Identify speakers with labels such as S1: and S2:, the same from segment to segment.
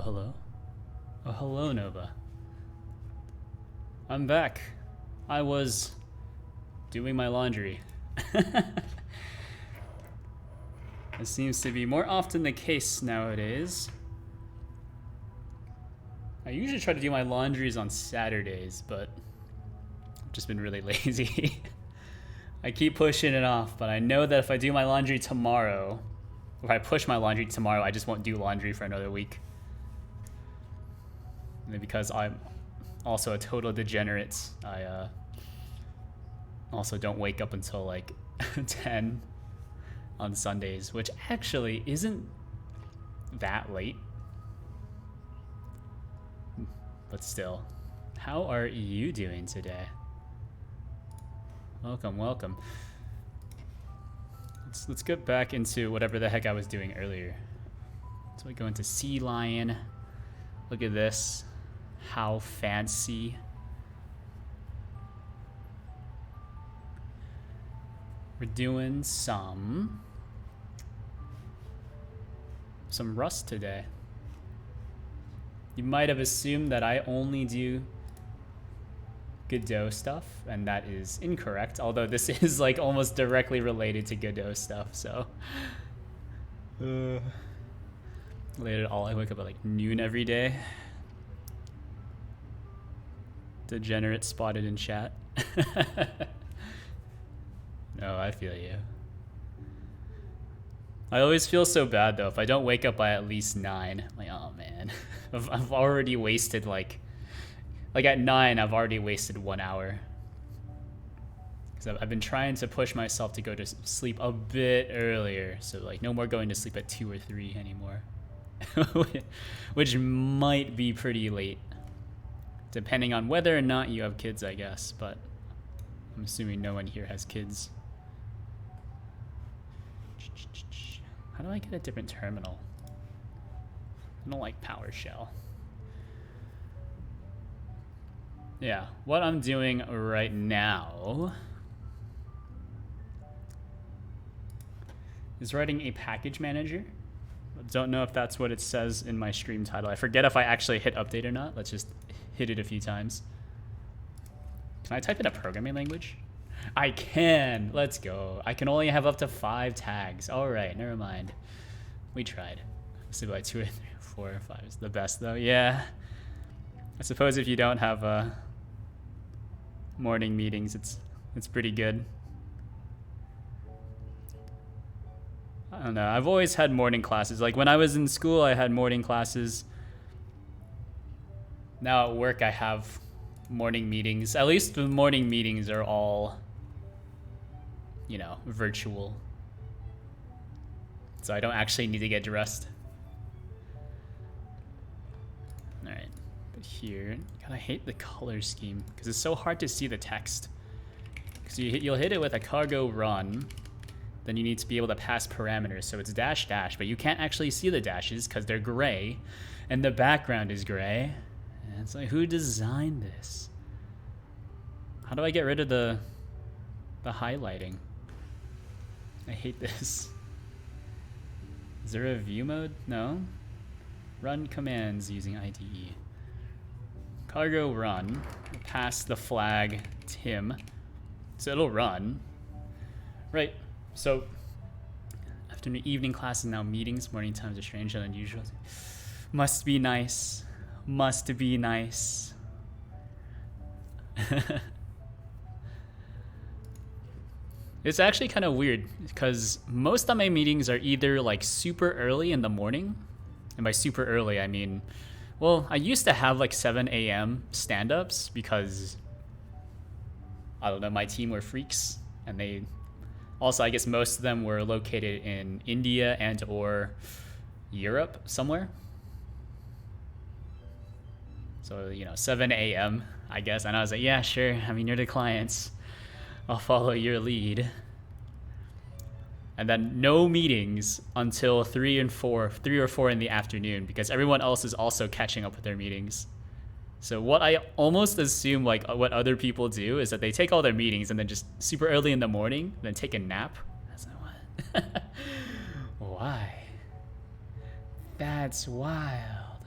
S1: Hello, hello. Oh, hello, Nova. I'm back. I was doing my laundry. This seems to be more often the case nowadays. I usually try to do my laundries on Saturdays, but I've just been really lazy. I keep pushing it off, but I know that if I do my laundry tomorrow, if I push my laundry tomorrow, I just won't do laundry for another week. And because I'm also a total degenerate, I also don't wake up until like 10 on Sundays, which actually isn't that late. But still, how are you doing today? Welcome, welcome. Let's get back into whatever the heck I was doing earlier. So we go into Sea Lion. Look at this. How fancy. We're doing some Rust today. You might have assumed that I only do Godot stuff, and that is incorrect, although this is like almost directly related to Godot stuff, so related at all. I wake up at like noon every day. Degenerate spotted in chat. No, I feel you. I always feel so bad though if I don't wake up by at least 9. I'm like, oh man, I've already wasted like at 9 I've already wasted 1 hour. Because I've been trying to push myself to go to sleep a bit earlier, so like no more going to sleep at 2 or 3 anymore. Which might be pretty late, depending on whether or not you have kids, I guess, but I'm assuming no one here has kids. How do I get a different terminal? I don't like PowerShell. Yeah, what I'm doing right now is writing a package manager. Don't know if that's what it says in my stream title. I forget if I actually hit update or not. Let's just hit it a few times. Can I type in a programming language? I can. Let's go. I can only have up to 5 tags. All right, never mind. We tried. Let's see, like 2 or 3 or 4 or 5 is the best though. Yeah. I suppose if you don't have morning meetings, it's pretty good. I don't know. I've always had morning classes. Like when I was in school, I had morning classes. Now at work, I have morning meetings. At least the morning meetings are all, you know, virtual. So I don't actually need to get dressed. All right, but here, God, I hate the color scheme because it's so hard to see the text. Because you'll hit it with a cargo run. Then you need to be able to pass parameters. So it's dash dash, but you can't actually see the dashes because they're gray and the background is gray. And it's like, who designed this? How do I get rid of the highlighting? I hate this. Is there a view mode? No. Run commands using IDE. Cargo run, pass the flag Tim. So it'll run. Right. So, afternoon, evening classes, now meetings, morning times are strange and unusual. Must be nice. Must be nice. It's actually kind of weird because most of my meetings are either like super early in the morning. And by super early, I mean, well, I used to have like 7 a.m. stand-ups because, I don't know, my team were freaks and they... Also, I guess most of them were located in India and or Europe somewhere. So, you know, 7 a.m., I guess. And I was like, yeah, sure. I mean, you're the clients. I'll follow your lead. And then no meetings until 3 or 4 in the afternoon because everyone else is also catching up with their meetings. So what I almost assume, like what other people do, is that they take all their meetings and then just super early in the morning, then take a nap. That's not what. Why? That's wild.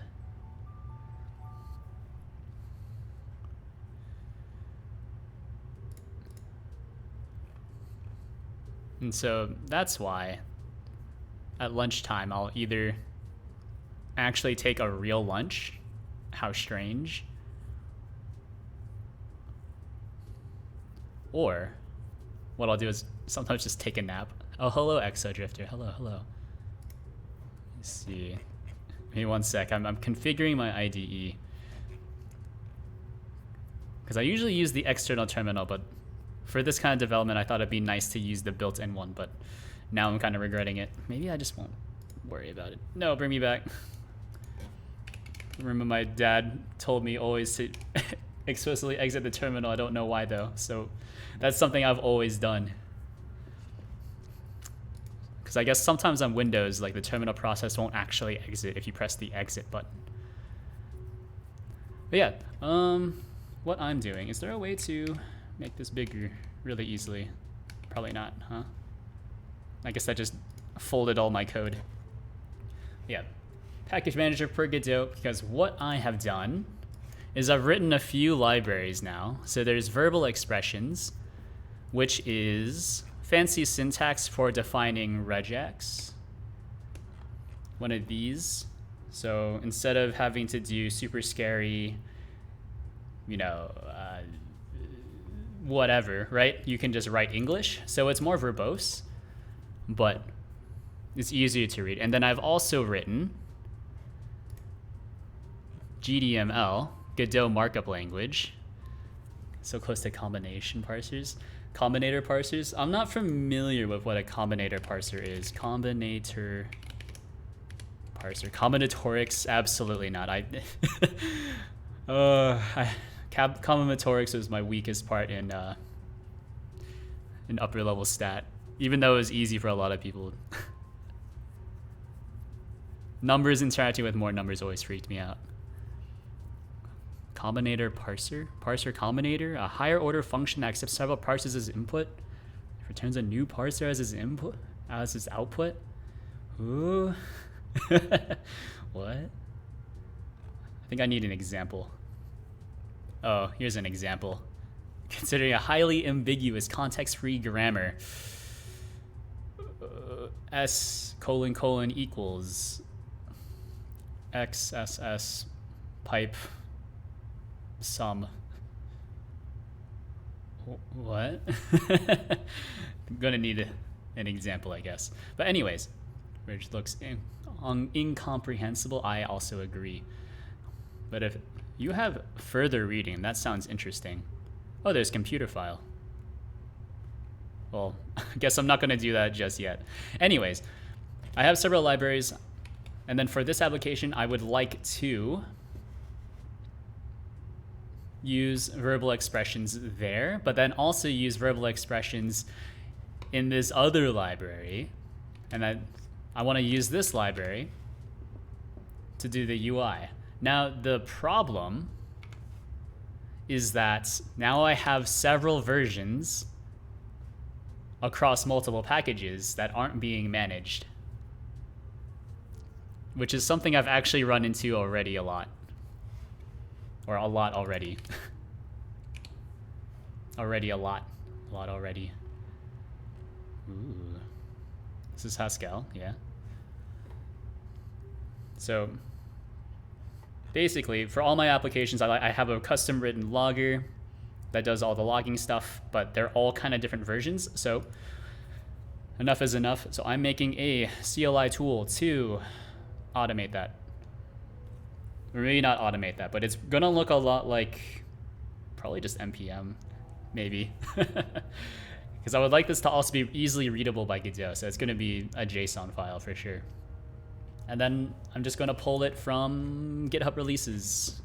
S1: And so that's why at lunchtime I'll either actually take a real lunch. How strange. Or what I'll do is sometimes just take a nap. Oh, hello, Exodrifter. Hello, hello. Let's see. Give me one sec. I'm configuring my IDE. Because I usually use the external terminal, but for this kind of development, I thought it'd be nice to use the built-in one, but now I'm kind of regretting it. Maybe I just won't worry about it. No, bring me back. Remember my dad told me always to explicitly exit the terminal. I don't know why though. So that's something I've always done. Because I guess sometimes on Windows, like the terminal process won't actually exit if you press the exit button. But yeah, what I'm doing, is there a way to make this bigger really easily? Probably not, huh? I guess I just folded all my code. Yeah. Package manager per Godot, because what I have done is I've written a few libraries now. So there's verbal expressions, which is fancy syntax for defining regex. One of these. So instead of having to do super scary, you know, whatever, right? You can just write English. So it's more verbose, but it's easier to read. And then I've also written GDML, Godot markup language. So close to combination parsers. Combinator parsers. I'm not familiar with what a combinator parser is. Combinator parser. Combinatorics, absolutely not. Combinatorics was my weakest part in upper level stat, even though it was easy for a lot of people. Numbers interacting with more numbers always freaked me out. Combinator parser? Parser combinator? A higher order function that accepts several parsers as input. It returns a new parser as its input, as its output. Ooh. What? I think I need an example. Oh, here's an example. Considering a highly ambiguous context-free grammar. S : equals XSS pipe sum. What? I'm gonna need an example, I guess. But anyways, which looks incomprehensible, I also agree. But if you have further reading, that sounds interesting. Oh, there's computer file. Well, I guess I'm not gonna do that just yet. Anyways, I have several libraries, and then for this application, I would like to use verbal expressions there, but then also use verbal expressions in this other library. And then I want to use this library to do the UI. Now, the problem is that now I have several versions across multiple packages that aren't being managed, which is something I've actually run into already a lot. Or a lot already. Already a lot. A lot already. Ooh. This is Haskell, yeah. So basically, for all my applications, I have a custom written logger that does all the logging stuff, but they're all kind of different versions. So enough is enough. So I'm making a CLI tool to automate that. Or maybe not automate that, but it's gonna look a lot like probably just npm, maybe. Because I would like this to also be easily readable by Godot, so it's gonna be a JSON file for sure. And then I'm just gonna pull it from GitHub releases.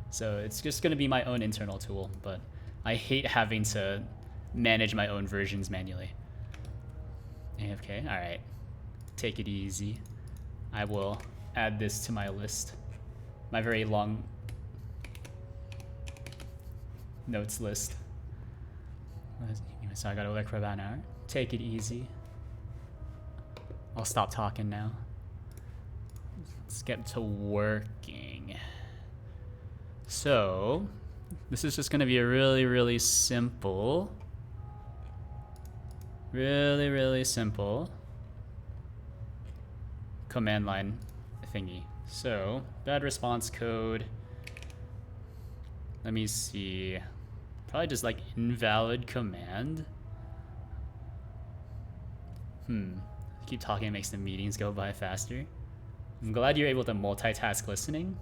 S1: So it's just gonna be my own internal tool, but I hate having to manage my own versions manually. AFK, all right, take it easy. I will add this to my list. My very long notes list. So I gotta work for about an hour. Take it easy. I'll stop talking now. Let's get to working. So this is just gonna be a really, really simple Really, really simple command line thingy. So, bad response code. Let me see. Probably just like invalid command. Keep talking, it makes the meetings go by faster. I'm glad you're able to multitask listening.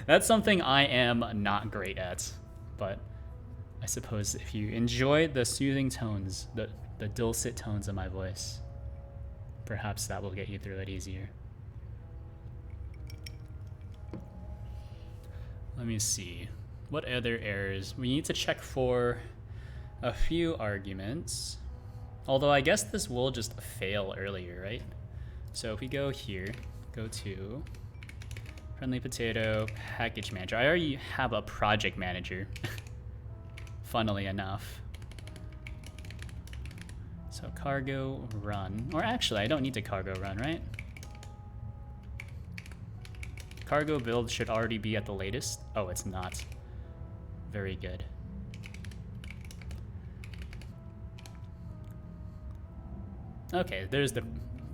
S1: That's something I am not great at, but I suppose if you enjoy the soothing tones, the dulcet tones of my voice, perhaps that will get you through it easier. Let me see. What other errors? We need to check for a few arguments. Although I guess this will just fail earlier, right? So if we go here, go to friendly potato package manager. I already have a project manager, funnily enough. So cargo run, or actually I don't need to cargo run, right? Cargo build should already be at the latest. Oh, it's not. Very good. Okay, there's the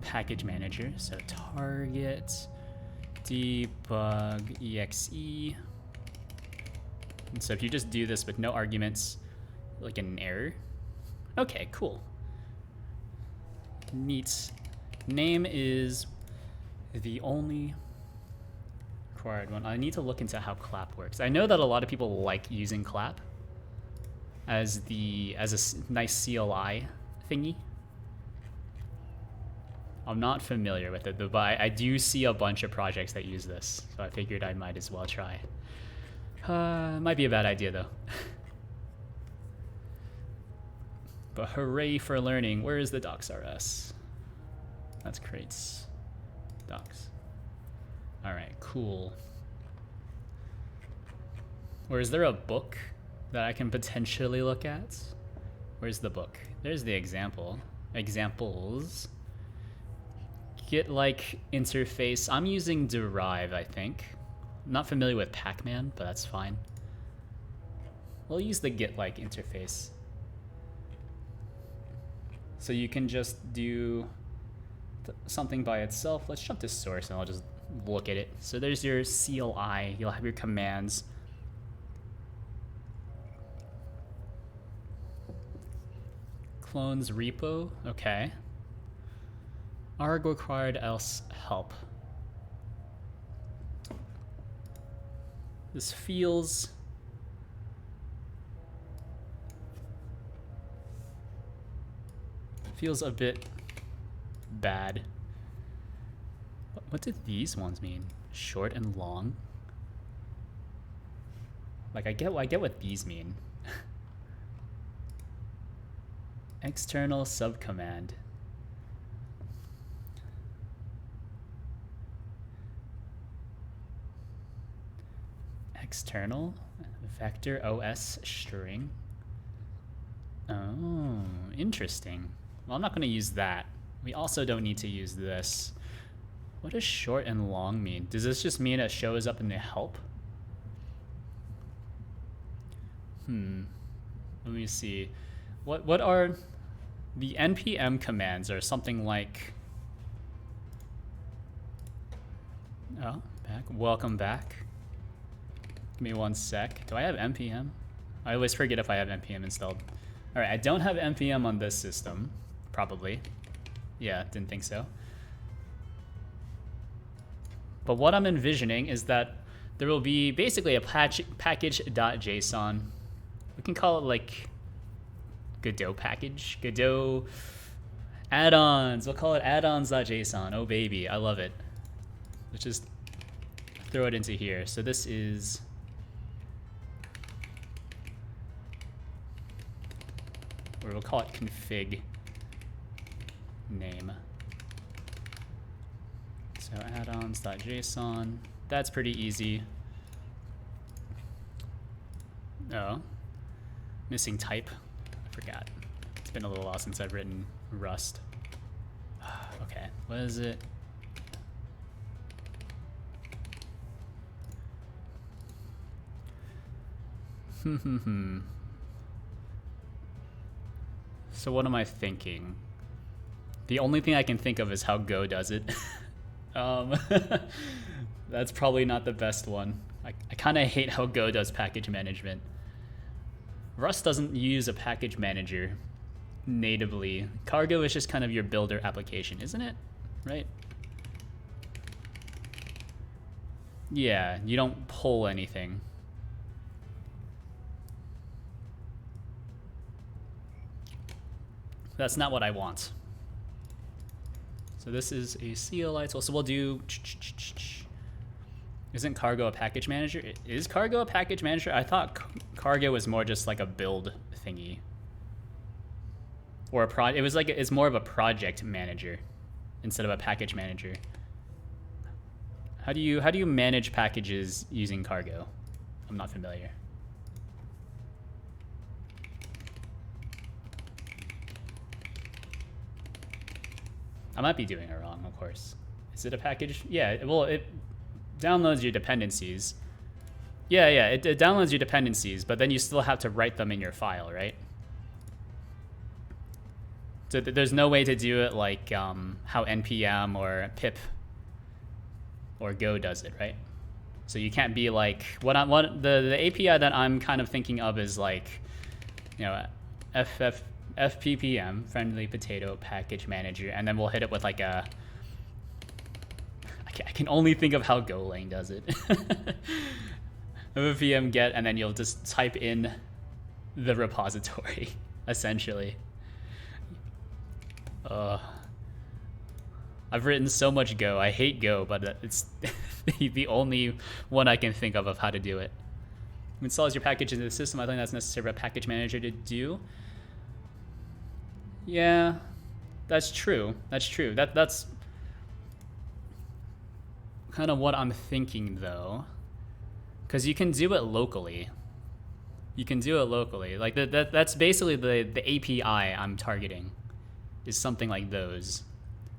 S1: package manager. So target debug exe. And so if you just do this with no arguments, like an error. Okay, cool. Neat. Name is the only required one. I need to look into how clap works. I know that a lot of people like using clap as a nice CLI thingy. I'm not familiar with it, but I do see a bunch of projects that use this, so I figured I might as well try. Might be a bad idea though. But hooray for learning. Where is the docs.rs? That's crates. Docs. Alright, cool. Or is there a book that I can potentially look at? Where's the book? There's the example. Examples. Git like interface. I'm using Derive, I think. I'm not familiar with Pacman, but that's fine. We'll use the Git like interface. So you can just do something by itself. Let's jump to source and I'll just look at it. So there's your CLI. You'll have your commands. Clones repo. Okay. Arg required else help. This feels a bit bad. What did these ones mean? Short and long? Like I get what these mean. External subcommand. External vector OS string. Oh, interesting. Well, I'm not going to use that. We also don't need to use this. What does short and long mean? Does this just mean it shows up in the help? Let me see. What are the npm commands? Are something like welcome back. Give me one sec. Do I have npm? I always forget if I have npm installed. All right, I don't have npm on this system. Probably. Yeah, didn't think so. But what I'm envisioning is that there will be basically a package.json. We can call it like Godot package. Godot add-ons. We'll call it add-ons.json. Oh baby, I love it. Let's just throw it into here. So this is or we'll call it config name. So add-ons.json. That's pretty easy. Oh, missing type. I forgot. It's been a little while since I've written Rust. Okay, what is it? So what am I thinking? The only thing I can think of is how Go does it. That's probably not the best one. I kind of hate how Go does package management. Rust doesn't use a package manager natively. Cargo is just kind of your builder application, isn't it? Right? Yeah, you don't pull anything. That's not what I want. So this is a CLI tool. So we'll do... Isn't Cargo a package manager? Is Cargo a package manager? I thought Cargo was more just like a build thingy. Or a it was like, it's more of a project manager instead of a package manager. How do you manage packages using Cargo? I'm not familiar. I might be doing it wrong, of course. Is it a package? Yeah, well, it downloads your dependencies. Yeah, it downloads your dependencies, but then you still have to write them in your file, right? So there's no way to do it like how NPM or pip or Go does it, right? So you can't be like, the API that I'm kind of thinking of is like, you know, FPPM, friendly potato package manager, and then we'll hit it with like a, I can only think of how Golang does it. FPPM get, and then you'll just type in the repository, essentially. I've written so much Go. I hate Go, but it's the only one I can think of how to do it. Installs your package into the system. I think that's necessary for a package manager to do. Yeah, that's true. That's true. That's kind of what I'm thinking, though, because you can do it locally. You can do it locally. Like that's basically the API I'm targeting, is something like those.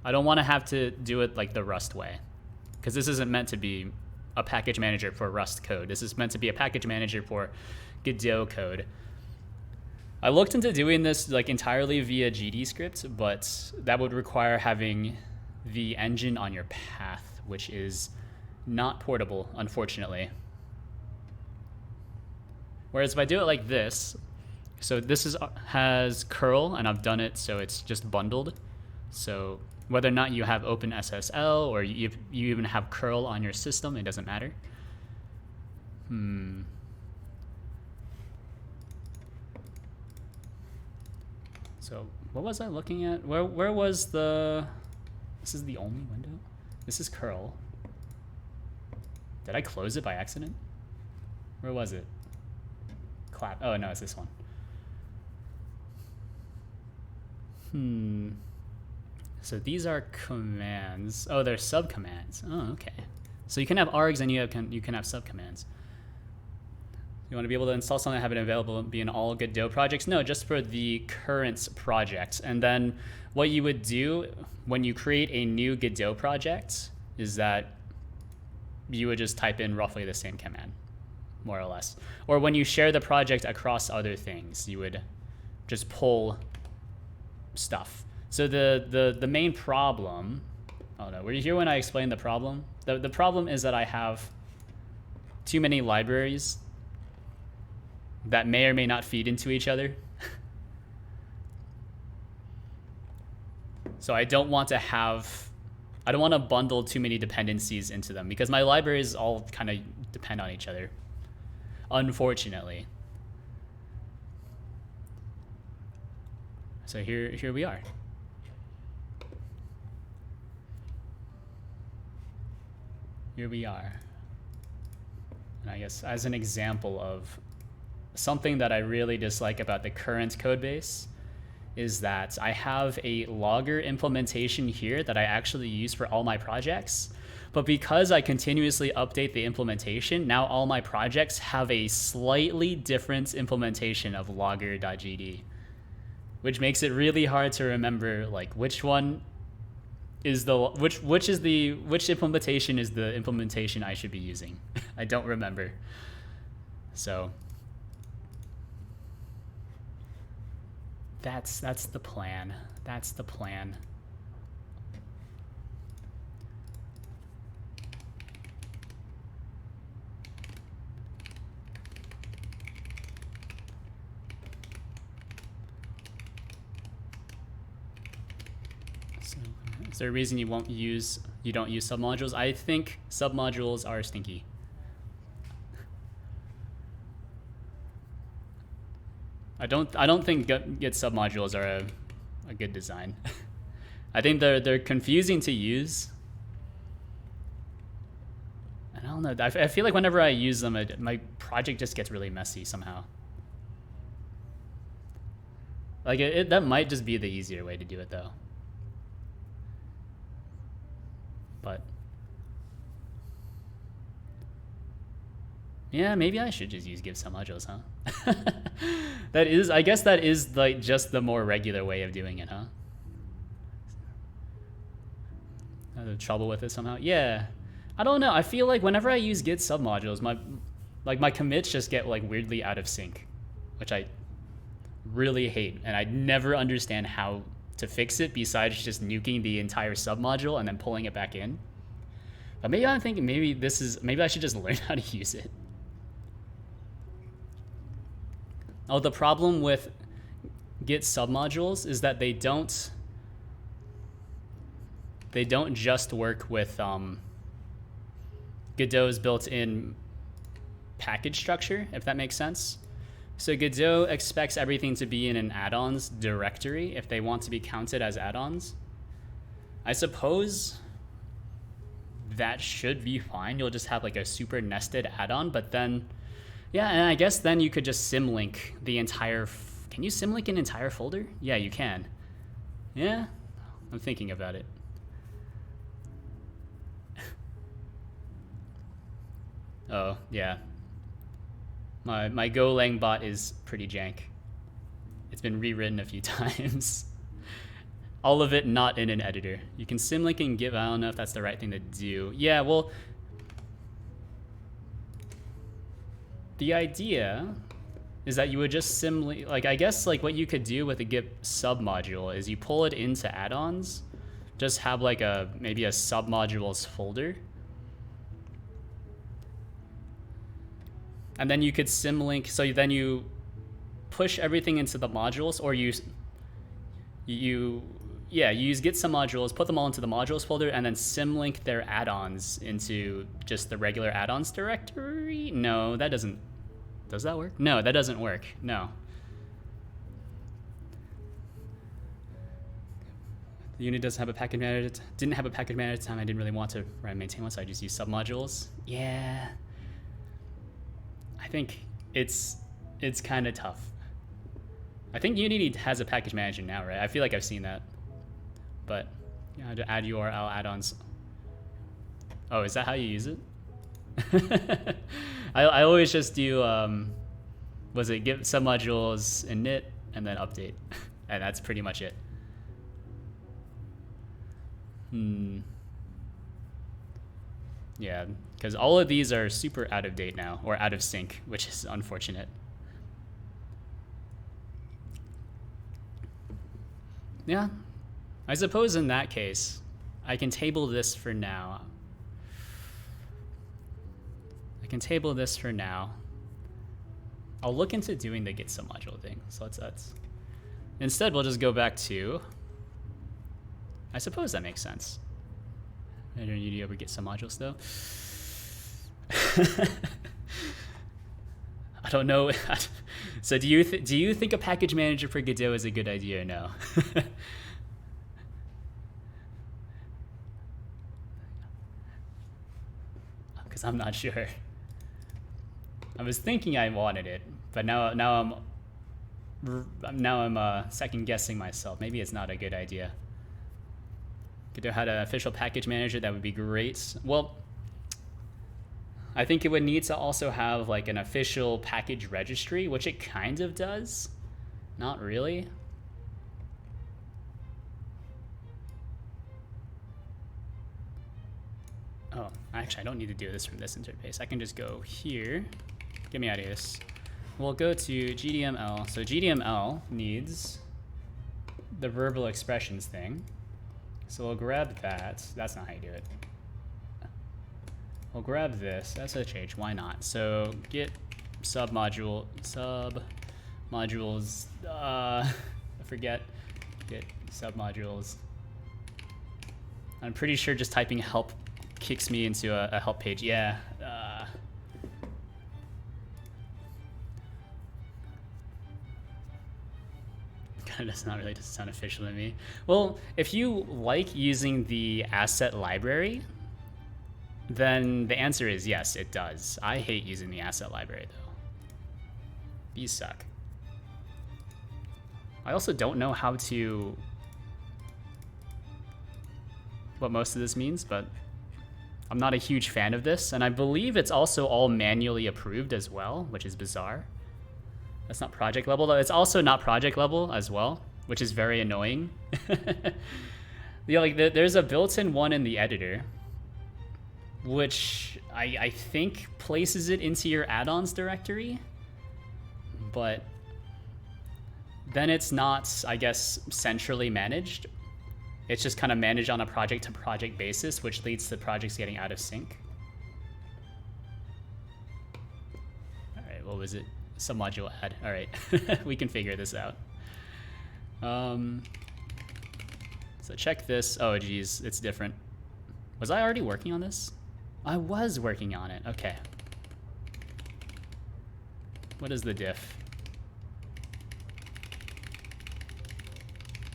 S1: I don't want to have to do it like the Rust way, because this isn't meant to be a package manager for Rust code. This is meant to be a package manager for Godot code. I looked into doing this like entirely via GD script, but that would require having the engine on your path, which is not portable, unfortunately. Whereas if I do it like this, so this has curl, and I've done it so it's just bundled. So whether or not you have OpenSSL or you even have curl on your system, it doesn't matter. So what was I looking at? Where was the... This is the only window? This is curl. Did I close it by accident? Where was it? Clap. Oh, no, it's this one. So these are commands. Oh, they're subcommands. Oh, okay. So you can have args and you can have subcommands. You want to be able to install something and have it available and be in all Godot projects? No, just for the current project. And then what you would do when you create a new Godot project is that you would just type in roughly the same command, more or less. Or when you share the project across other things, you would just pull stuff. So the main problem, oh no, were you here when I explained the problem? The problem is that I have too many libraries that may or may not feed into each other. So I don't want to bundle too many dependencies into them, because my libraries all kind of depend on each other, unfortunately. So here we are. Here we are. And I guess as an example of something that I really dislike about the current code base is that I have a logger implementation here that I actually use for all my projects. But because I continuously update the implementation, now all my projects have a slightly different implementation of logger.gd, which makes it really hard to remember like which one is which implementation is the implementation I should be using. I don't remember. So That's the plan. That's the plan. So, is there a reason you don't use submodules? I think submodules are stinky. I don't think Git submodules are a good design. I think they're confusing to use. And I don't know. I feel like whenever I use them, my project just gets really messy somehow. Like that might just be the easier way to do it though. But yeah, maybe I should just use give submodules, huh? I guess that is like just the more regular way of doing it, huh? I have trouble with it somehow. Yeah, I don't know. I feel like whenever I use git submodules, my commits just get like weirdly out of sync, which I really hate, and I never understand how to fix it besides just nuking the entire submodule and then pulling it back in. But maybe I'm thinking maybe I should just learn how to use it. Oh, the problem with Git submodules is that they don't just work with Godot's built-in package structure, if that makes sense. So Godot expects everything to be in an add-ons directory if they want to be counted as add-ons. I suppose that should be fine. You'll just have like a super nested add-on, but then, yeah, and I guess then you could just symlink the entire, can you symlink an entire folder? Yeah, you can. Yeah, I'm thinking about it. Oh, yeah. My Golang bot is pretty jank. It's been rewritten a few times. All of it not in an editor. You can symlink and give, I don't know if that's the right thing to do. Yeah, well, the idea is that you would just symlink, like I guess like what you could do with a Git submodule is you pull it into add-ons, just have like maybe a submodules folder. And then you could symlink, so then you push everything into the modules, or you use Git submodules, put them all into the modules folder, and then symlink their add-ons into just the regular add-ons directory? No, that doesn't, does that work? No, that doesn't work, no. The unit doesn't have a package manager, didn't have a package manager at the time, I didn't really want to maintain one, so I just used submodules. Yeah. I think it's kind of tough. I think Unity has a package manager now, right? I feel like I've seen that. But yeah, to add URL add-ons. Oh, is that how you use it? I always just do was it git submodules init and then update, and that's pretty much it. Yeah, because all of these are super out of date now, or out of sync, which is unfortunate. Yeah, I suppose in that case, I can table this for now. I'll look into doing the git submodule thing, so that's. Instead, we'll just go back to, I suppose that makes sense. I don't need to ever get some modules though. I don't know. So do you think a package manager for Godot is a good idea or no? Because I'm not sure. I was thinking I wanted it, but now I'm second guessing myself. Maybe it's not a good idea. Godot had an official package manager, that would be great. Well, I think it would need to also have like an official package registry, which it kind of does. Not really. Oh, actually I don't need to do this from this interface. I can just go here. Get me out of this. We'll go to GDML. So GDML needs the verbal expressions thing. So we'll grab that. That's not how you do it. We'll grab this, SHH, why not? So git submodules, I forget, git submodules. I'm pretty sure just typing help kicks me into a help page. Yeah. Kind of does not really sound official to me. Well, if you like using the asset library, then the answer is yes, it does. I hate using the asset library though. These suck. I also don't know how to, what most of this means, but I'm not a huge fan of this, and I believe it's also all manually approved as well, which is bizarre. That's not project level though. It's also not project level as well, which is very annoying. Yeah, like there's a built-in one in the editor, which I think places it into your add-ons directory, but then it's not, I guess, centrally managed. It's just kind of managed on a project-to-project basis, which leads to projects getting out of sync. All right, what was it? Submodule add. All right, we can figure this out. So check this. Oh, geez, it's different. Was I already working on this? I was working on it. Okay. What is the diff?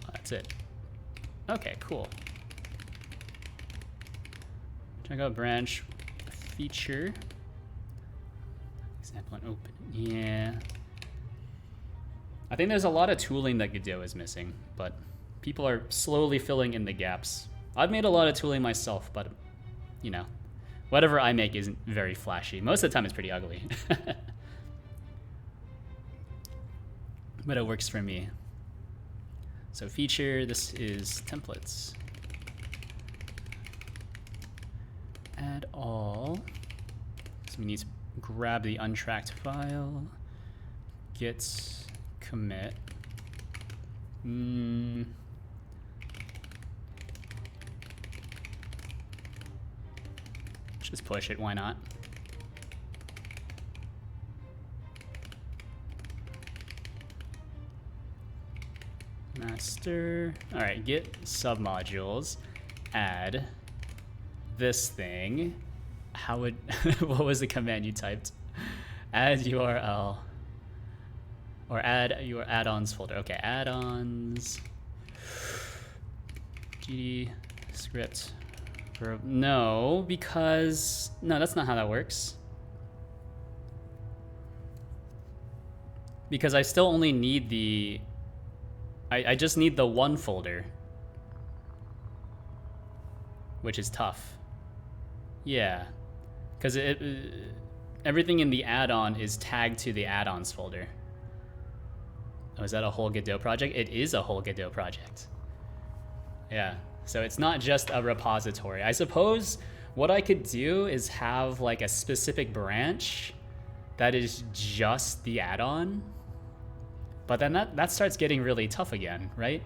S1: Oh, that's it. Okay, cool. Check out branch feature. Example and open. Yeah. I think there's a lot of tooling that Godot is missing, but people are slowly filling in the gaps. I've made a lot of tooling myself, but you know, whatever I make isn't very flashy. Most of the time it's pretty ugly. But it works for me. So feature, this is templates. Add all. So we need to grab the untracked file, git commit. Just push it, why not? Master. All right, git submodules, add this thing. How would, what was the command you typed? Add URL, or add your add-ons folder. Okay, add-ons, gd script, verb. No, because, no, that's not how that works. Because I still only need the, I just need the one folder, which is tough. Yeah, because everything in the add-on is tagged to the add-ons folder. Oh, is that a whole Godot project? It is a whole Godot project. Yeah, so it's not just a repository. I suppose what I could do is have like a specific branch that is just the add-on. But then that starts getting really tough again, right?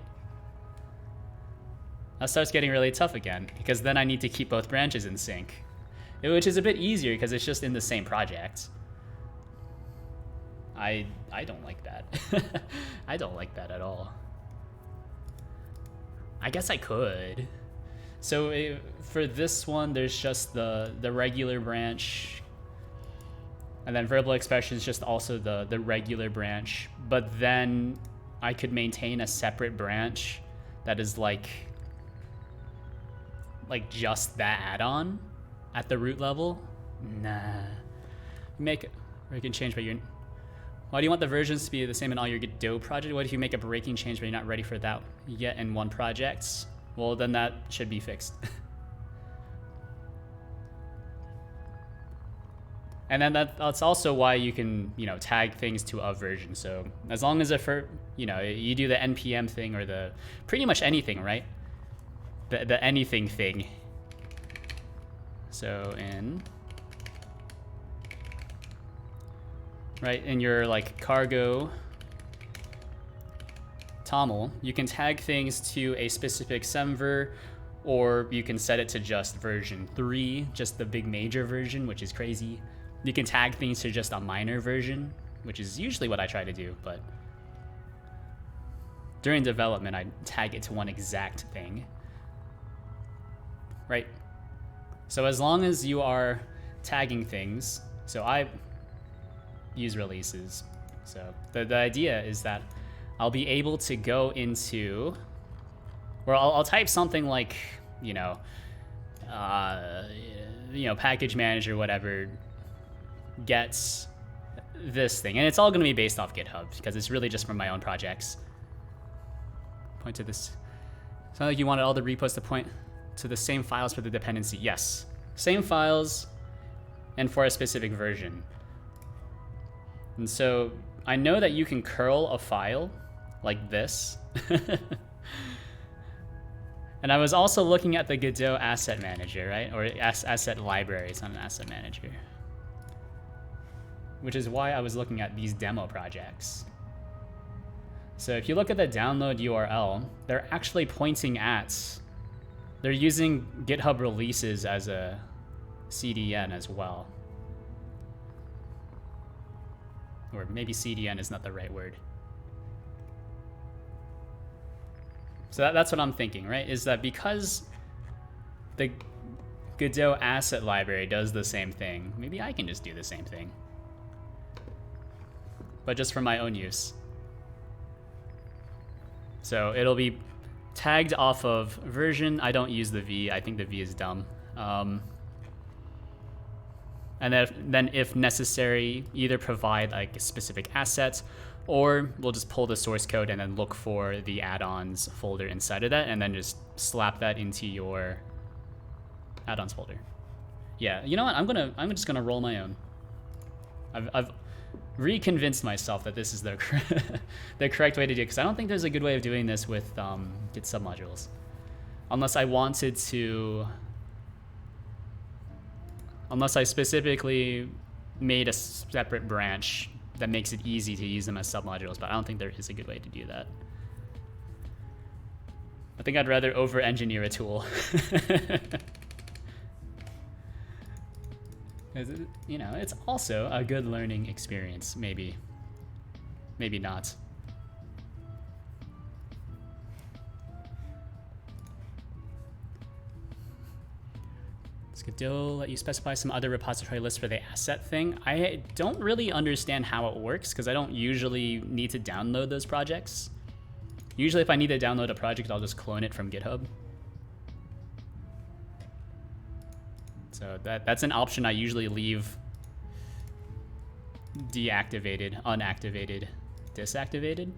S1: That starts getting really tough again, because then I need to keep both branches in sync, which is a bit easier because it's just in the same project. I don't like that. I don't like that at all. I guess I could. So for this one, there's just the regular branch. And then verbal expression is just also the regular branch. But then I could maintain a separate branch that is like just that add-on at the root level. Nah. Or you can change by your, why do you want the versions to be the same in all your Godot project? What if you make a breaking change but you're not ready for that yet in one project? Well, then that should be fixed. And then that's also why you can, you know, tag things to a version. So as long as you do the npm thing or the pretty much anything, right? The anything thing. So in your like cargo toml, you can tag things to a specific semver, or you can set it to just version 3, just the big major version, which is crazy. You can tag things to just a minor version, which is usually what I try to do, but during development, I tag it to one exact thing. Right? So as long as you are tagging things, so I use releases. So the idea is that I'll be able to go into, or I'll type something like, package manager, whatever, gets this thing. And it's all going to be based off GitHub because it's really just from my own projects. Point to this. Sound like you wanted all the repos to point to the same files for the dependency. Yes, same files and for a specific version. And so I know that you can curl a file like this. And I was also looking at the Godot asset manager, right? Or asset library, it's not an asset manager. Which is why I was looking at these demo projects. So if you look at the download URL, they're actually pointing at, they're using GitHub releases as a CDN as well. Or maybe CDN is not the right word. So that's what I'm thinking, right? Is that because the Godot asset library does the same thing, maybe I can just do the same thing. But just for my own use. So it'll be tagged off of version. I don't use the V. I think the V is dumb. And then if necessary, either provide like specific assets, or we'll just pull the source code and then look for the add-ons folder inside of that, and then just slap that into your add-ons folder. Yeah, you know what? I'm just gonna roll my own. I've reconvinced myself that this is the the correct way to do it, because I don't think there's a good way of doing this with Git submodules, unless I specifically made a separate branch that makes it easy to use them as submodules, but I don't think there is a good way to do that. I think I'd rather over-engineer a tool. It's also a good learning experience, maybe. Maybe not. Godot let you specify some other repository lists for the asset thing. I don't really understand how it works because I don't usually need to download those projects. Usually if I need to download a project, I'll just clone it from GitHub. So that's an option I usually leave deactivated, unactivated, disactivated.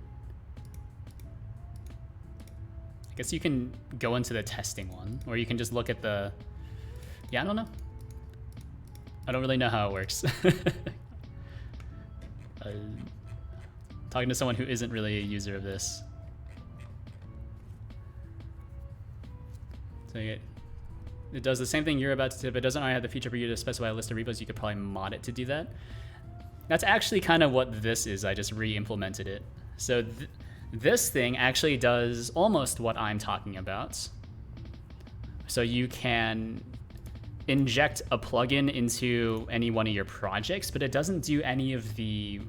S1: I guess you can go into the testing one, or you can just look at the... Yeah, I don't know. I don't really know how it works. Talking to someone who isn't really a user of this. So it does the same thing you're about to do, but it doesn't already have the feature for you to specify a list of repos. You could probably mod it to do that. That's actually kind of what this is. I just re-implemented it. So this thing actually does almost what I'm talking about. So you can inject a plugin into any one of your projects, but it doesn't do any of the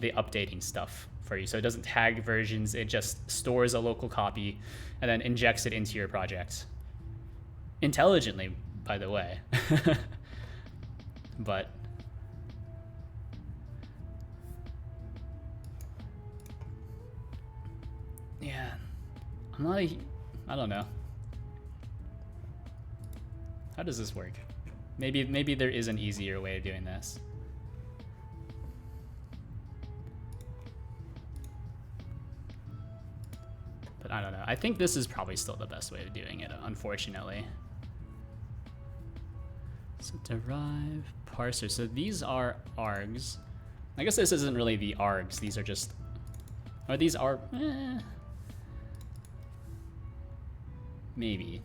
S1: updating stuff for you. So it doesn't tag versions, it just stores a local copy and then injects it into your project. Intelligently, by the way. But yeah, I don't know. How does this work? Maybe there is an easier way of doing this. But I don't know. I think this is probably still the best way of doing it, unfortunately. So derive parser. So these are args. I guess this isn't really the args. These are just, or these are, maybe.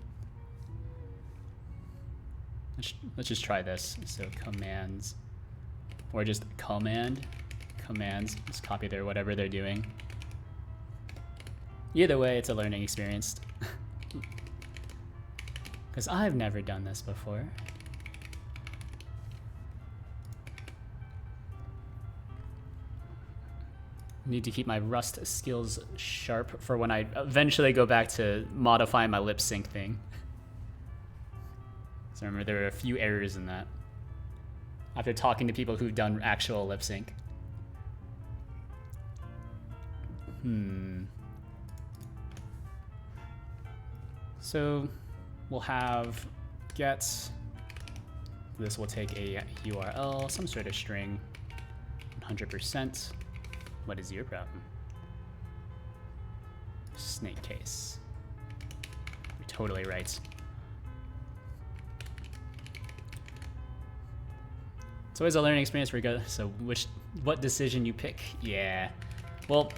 S1: Let's just try this. So commands, or just commands, just copy their whatever they're doing. Either way, it's a learning experience. Because I've never done this before. Need to keep my Rust skills sharp for when I eventually go back to modify my lip sync thing. So remember, there are a few errors in that. After talking to people who've done actual lip sync. So we'll have get. This will take a URL, some sort of string, 100%. What is your problem? Snake case. You're totally right. It's always a learning experience regardless. So what decision you pick? Yeah. Well,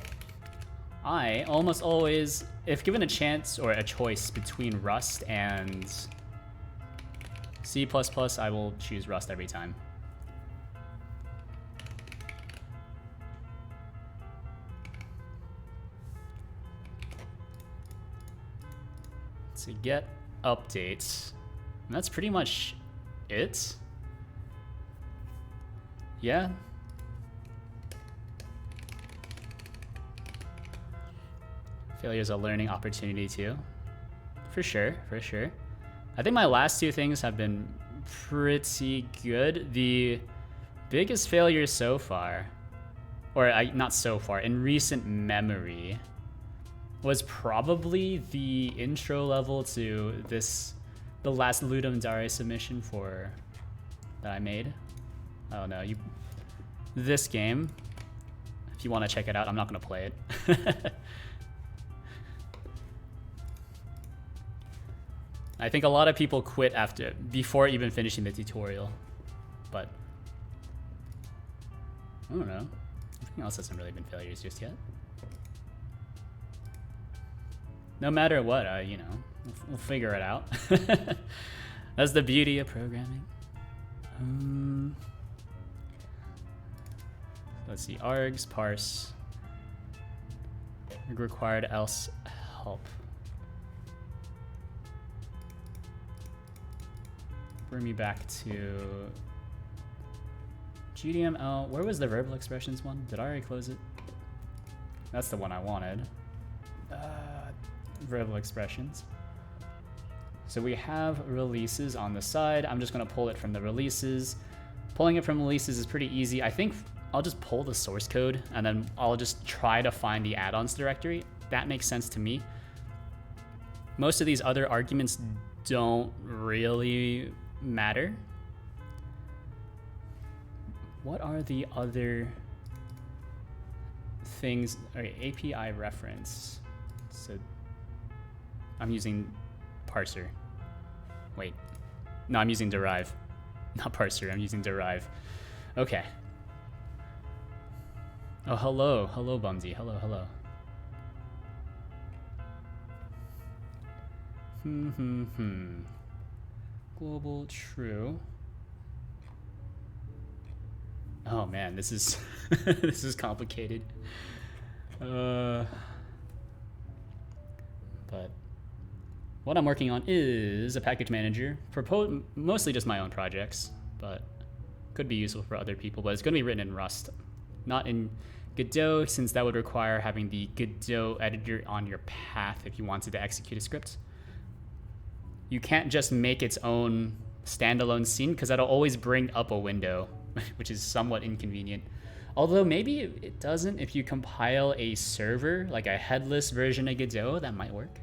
S1: I almost always, if given a chance or a choice between Rust and C++, I will choose Rust every time. To get updates, and that's pretty much it. Yeah. Failure is a learning opportunity too. For sure, for sure. I think my last two things have been pretty good. The biggest failure so far, or not so far, in recent memory, was probably the intro level to the last Ludum Dare submission that I made. Oh no, this game, if you want to check it out, I'm not gonna play it. I think a lot of people quit before even finishing the tutorial, but I don't know. Everything else hasn't really been failures just yet. No matter what, you know, we'll figure it out. That's the beauty of programming. Let's see, args, parse, required else help. Bring me back to GDML. Where was the verbal expressions one? Did I already close it? That's the one I wanted. Verbal expressions. So we have releases on the side. I'm just gonna pull it from the releases. Pulling it from releases is pretty easy. I think I'll just pull the source code and then I'll just try to find the add-ons directory. That makes sense to me. Most of these other arguments don't really matter. What are the other things? All right, API reference. So I'm using parser. Wait, no, I'm using derive, not parser. I'm using derive. Okay. Oh, hello, Bumsy. Hello. Global true. Oh man, this is this is complicated. But what I'm working on is a package manager for mostly just my own projects, but could be useful for other people. But it's going to be written in Rust, not in Godot, since that would require having the Godot editor on your path if you wanted to execute a script. You can't just make its own standalone scene because that'll always bring up a window, which is somewhat inconvenient. Although maybe it doesn't if you compile a server, like a headless version of Godot, that might work.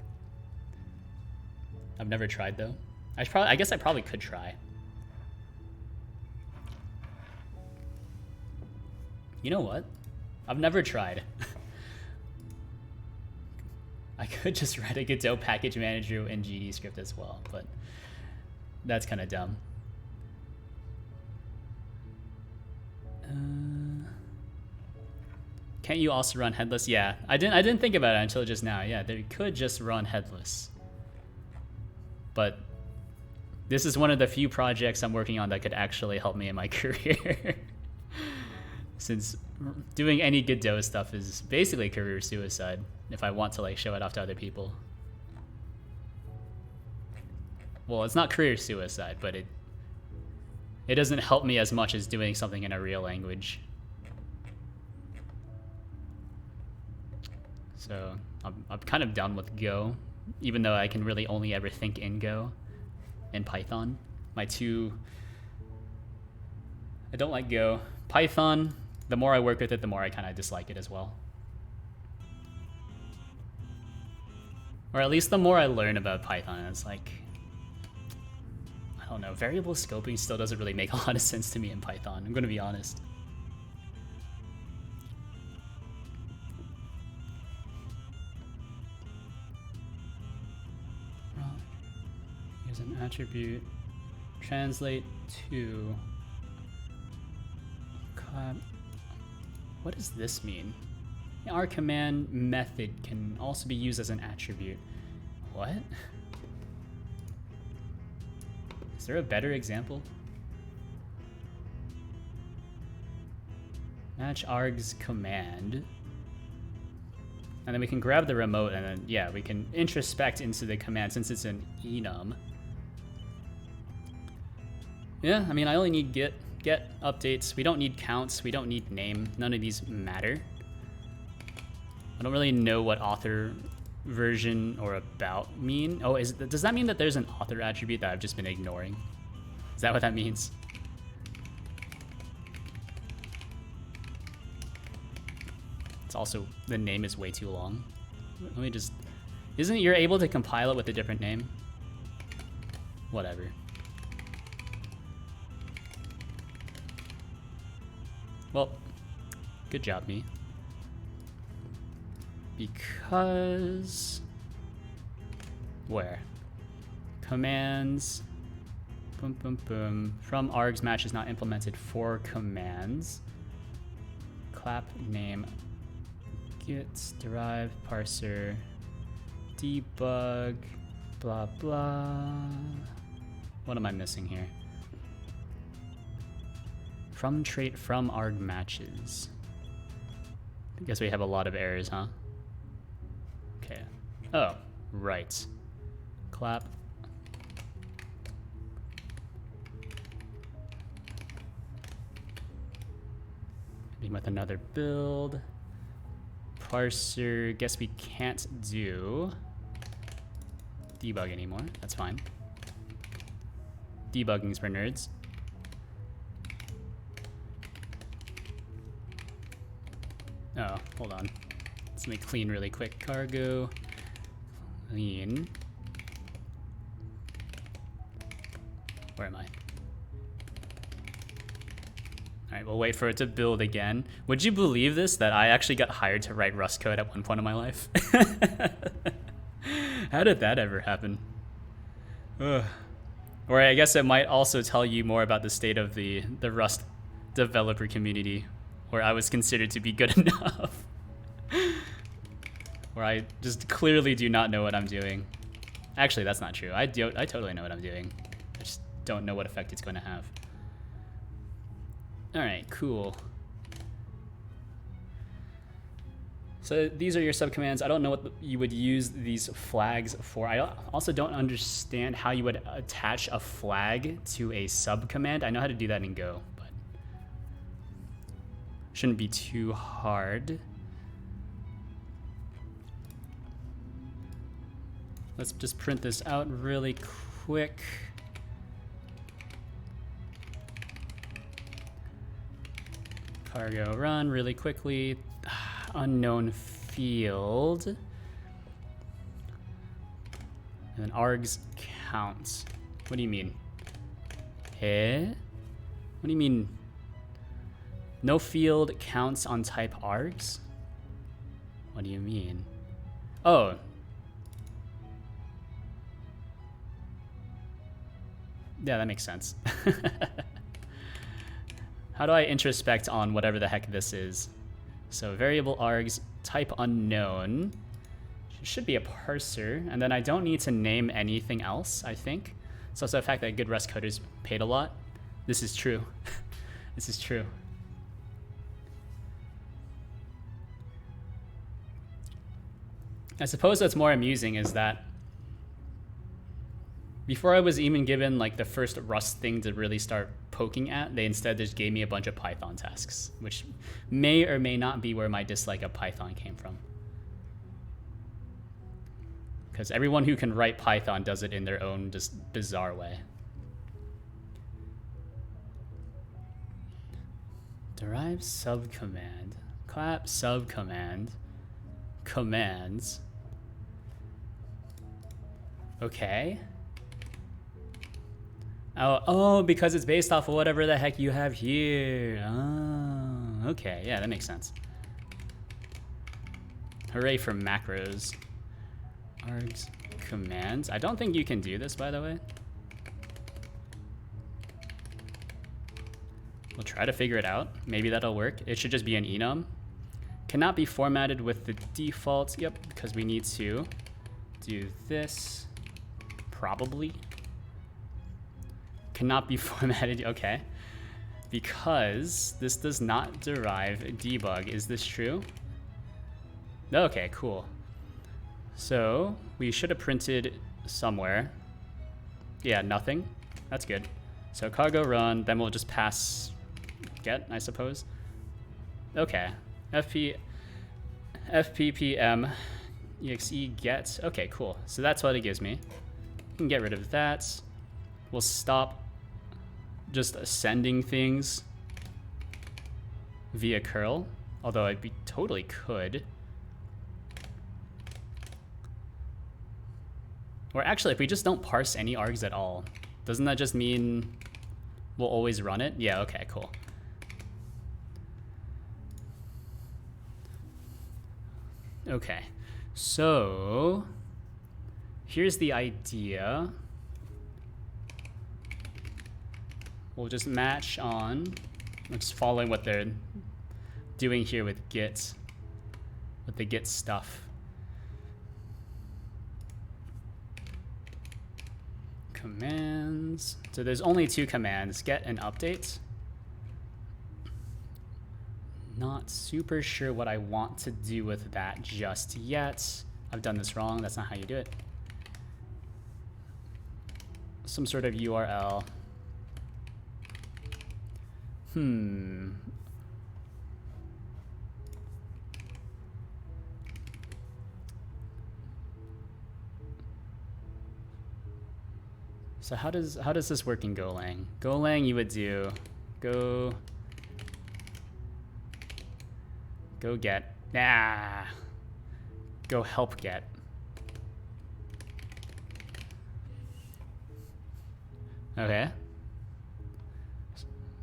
S1: I've never tried though. I guess I probably could try. You know what? I've never tried. I could just write a Godot package manager in GD script as well, but that's kind of dumb. Can't you also run headless? Yeah, I didn't think about it until just now. Yeah, they could just run headless. But this is one of the few projects I'm working on that could actually help me in my career. Since doing any Godot stuff is basically career suicide if I want to like show it off to other people. Well, it's not career suicide, but it doesn't help me as much as doing something in a real language. So I'm kind of done with Go, even though I can really only ever think in Go and Python. I don't like Go. Python, the more I work with it, the more I kind of dislike it as well. Or at least the more I learn about Python, it's like, I don't know, variable scoping still doesn't really make a lot of sense to me in Python, I'm gonna be honest. Here's an attribute, translate to clap. What does this mean? Our command method can also be used as an attribute. What? Is there a better example? Match args command. And then we can grab the remote and then, yeah, we can introspect into the command since it's an enum. Yeah, I mean, I only need get updates. We don't need counts. We don't need name. None of these matter. I don't really know what author version or about mean. Oh, does that mean that there's an author attribute that I've just been ignoring? Is that what that means? It's also, the name is way too long. Let me just, isn't you're able to compile it with a different name? Whatever. Well, good job, me. Because where? Commands. Boom, boom, boom. From args match is not implemented for commands. Clap name. Get derive parser. Debug. Blah blah. What am I missing here? From trait from arg matches. I guess we have a lot of errors, huh? Okay. Oh, right. Clap. Maybe with another build. Parser. Guess we can't do debug anymore. That's fine. Debugging's for nerds. Oh, hold on. Let me clean really quick. Cargo, clean. Where am I? All right, we'll wait for it to build again. Would you believe this, that I actually got hired to write Rust code at one point in my life? How did that ever happen? Ugh. Or I guess it might also tell you more about the state of the Rust developer community, where I was considered to be good enough. Where I just clearly do not know what I'm doing. Actually, that's not true. I totally know what I'm doing. I just don't know what effect it's going to have. All right, cool. So these are your subcommands. I don't know what you would use these flags for. I also don't understand how you would attach a flag to a subcommand. I know how to do that in Go, but shouldn't be too hard. Let's just print this out really quick. Cargo run really quickly. Unknown field. And then args count. What do you mean? Eh? What do you mean? No field counts on type args? What do you mean? Oh. Yeah, that makes sense. How do I introspect on whatever the heck this is? So variable args, type unknown. Should be a parser, and then I don't need to name anything else, I think. It's also the fact that good Rust coders paid a lot. This is true. This is true. I suppose what's more amusing is that before I was even given like the first Rust thing to really start poking at, they instead just gave me a bunch of Python tasks, which may or may not be where my dislike of Python came from. Because everyone who can write Python does it in their own just bizarre way. Derive subcommand. Clap subcommand. Commands. Okay. Oh, because it's based off of whatever the heck you have here. Oh, okay. Yeah, that makes sense. Hooray for macros. Args commands. I don't think you can do this, by the way. We'll try to figure it out. Maybe that'll work. It should just be an enum. Cannot be formatted with the default. Yep, because we need to do this. Probably. Cannot be formatted. Okay. Because this does not derive debug. Is this true? Okay, cool. So we should have printed somewhere. Yeah, nothing. That's good. So cargo run, then we'll just pass get, I suppose. Okay. FPPM exe get. Okay, cool. So that's what it gives me. We can get rid of that. We'll stop just sending things via curl, although I totally could. Or actually, if we just don't parse any args at all, doesn't that just mean we'll always run it? Yeah, okay, cool. Okay, so here's the idea. We'll just match on, I'm just following what they're doing here with Git, with the Git stuff. Commands. So there's only two commands, get and update. Not super sure what I want to do with that just yet. I've done this wrong, that's not how you do it. Some sort of URL. So how does this work in Golang? Golang you would do go get. Go help get. Okay.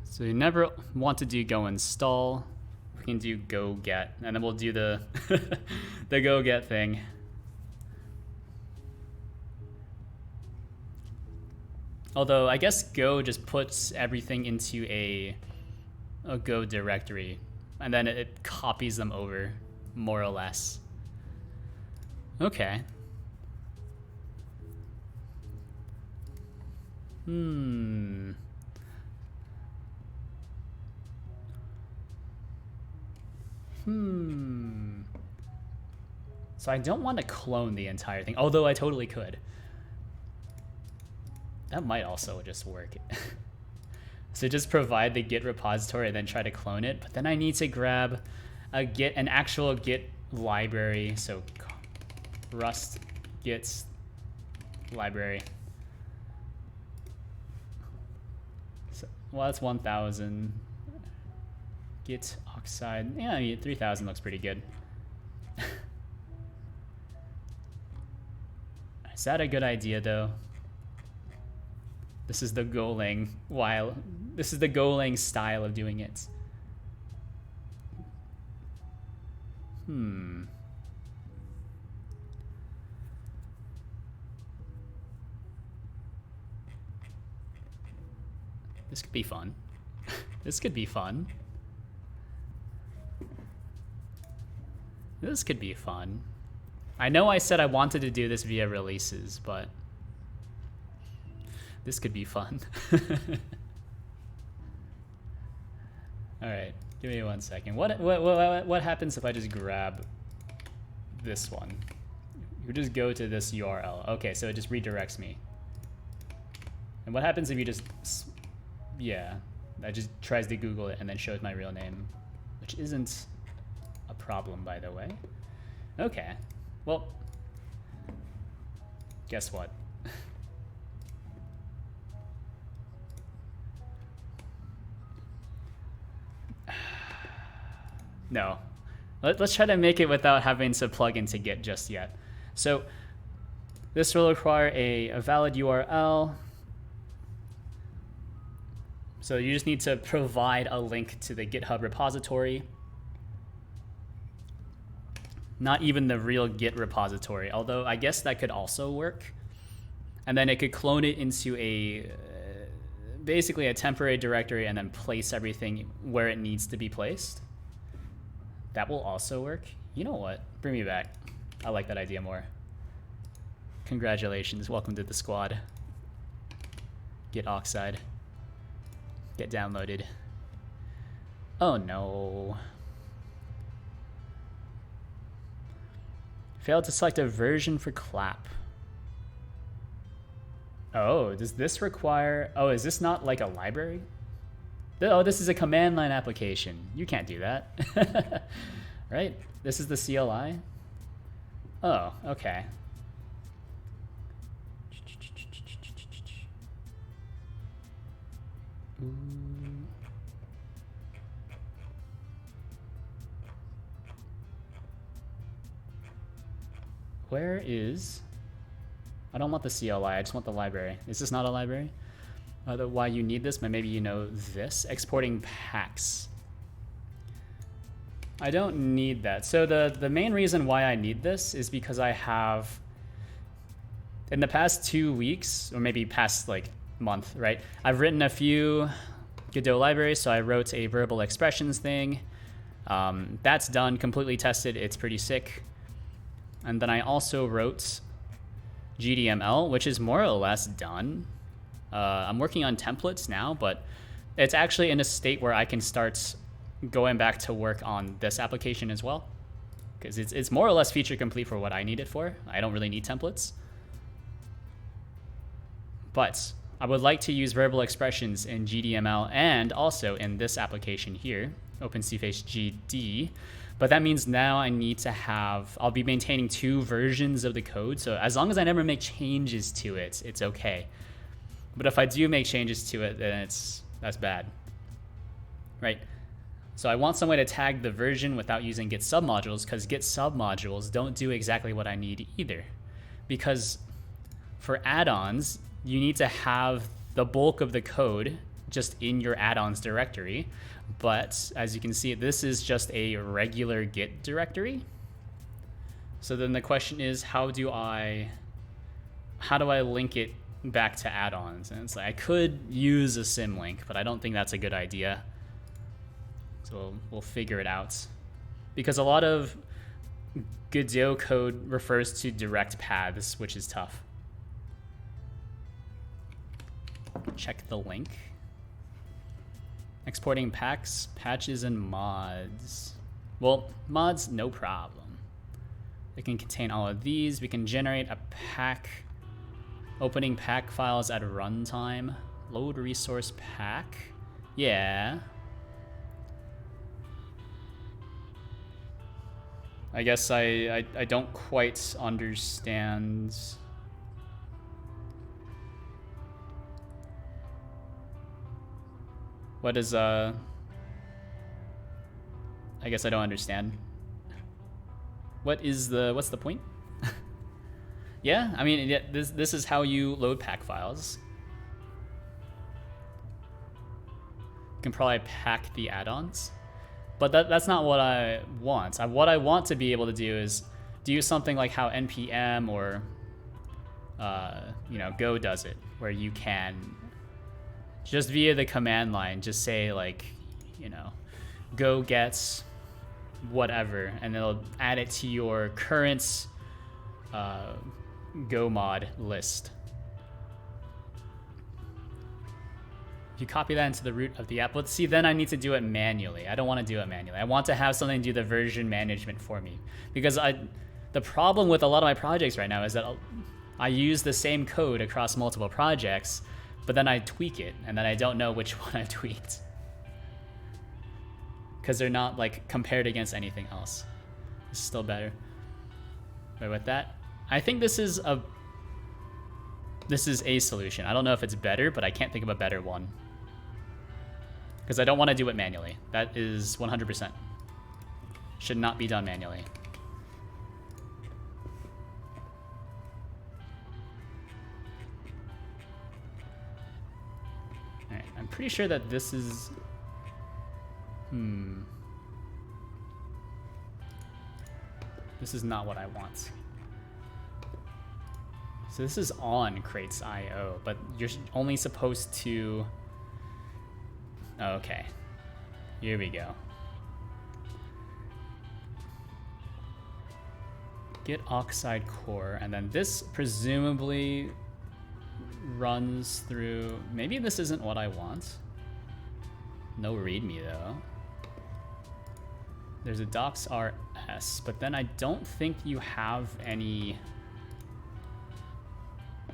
S1: So you never want to do go install. We can do go get, and then we'll do the the go get thing. Although I guess Go just puts everything into a Go directory, and then it copies them over, more or less. Okay. So I don't want to clone the entire thing, although I totally could. That might also just work. So just provide the Git repository and then try to clone it. But then I need to grab an actual Git library. So Rust Git library. So, well, that's 1,000. Git oxide. Yeah, I mean, 3,000 looks pretty good. Is that a good idea though? This is the Golang this is the Golang style of doing it. This could be fun. This could be fun. This could be fun. I know I said I wanted to do this via releases, but this could be fun. All right, give me 1 second. What happens if I just grab this one? You just go to this URL. Okay, so it just redirects me. And what happens if you just... Yeah, that just tries to Google it and then shows my real name, which isn't a problem, by the way. Okay, well, guess what? No. Let's try to make it without having to plug into Git just yet. So this will require a valid URL. So you just need to provide a link to the GitHub repository. Not even the real Git repository, although I guess that could also work. And then it could clone it into a basically a temporary directory and then place everything where it needs to be placed. That will also work. You know what? Bring me back. I like that idea more. Congratulations. Welcome to the squad. Get Oxide. Get downloaded. Oh no. Failed to select a version for clap. Oh, does this require... Oh, is this not like a library? Oh, this is a command line application. You can't do that. Right? This is the CLI? Oh, okay. Where is... I don't want the CLI, I just want the library. Is this not a library? Why you need this, but maybe you know this. Exporting packs. I don't need that. So the main reason why I need this is because I have, in the past 2 weeks, or maybe past like month, right? I've written a few Godot libraries, so I wrote a verbal expressions thing. That's done, completely tested, it's pretty sick. And then I also wrote GDML, which is more or less done. I'm working on templates now, but it's actually in a state where I can start going back to work on this application as well, because it's more or less feature complete for what I need it for. I don't really need templates. But I would like to use verbal expressions in GDML and also in this application here, OpenCFace GD. But that means now I need to have, I'll be maintaining 2 versions of the code. So as long as I never make changes to it, it's okay. But if I do make changes to it, then that's bad, right? So I want some way to tag the version without using Git submodules, because Git submodules don't do exactly what I need either. Because for add-ons, you need to have the bulk of the code just in your add-ons directory. But as you can see, this is just a regular Git directory. So then the question is, how do I link it back to add-ons? And it's like, I could use a symlink, but I don't think that's a good idea. So we'll figure it out. Because a lot of Godot code refers to direct paths, which is tough. Check the link. Exporting packs, patches, and mods. Well, mods, no problem. It can contain all of these. We can generate a pack. Opening pack files at runtime. Load resource pack. Yeah. I guess I don't quite understand. What is, I guess I don't understand. What's the point? Yeah, I mean, this is how you load pack files. You can probably pack the add-ons, but that's not what I want. What I want to be able to do is do something like how npm or Go does it, where you can just via the command line, just say like, Go gets whatever, and it'll add it to your current Go mod list. If you copy that into the root of the app, let's see, then I need to do it manually. I don't want to do it manually. I want to have something do the version management for me, because The problem with a lot of my projects right now is that I use the same code across multiple projects, but then I tweak it, and then I don't know which one I tweaked. Because they're not like compared against anything else. This is still better. But with that, I think this is a solution. I don't know if it's better, but I can't think of a better one. Because I don't want to do it manually. That is 100%. Should not be done manually. Alright, I'm pretty sure that this is... This is not what I want. So this is on crates IO, but you're only supposed to... Okay. Here we go. Get oxide core, and then this presumably runs through... Maybe this isn't what I want. No readme though. There's a docs RS, but then I don't think you have any...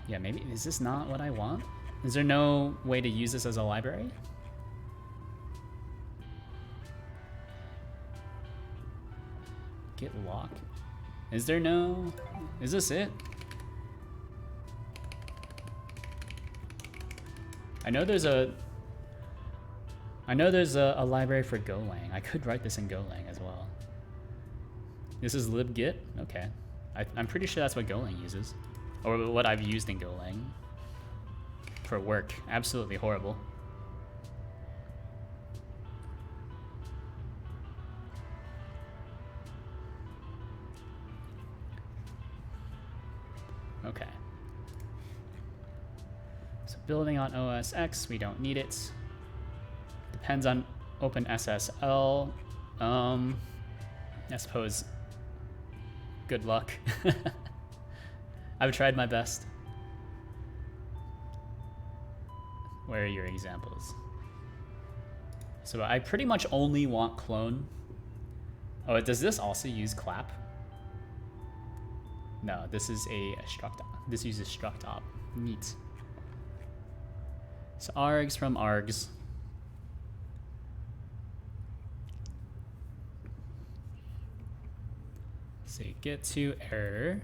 S1: Yeah, maybe, is this not what I want? Is there no way to use this as a library? Get lock? Is there no... Is this it? I know there's a library for Golang. I could write this in Golang as well. This is libgit? Okay. I'm pretty sure that's what Golang uses. Or what I've used in Golang. For work. Absolutely horrible. Okay. So building on OS X, we don't need it. Depends on OpenSSL. I suppose good luck. I've tried my best. Where are your examples? So I pretty much only want clone. Oh, does this also use clap? No, this is a struct. This uses struct op. Neat. So args from args. Say get to error.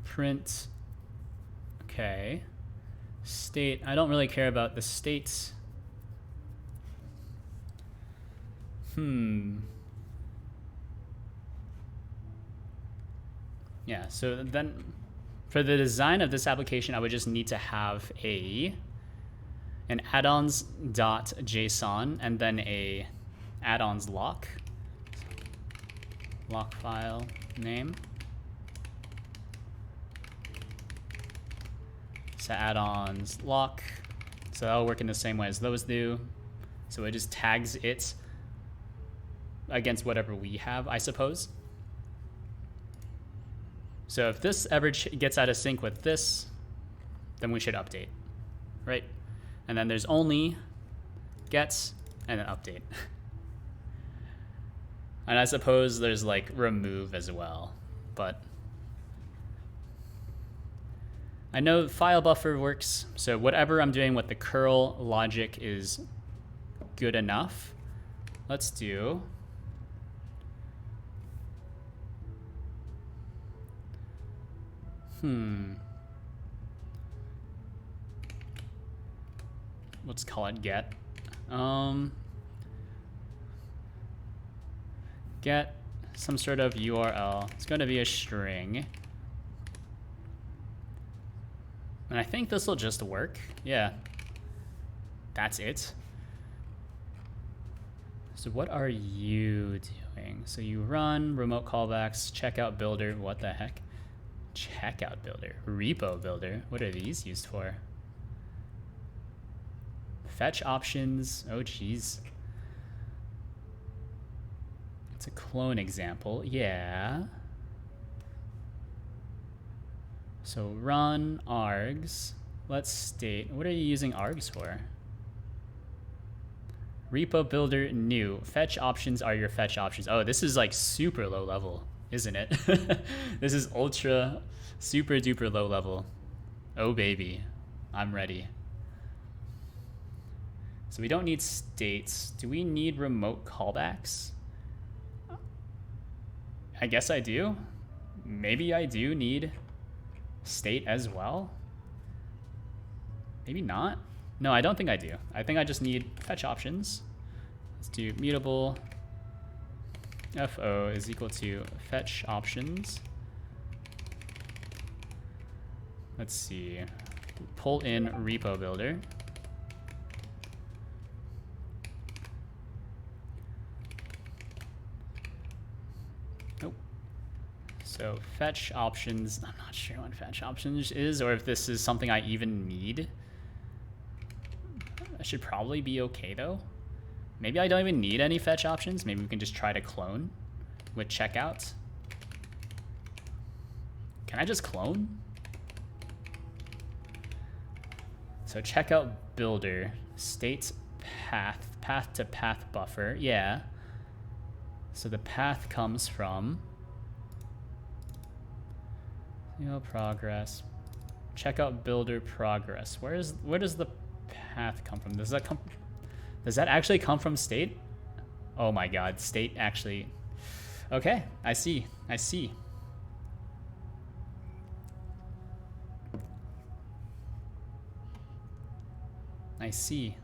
S1: Print. Okay. State. I don't really care about the states. Yeah, so then for the design of this application, I would just need to have an addons.json and then a addons lock file name. So addons lock. So that'll work in the same way as those do. So it just tags it against whatever we have, I suppose. So if this ever gets out of sync with this, then we should update, right? And then there's only gets and then update. And I suppose there's like remove as well, but I know file buffer works. So whatever I'm doing with the curl logic is good enough. Let's do let's call it get. Get some sort of URL. It's going to be a string. And I think this will just work. Yeah. That's it. So what are you doing? So you run remote callbacks, checkout builder. What the heck? Checkout builder, repo builder. What are these used for? Fetch options. Oh, geez. It's a clone example. Yeah. So run args. Let's state. What are you using args for? Repo builder new. Fetch options are your fetch options. Oh, this is like super low level. isn't it? This is ultra, super duper low level. Oh baby, I'm ready. So we don't need states. Do we need remote callbacks? I guess I do. Maybe I do need state as well. Maybe not. No, I don't think I do. I think I just need fetch options. Let's do mutable fo is equal to fetch options. Let's see. Pull in repo builder. Nope. So fetch options, I'm not sure what fetch options is or if this is something I even need. That should probably be okay though. Maybe I don't even need any fetch options. Maybe we can just try to clone with checkout. Can I just clone? So checkout builder, state path to path buffer. Yeah. So the path comes from progress. Checkout builder progress. Where does the path come from? Does that actually come from state? Oh my god, state actually. Okay, I see. I see. I see.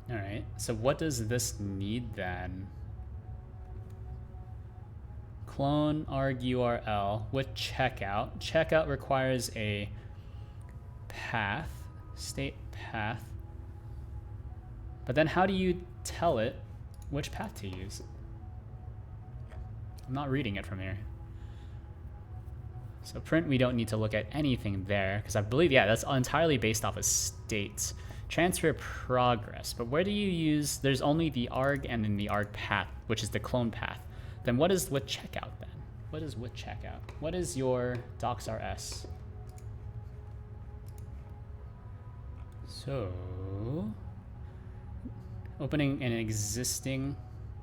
S1: All right, so what does this need then? Clone arg-url with checkout. Checkout requires a path, state path. But then how do you tell it which path to use? I'm not reading it from here. So print, we don't need to look at anything there because I believe, yeah, that's entirely based off of states. Transfer progress, but where do you use, there's only the arg and then the arg path, which is the clone path. Then what is with checkout then? What is with checkout? What is your docsrs? So, opening an existing,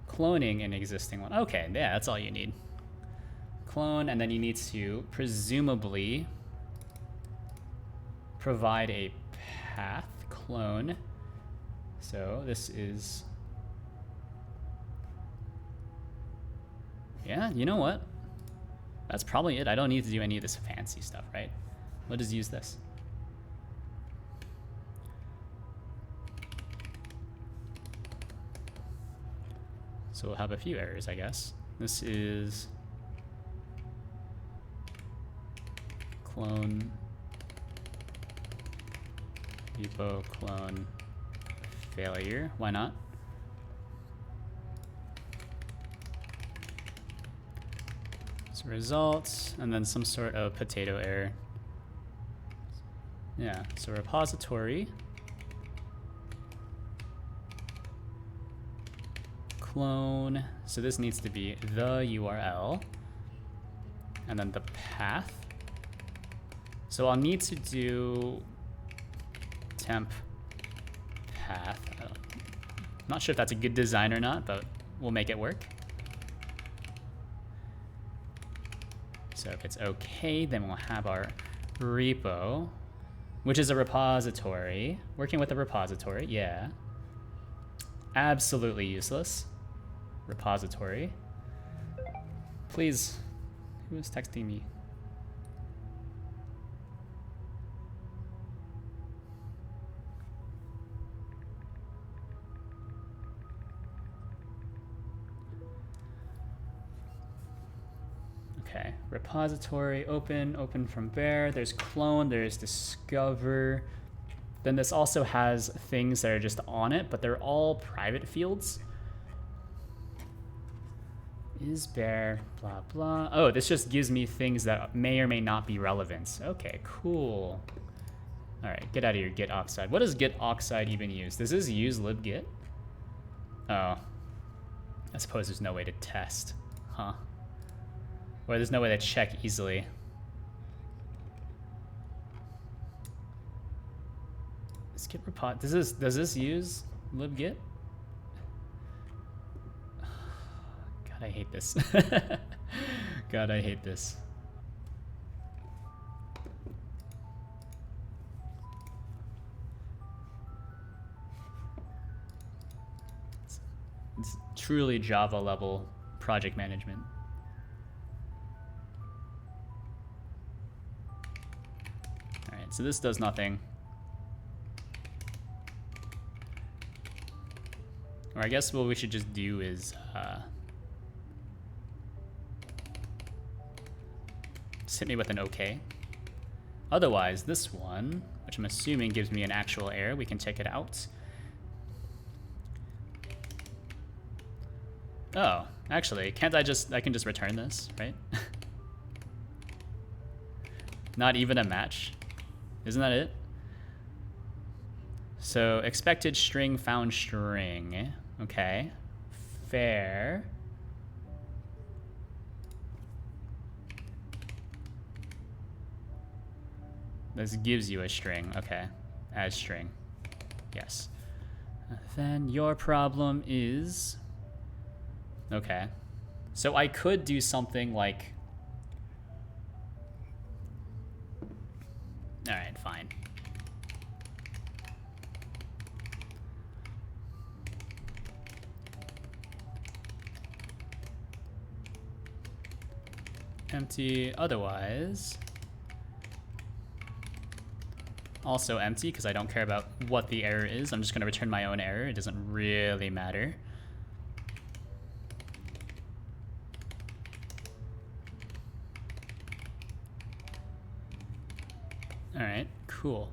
S1: cloning an existing one. Okay, yeah, that's all you need. Clone, and then you need to presumably provide a path clone. So this is, yeah, you know what? That's probably it. I don't need to do any of this fancy stuff, right? We'll just use this. So we'll have a few errors, I guess. This is clone repo clone failure. Why not? So results, and then some sort of potato error. Yeah, so repository clone. So this needs to be the URL and then the path. So I'll need to do temp path. I'm not sure if that's a good design or not, but we'll make it work. So if it's okay, then we'll have our repo, which is a repository. Working with a repository, yeah. Absolutely useless. Repository. Please, who is texting me? Okay, repository, open from there. There's clone, there's discover. Then this also has things that are just on it, but they're all private fields. Is bear, blah, blah. Oh, this just gives me things that may or may not be relevant. Okay, cool. All right, get out of here, git oxide. What does git oxide even use? Does this use libgit? Oh, I suppose there's no way to test, huh? Or there's no way to check easily. Git repot. Does this use libgit? God, I hate this. God, I hate this. It's truly Java level project management. All right, so this does nothing. Or I guess what we should just do is just hit me with an OK. Otherwise, this one, which I'm assuming gives me an actual error, we can check it out. Oh, actually, can't I can just return this, right? Not even a match. Isn't that it? So expected string found string. Okay. Fair. This gives you a string. Okay. As string. Yes. Then your problem is... Okay. So I could do something like... Alright, fine. Empty otherwise. Also empty because I don't care about what the error is. I'm just going to return my own error. It doesn't really matter. Alright, cool.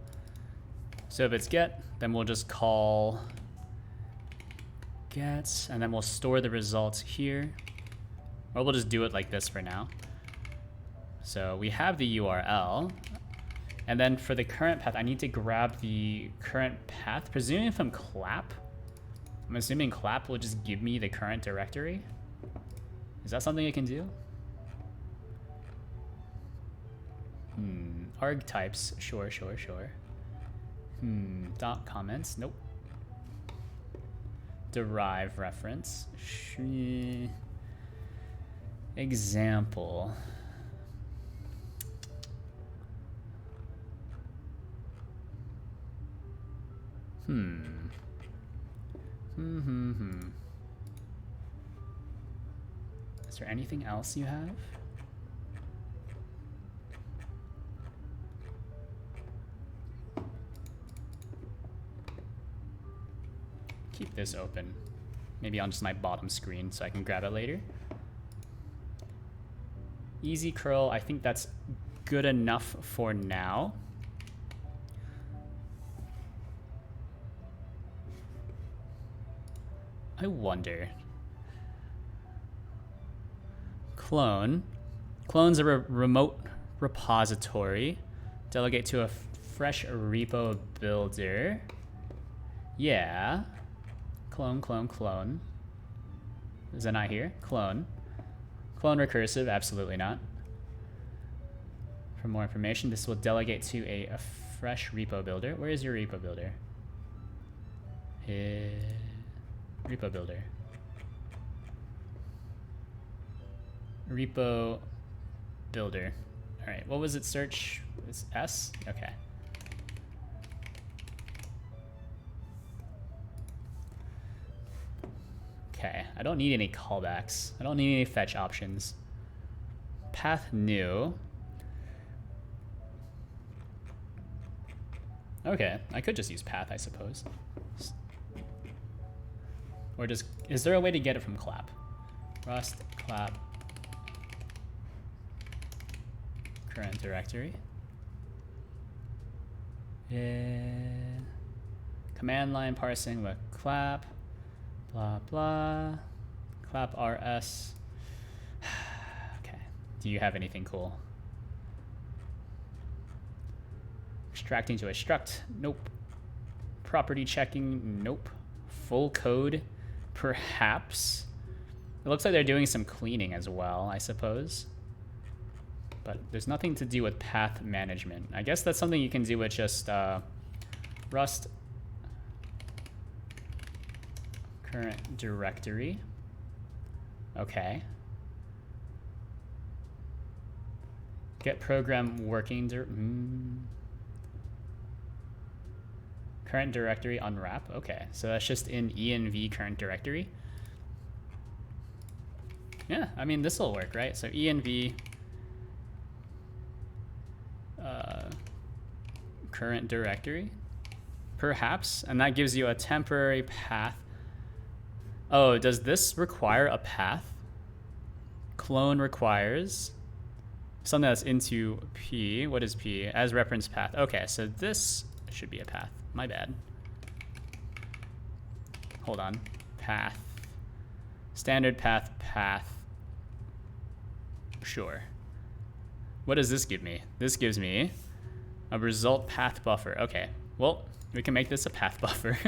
S1: So if it's get, then we'll just call get, and then we'll store the results here. Or we'll just do it like this for now. So we have the URL. And then for the current path, I need to grab the current path. Presuming from clap, I'm assuming clap will just give me the current directory. Is that something it can do? Arg types, sure. Dot comments, nope. Derive reference. Example. Is there anything else you have? Keep this open. Maybe on just my bottom screen so I can grab it later. Easy curl, I think that's good enough for now. I wonder. Clone. Clone's a remote repository. Delegate to a fresh repo builder. Yeah. Clone. Is that not here? Clone. Clone recursive, absolutely not. For more information, this will delegate to a fresh repo builder. Where is your repo builder? Repo builder. Repo builder. All right, what was it search? It's S? Okay. Okay, I don't need any callbacks. I don't need any fetch options. Path new. Okay, I could just use path, I suppose. Or just, is there a way to get it from clap? Rust clap current directory. Command line parsing with clap. Blah, blah. Clap RS. Okay. Do you have anything cool? Extracting to a struct. Nope. Property checking. Nope. Full code. Perhaps. It looks like they're doing some cleaning as well, I suppose. But there's nothing to do with path management. I guess that's something you can do with just Rust Current directory. Okay. Get program working. Current directory unwrap. Okay, so that's just in env current directory. Yeah, I mean, this will work, right? So env current directory, perhaps, and that gives you a temporary path. Oh, does this require a path? Clone requires something that's into P. What is P? As reference path. Okay, so this should be a path. My bad. Hold on. Path. Standard path, path. Sure. What does this give me? This gives me a result path buffer. Okay, well, we can make this a path buffer.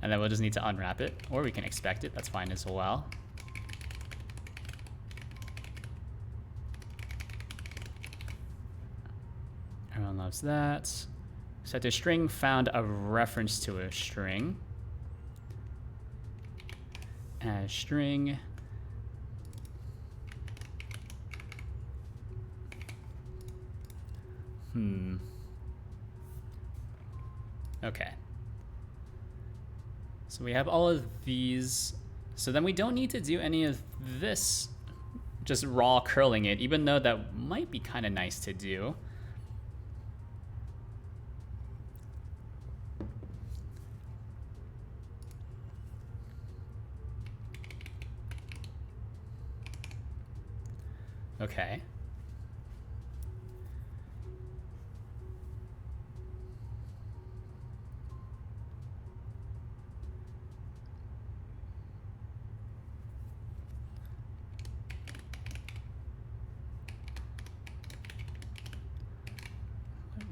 S1: And then we'll just need to unwrap it, or we can expect it. That's fine as well. Everyone loves that. Set to string found a reference to a string. As string. Okay. So we have all of these. So then we don't need to do any of this, just raw curling it, even though that might be kind of nice to do. Okay.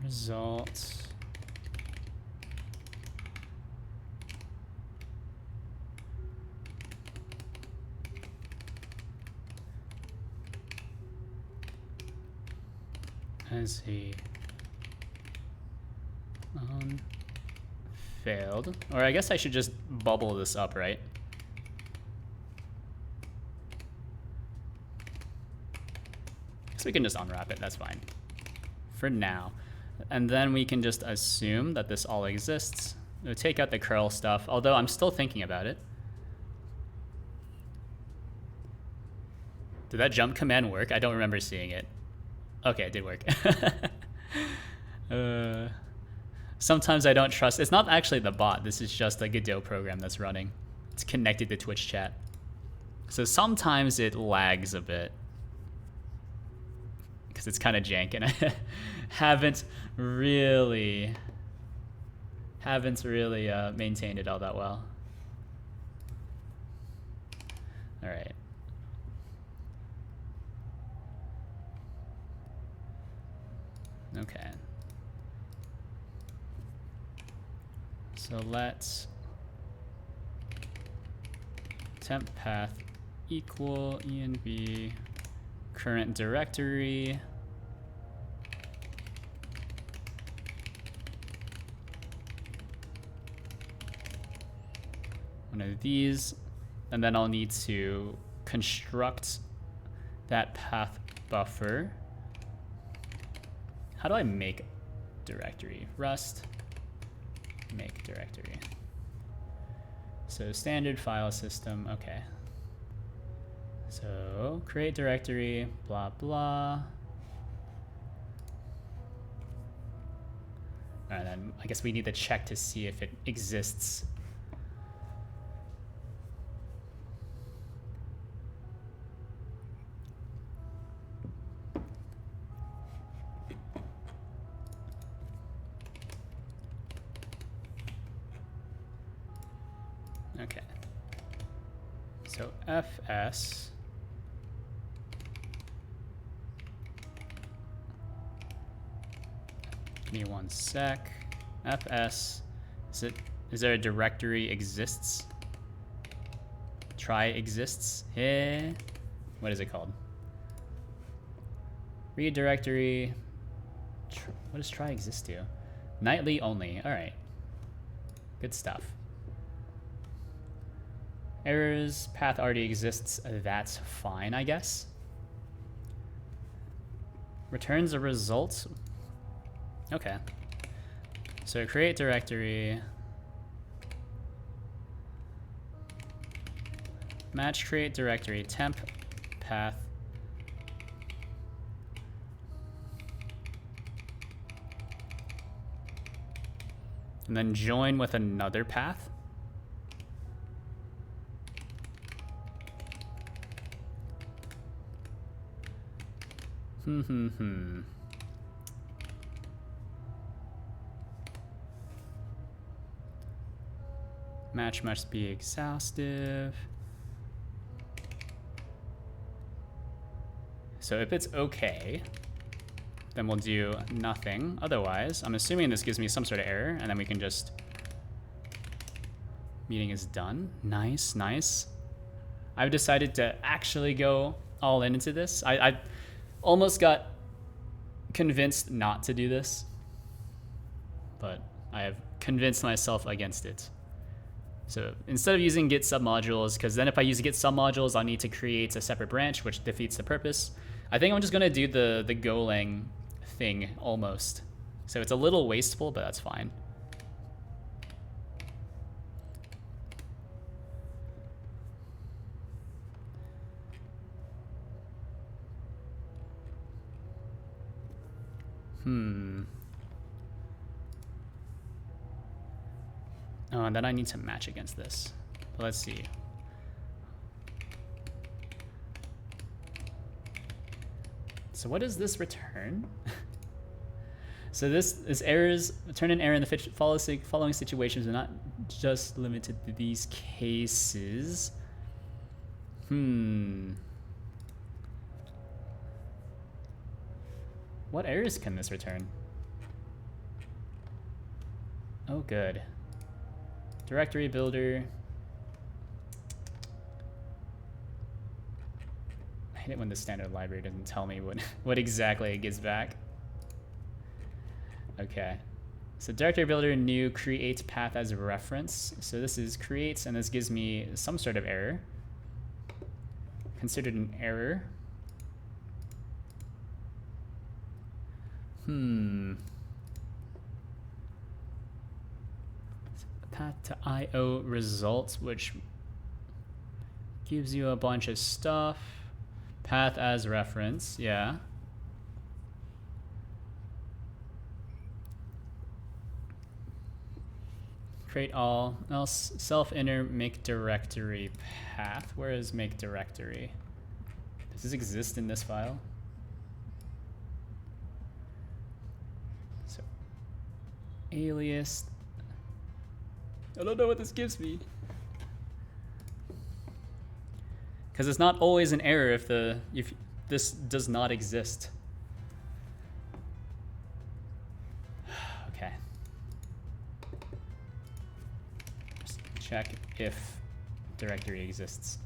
S1: Result. As a failed. Or I guess I should just bubble this up, right? So we can just unwrap it, that's fine. For now. And then we can just assume that this all exists. We'll take out the curl stuff, although I'm still thinking about it. Did that jump command work? I don't remember seeing it. Okay, it did work. Sometimes I don't trust. It's not actually the bot. This is just a Godot program that's running. It's connected to Twitch chat. So sometimes it lags a bit, because it's kind of jank, and I haven't really maintained it all that well. All right. Okay. So let's temp path equal env current directory. One of these, and then I'll need to construct that path buffer. How do I make directory? Rust, make directory. So standard file system, okay. So create directory, blah, blah. And then I guess we need to check to see if it exists. Okay. So fs give me one sec. Fs, is there a directory exists? Try exists. What is it called? Read directory. What does try exist do? Nightly only. All right. Good stuff. Errors, path already exists, that's fine, I guess. Returns a result. Okay. So create directory. Match create directory, temp, path. And then join with another path. Match must be exhaustive. So if it's okay, then we'll do nothing. Otherwise, I'm assuming this gives me some sort of error, and then we can just... Meeting is done. Nice, nice. I've decided to actually go all into this. I almost got convinced not to do this, but I have convinced myself against it. So instead of using git submodules, because then if I use git submodules, I'll need to create a separate branch, which defeats the purpose. I think I'm just gonna do the Golang thing almost. So it's a little wasteful, but that's fine. Oh, and then I need to match against this. Let's see. So what does this return? So this is errors, return an error in the following situations are not just limited to these cases. What errors can this return? Oh, good. Directory builder. I hate it when the standard library doesn't tell me what exactly it gives back. Okay. So directory builder new creates path as a reference. So this is creates, and this gives me some sort of error. Considered an error. Path to IO results, which gives you a bunch of stuff. Path as reference, yeah. Create all, else self inner make directory path. Where is make directory? Does this exist in this file? So alias. I don't know what this gives me. Because it's not always an error if this does not exist. Okay. Just check if directory exists.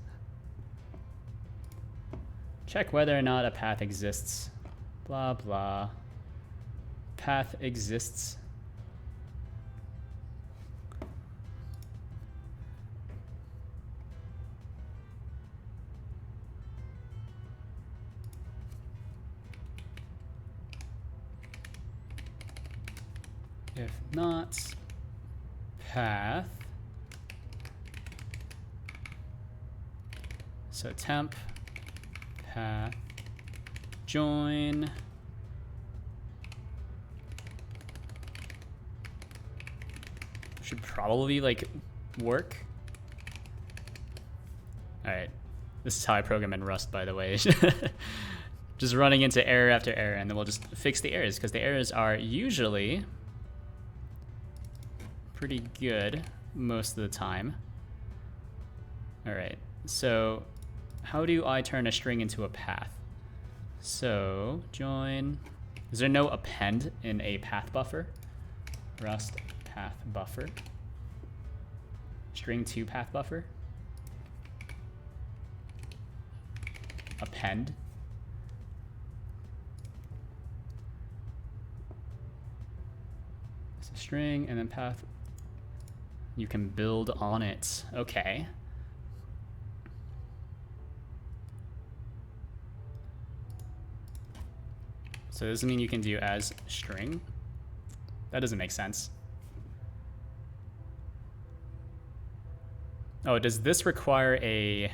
S1: Check whether or not a path exists. Blah blah. Path exists. If not, path. So temp, path, join. Should probably like work. All right, this is how I program in Rust, by the way. Just running into error after error, and then we'll just fix the errors, because the errors are usually pretty good most of the time. All right, so how do I turn a string into a path? So join, is there no append in a path buffer? Rust path buffer. String to path buffer. Append. It's a string and then path. You can build on it. Okay. So does this mean you can do as string? That doesn't make sense. Oh, does this require a...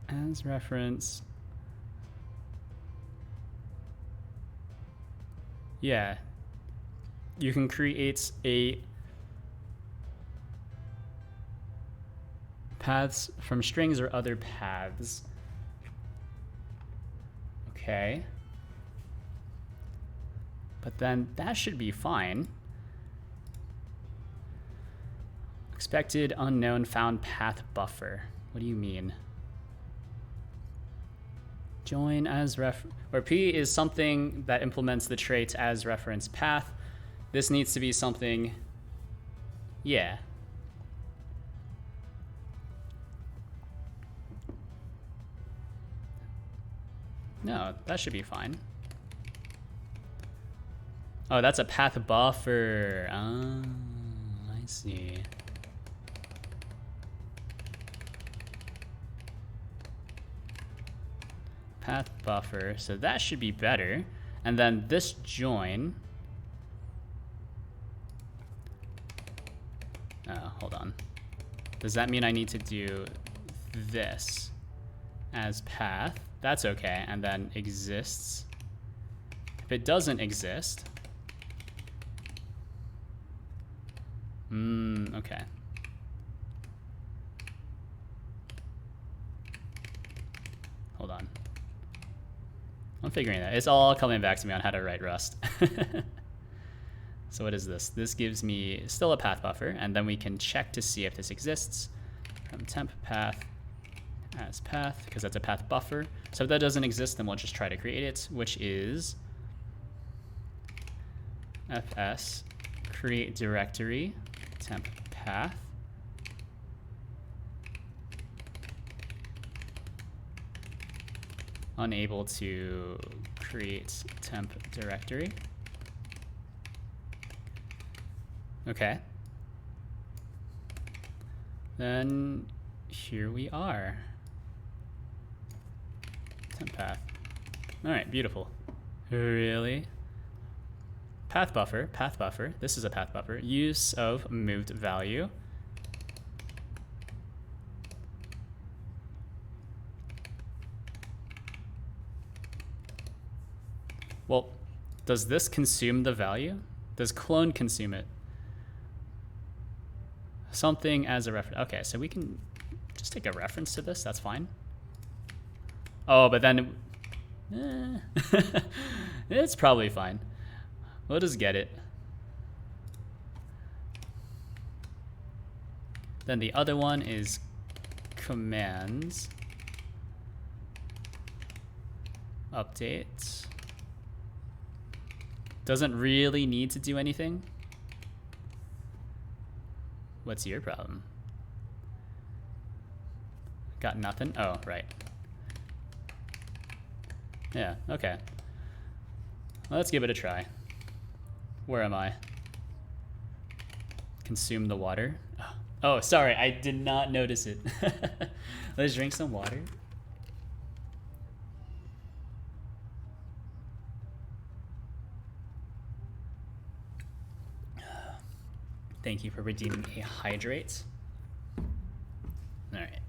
S1: As reference. Yeah. You can create a paths from strings or other paths. Okay. But then that should be fine. Expected unknown found path buffer. What do you mean? Join as or P is something that implements the trait as reference path. This needs to be something, yeah. No, that should be fine. Oh, that's a path buffer. Ah, I see. Path buffer, so that should be better. And then this join. Oh, hold on. Does that mean I need to do this as path? That's okay. And then exists. If it doesn't exist. Okay. Hold on. I'm figuring that. It's all coming back to me on how to write Rust. So what is this? This gives me still a path buffer, and then we can check to see if this exists from temp path as path, because that's a path buffer. So if that doesn't exist, then we'll just try to create it, which is fs create directory temp path. Unable to create temp directory. Okay. Then here we are. Temp path. All right, beautiful. Really? Path buffer, path buffer. This is a path buffer. Use of moved value. Well, does this consume the value? Does clone consume it? Something as a reference. Okay, so we can just take a reference to this. That's fine. Oh, but then it's probably fine. We'll just get it. Then the other one is commands update. Doesn't really need to do anything. What's your problem? Got nothing? Oh, right. Yeah, okay. Well, let's give it a try. Where am I? Consume the water. Oh, sorry, I did not notice it. Let's drink some water. Thank you for redeeming a hydrate. All right.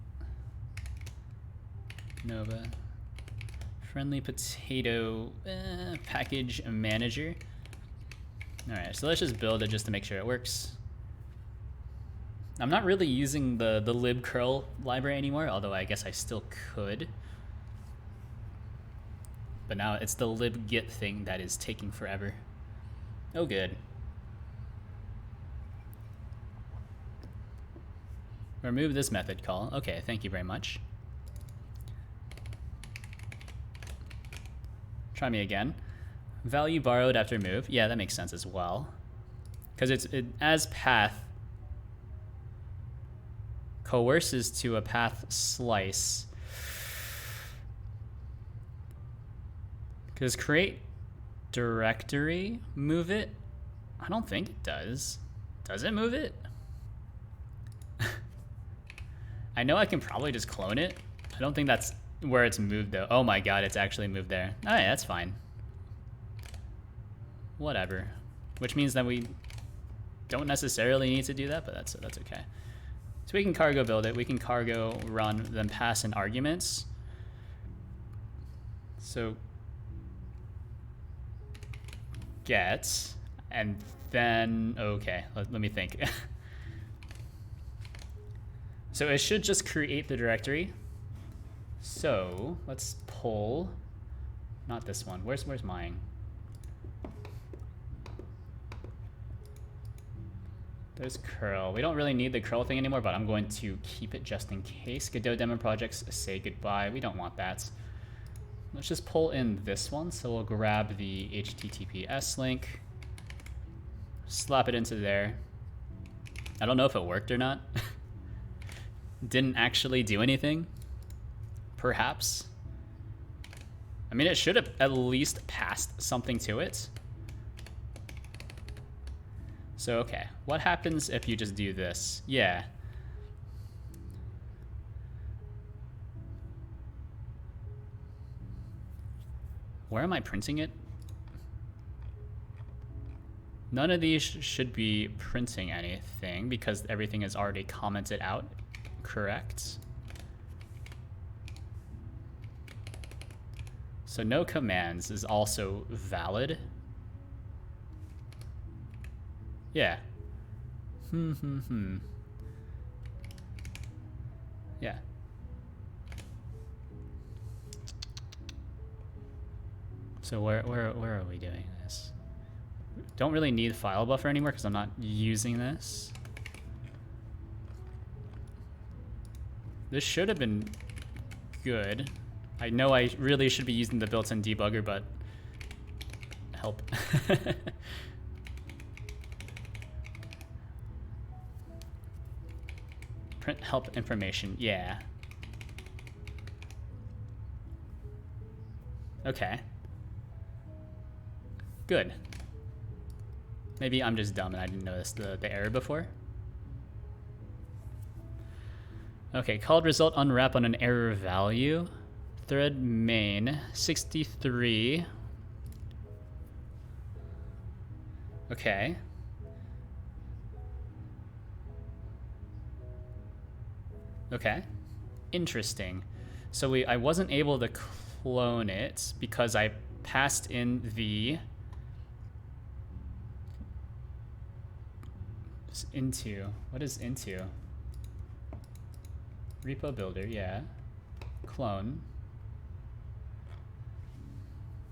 S1: Nova. Friendly potato package manager. All right, so let's just build it just to make sure it works. I'm not really using the libcurl library anymore, although I guess I still could. But now it's the libgit thing that is taking forever. Oh, good. Remove this method call. Okay, thank you very much. Try me again. Value borrowed after move. Yeah, that makes sense as well. Because it as path coerces to a path slice. Because create directory, move it. I don't think it does. Does it move it? I know I can probably just clone it. I don't think that's where it's moved though. Oh my god, it's actually moved there. Alright, that's fine. Whatever. Which means that we don't necessarily need to do that, but that's okay. So we can cargo build it, we can cargo run, then pass in arguments. So get, and then, okay, let me think. So it should just create the directory. So let's pull, not this one, where's mine? There's curl. We don't really need the curl thing anymore, but I'm going to keep it just in case. Godot demo projects say goodbye. We don't want that. Let's just pull in this one. So we'll grab the HTTPS link, slap it into there. I don't know if it worked or not. Didn't actually do anything. Perhaps. I mean, it should have at least passed something to it. So, okay, what happens if you just do this? Yeah. Where am I printing it? None of these should be printing anything because everything is already commented out, correct? So no commands is also valid. Yeah. Yeah. So where are we doing this? Don't really need file buffer anymore because I'm not using this. This should have been good. I know I really should be using the built-in debugger, but help. Print help information, yeah. Okay. Good. Maybe I'm just dumb and I didn't notice the error before. Okay, called result unwrap on an error value. Thread main 63. Okay. Okay. Interesting. So I wasn't able to clone it because I passed in the into. What is into? Repo builder, yeah. Clone.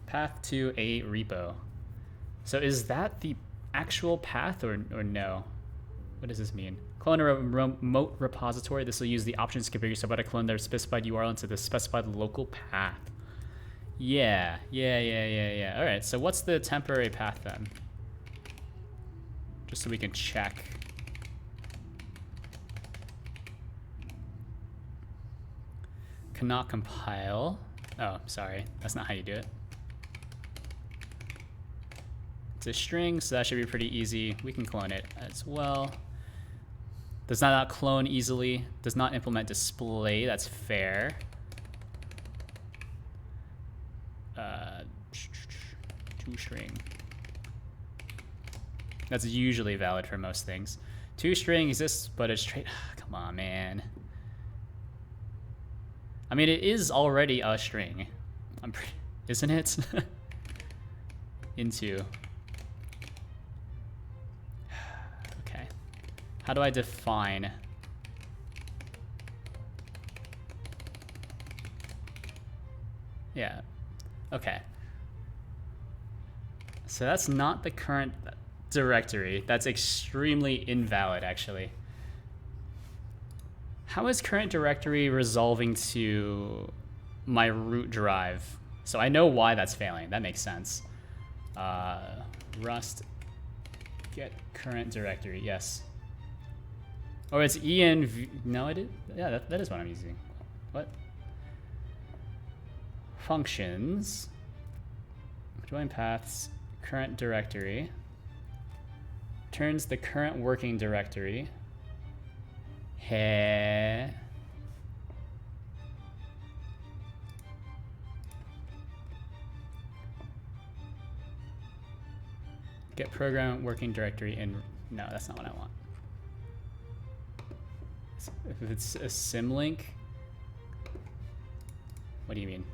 S1: Path to a repo. So is that the actual path or no? What does this mean? Clone a remote repository. This will use the options to configure so about to clone their specified URL into the specified local path. Yeah. All right, so what's the temporary path then? Just so we can check. Cannot compile. Oh, sorry. That's not how you do it. It's a string, so that should be pretty easy. We can clone it as well. Does not clone easily. Does not implement display. That's fair. ToString. That's usually valid for most things. ToString exists, but it's straight. Come on, man. I mean, it is already a string. Isn't it? Into. Okay. How do I define? Yeah. Okay. So that's not the current directory. That's extremely invalid, actually. How is current directory resolving to my root drive? So I know why that's failing. That makes sense. Rust get current directory. Yes. Or it's env. No, I did. Yeah, that is what I'm using. What? Functions. Join paths. Current directory. returns the current working directory. Heh. Get program working directory in. No, that's not what I want. If it's a symlink, what do you mean?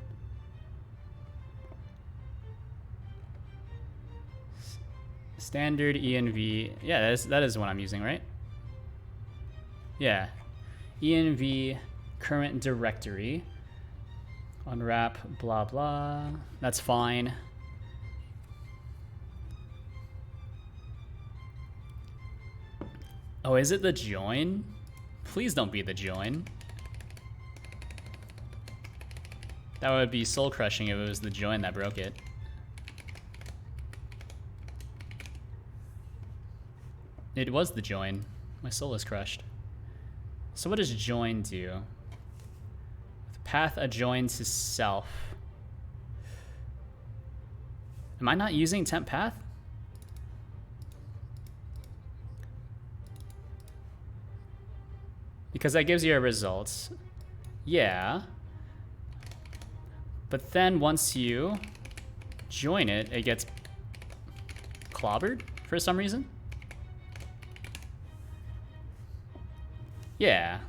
S1: Standard env. Yeah, that is what I'm using, right? Yeah. Env current directory. Unwrap blah blah. That's fine. Oh, is it the join? Please don't be the join. That would be soul crushing if it was the join that broke it. It was the join. My soul is crushed. So what does join do? Path adjoin to self. Am I not using temp path? Because that gives you a result. Yeah. But then once you join it, it gets clobbered for some reason. Yeah.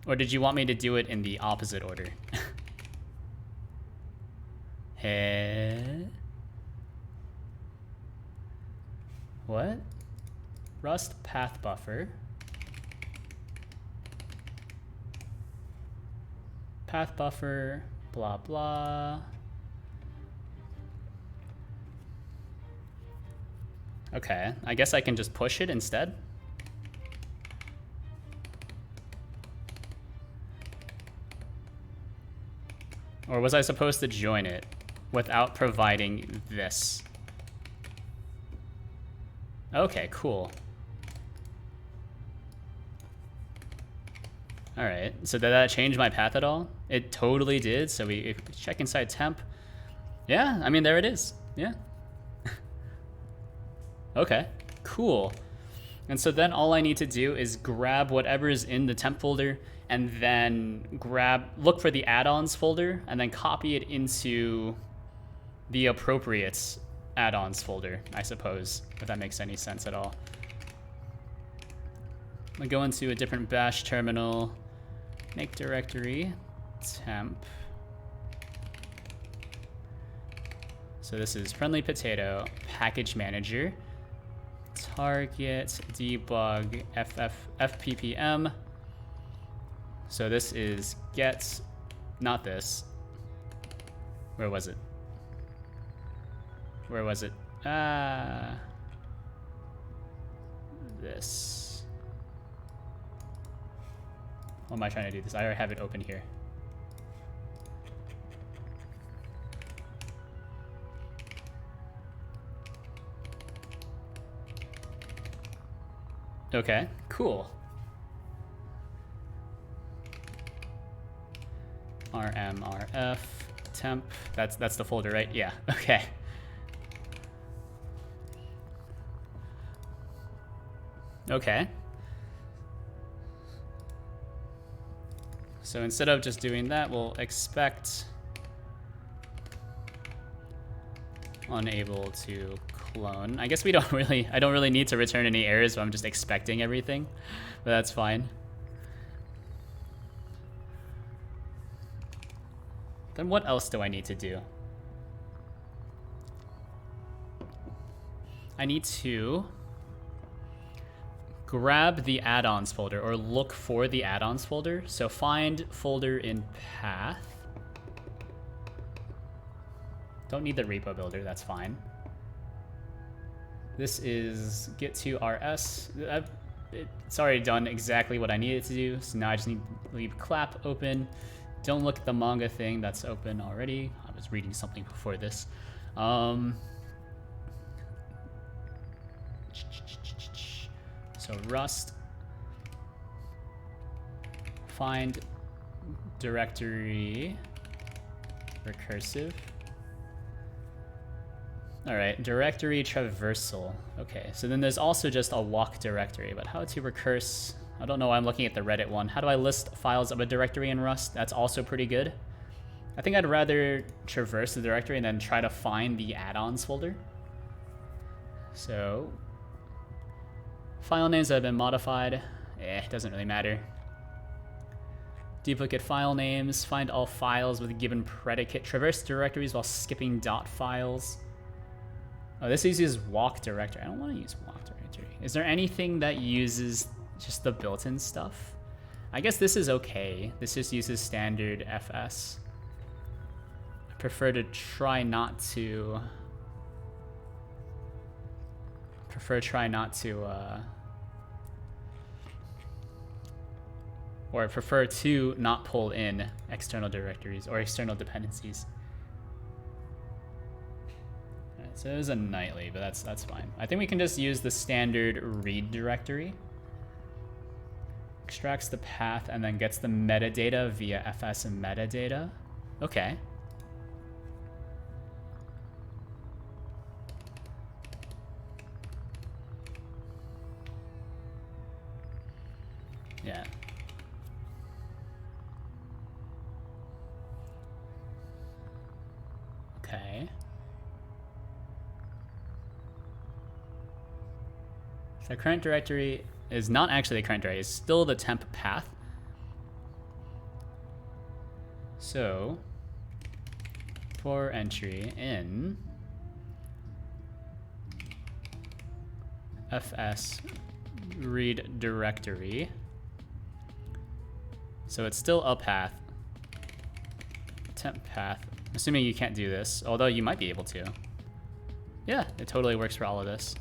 S1: Or did you want me to do it in the opposite order? Hey. What? Rust path buffer. Path buffer, blah, blah. Okay, I guess I can just push it instead. Or was I supposed to join it without providing this? Okay, cool. All right, so did that change my path at all? It totally did. So we check inside temp. Yeah, I mean, there it is. Yeah. Okay, cool. And so then all I need to do is grab whatever is in the temp folder and then look for the add-ons folder and then copy it into the appropriate add-ons folder, I suppose, if that makes any sense at all. I'm gonna go into a different bash terminal, make directory, temp. So this is friendly potato, package manager, target debug fppm. So this is get, not this. Where was it? Where was it? This. What am I trying to do this? I already have it open here. Okay, cool. rmrf temp. That's the folder, right? Yeah. Okay. Okay. So instead of just doing that, we'll expect unable to clone. I guess I don't really need to return any errors, so I'm just expecting everything, but that's fine. Then what else do I need to do? I need to grab the add-ons folder or look for the add-ons folder. So find folder in path. Don't need the repo builder, that's fine. This is get to rs. It's already done exactly what I needed to do. So now I just need to leave clap open. Don't look at the manga thing, that's open already. I was reading something before this. So rust, find directory recursive. All right, directory traversal. Okay, so then there's also just a walk directory, but how to recurse? I don't know why I'm looking at the Reddit one. How do I list files of a directory in Rust? That's also pretty good. I think I'd rather traverse the directory and then try to find the add-ons folder. So, file names that have been modified. Doesn't really matter. Duplicate file names, find all files with a given predicate, traverse directories while skipping dot files. Oh, this uses walk directory. I don't want to use walk directory. Is there anything that uses just the built-in stuff? I guess this is okay. This just uses standard FS. I prefer to try not to... or I prefer to not pull in external directories or external dependencies. Alright, so it was a nightly, but that's fine. I think we can just use the standard read directory. Extracts the path and then gets the metadata via fs and metadata. Okay. Yeah. Okay. So current directory is not actually the current directory, it's still the temp path. So for entry in fs read directory. So it's still a path, temp path. I'm assuming you can't do this, although you might be able to. Yeah, it totally works for all of this.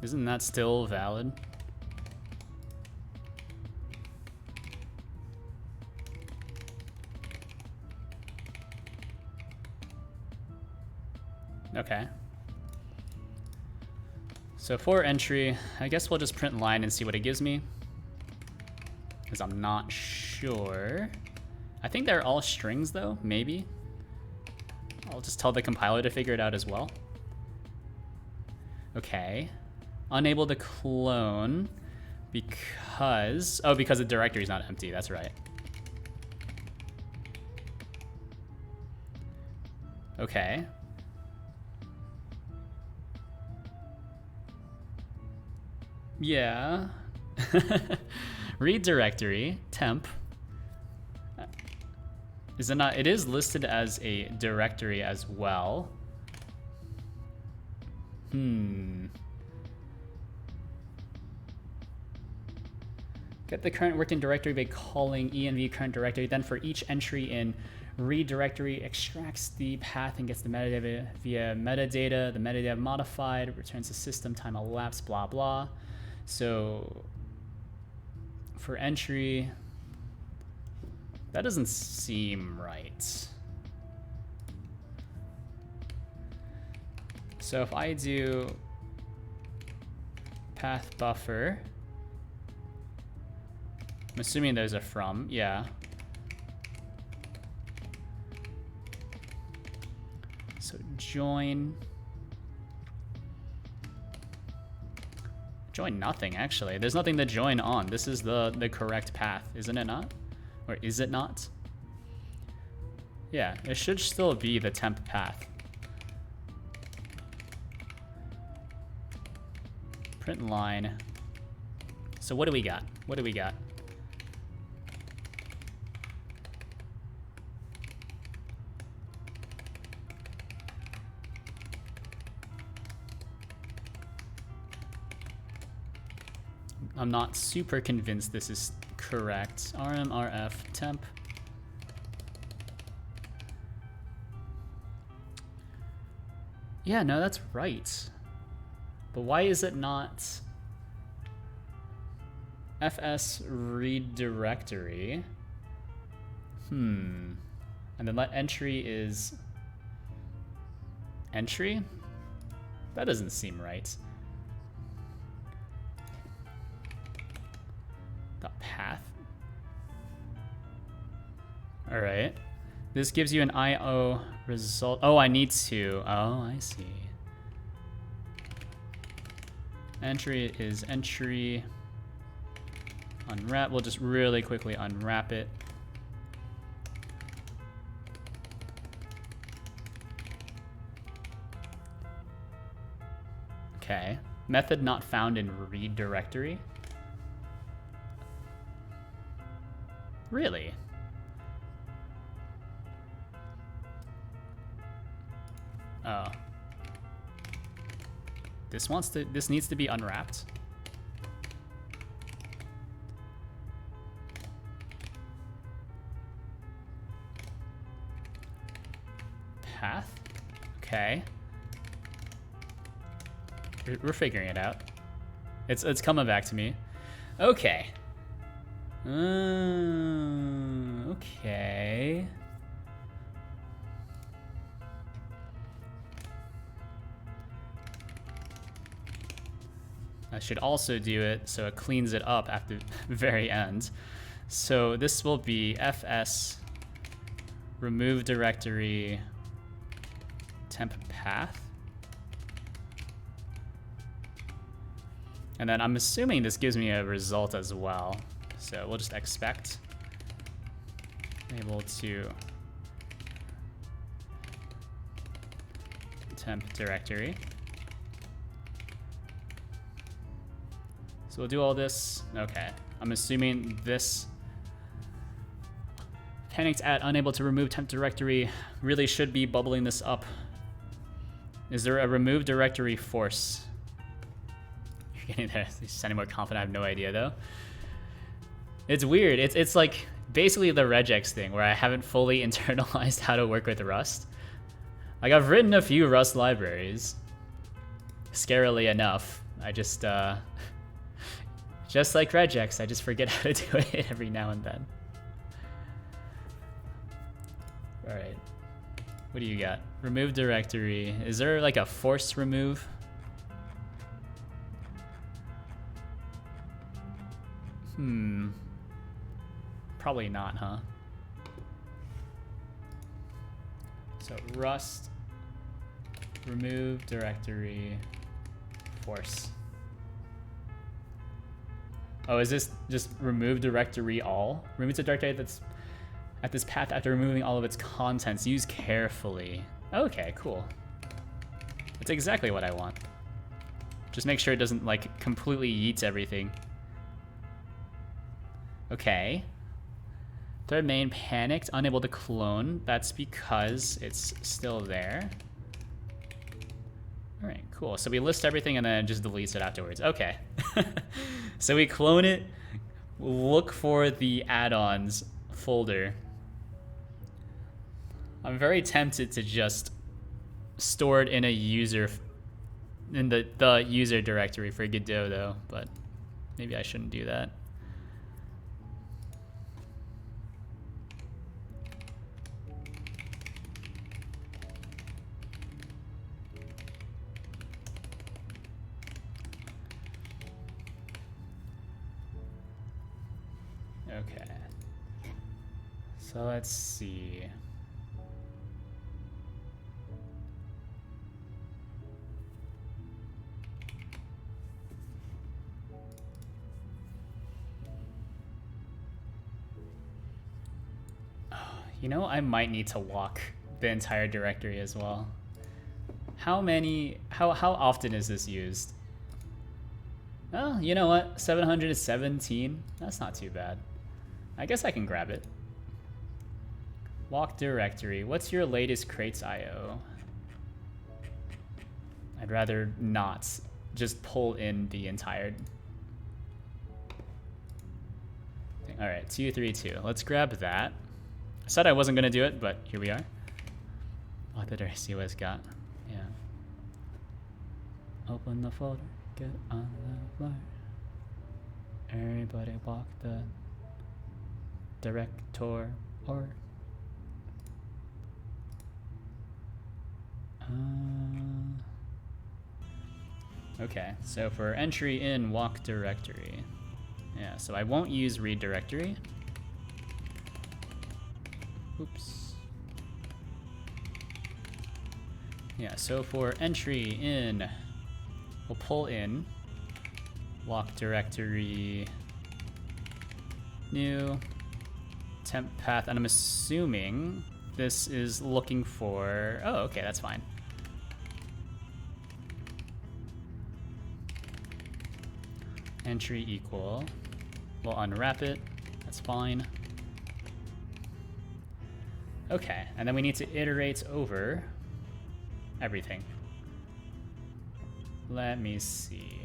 S1: Isn't that still valid? Okay. So for entry, I guess we'll just print line and see what it gives me. Because I'm not sure. I think they're all strings though, maybe. I'll just tell the compiler to figure it out as well. Okay. Unable to clone because... oh, because the directory is not empty, that's right. Okay. Yeah. Read directory, temp. Is it not? It is listed as a directory as well. Get the current working directory by calling env current directory. Then for each entry in read directory, extracts the path and gets the metadata via metadata. The metadata modified, returns the system time elapsed, blah, blah. So for entry, that doesn't seem right. So if I do path buffer, I'm assuming there's a from, yeah. So join nothing, actually. There's nothing to join on. This is the correct path, isn't it not? Or is it not? Yeah, it should still be the temp path. Print line. So what do we got? What do we got? I'm not super convinced this is correct. RMRF temp. Yeah, no, that's right. But why is it not fs read directory? And then let entry is entry? That doesn't seem right. Path. All right. This gives you an IO result. Oh, I need to. Oh, I see. Entry is entry. Unwrap. We'll just really quickly unwrap it. Okay. Method not found in read directory. Really? Oh. This needs to be unwrapped. Path? Okay. We're figuring it out. It's coming back to me. Okay. Okay. I should also do it so it cleans it up at the very end. So this will be fs remove directory temp path. And then I'm assuming this gives me a result as well. So we'll just expect able to temp directory. So we'll do all this. Okay. I'm assuming this panicked at unable to remove temp directory really should be bubbling this up. Is there a remove directory force? You're getting there. You're sounding more confident. I have no idea though. It's weird. It's like basically the regex thing where I haven't fully internalized how to work with Rust. Like I've written a few Rust libraries. Scarily enough. I just like regex, I just forget how to do it every now and then. All right. What do you got? Remove directory. Is there like a force remove? Probably not, huh? So Rust remove directory force. Oh, is this just remove directory all? Remove the directory that's at this path after removing all of its contents. Use carefully. Okay, cool. That's exactly what I want. Just make sure it doesn't like completely yeets everything. Okay. Third main panicked, unable to clone. That's because it's still there. All right, cool. So we list everything and then it just deletes it afterwards. Okay. So we clone it, look for the add-ons folder. I'm very tempted to just store it in a user, in the user directory for Godot though, but maybe I shouldn't do that. Okay, so let's see. You know, I might need to lock the entire directory as well. How often is this used? Oh, you know what? 717. That's not too bad. I guess I can grab it. Lock directory. What's your latest crates IO? I'd rather not just pull in the entire. All right, 232. Let's grab that. I said I wasn't gonna do it, but here we are. What did I see what it's got? Yeah. Open the folder, get on the floor. Everybody walk the director or. Okay, so for entry in walk directory. Yeah, so I won't use read directory. Oops. Yeah, so for entry in, we'll pull in walk directory, new temp path, and I'm assuming this is looking for, oh, okay, that's fine. Entry equal, we'll unwrap it, that's fine. Okay, and then we need to iterate over everything. Let me see.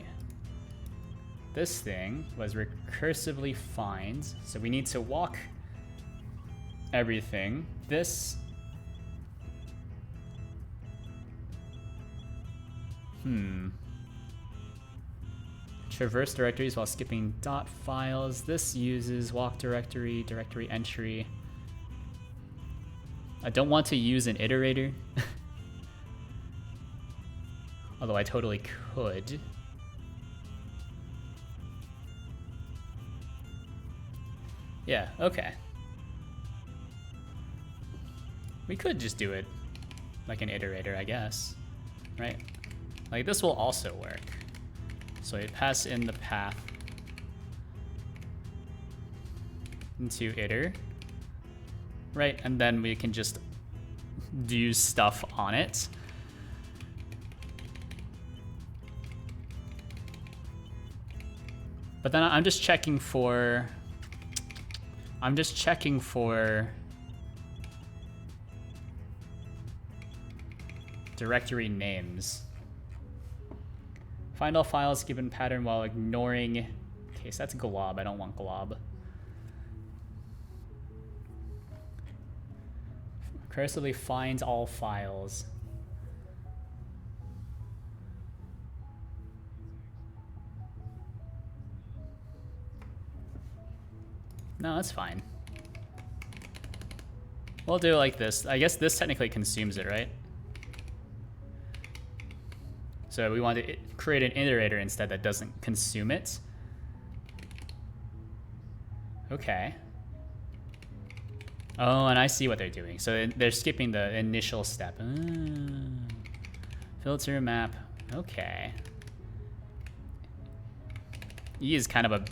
S1: This thing was recursively find, so we need to walk everything. This, traverse directories while skipping dot files. This uses walk directory, directory entry. I don't want to use an iterator. Although I totally could. Yeah, okay. We could just do it like an iterator, I guess. Right? Like this will also work. So we pass in the path into iter. Right, and then we can just do stuff on it. But then I'm just checking for directory names. Find all files given pattern while ignoring, okay, so that's glob, I don't want glob. Recursively finds all files. No, that's fine. We'll do it like this. I guess this technically consumes it, right? So we want to create an iterator instead that doesn't consume it. Okay. Oh, and I see what they're doing. So they're skipping the initial step. Filter map. Okay. E is kind of a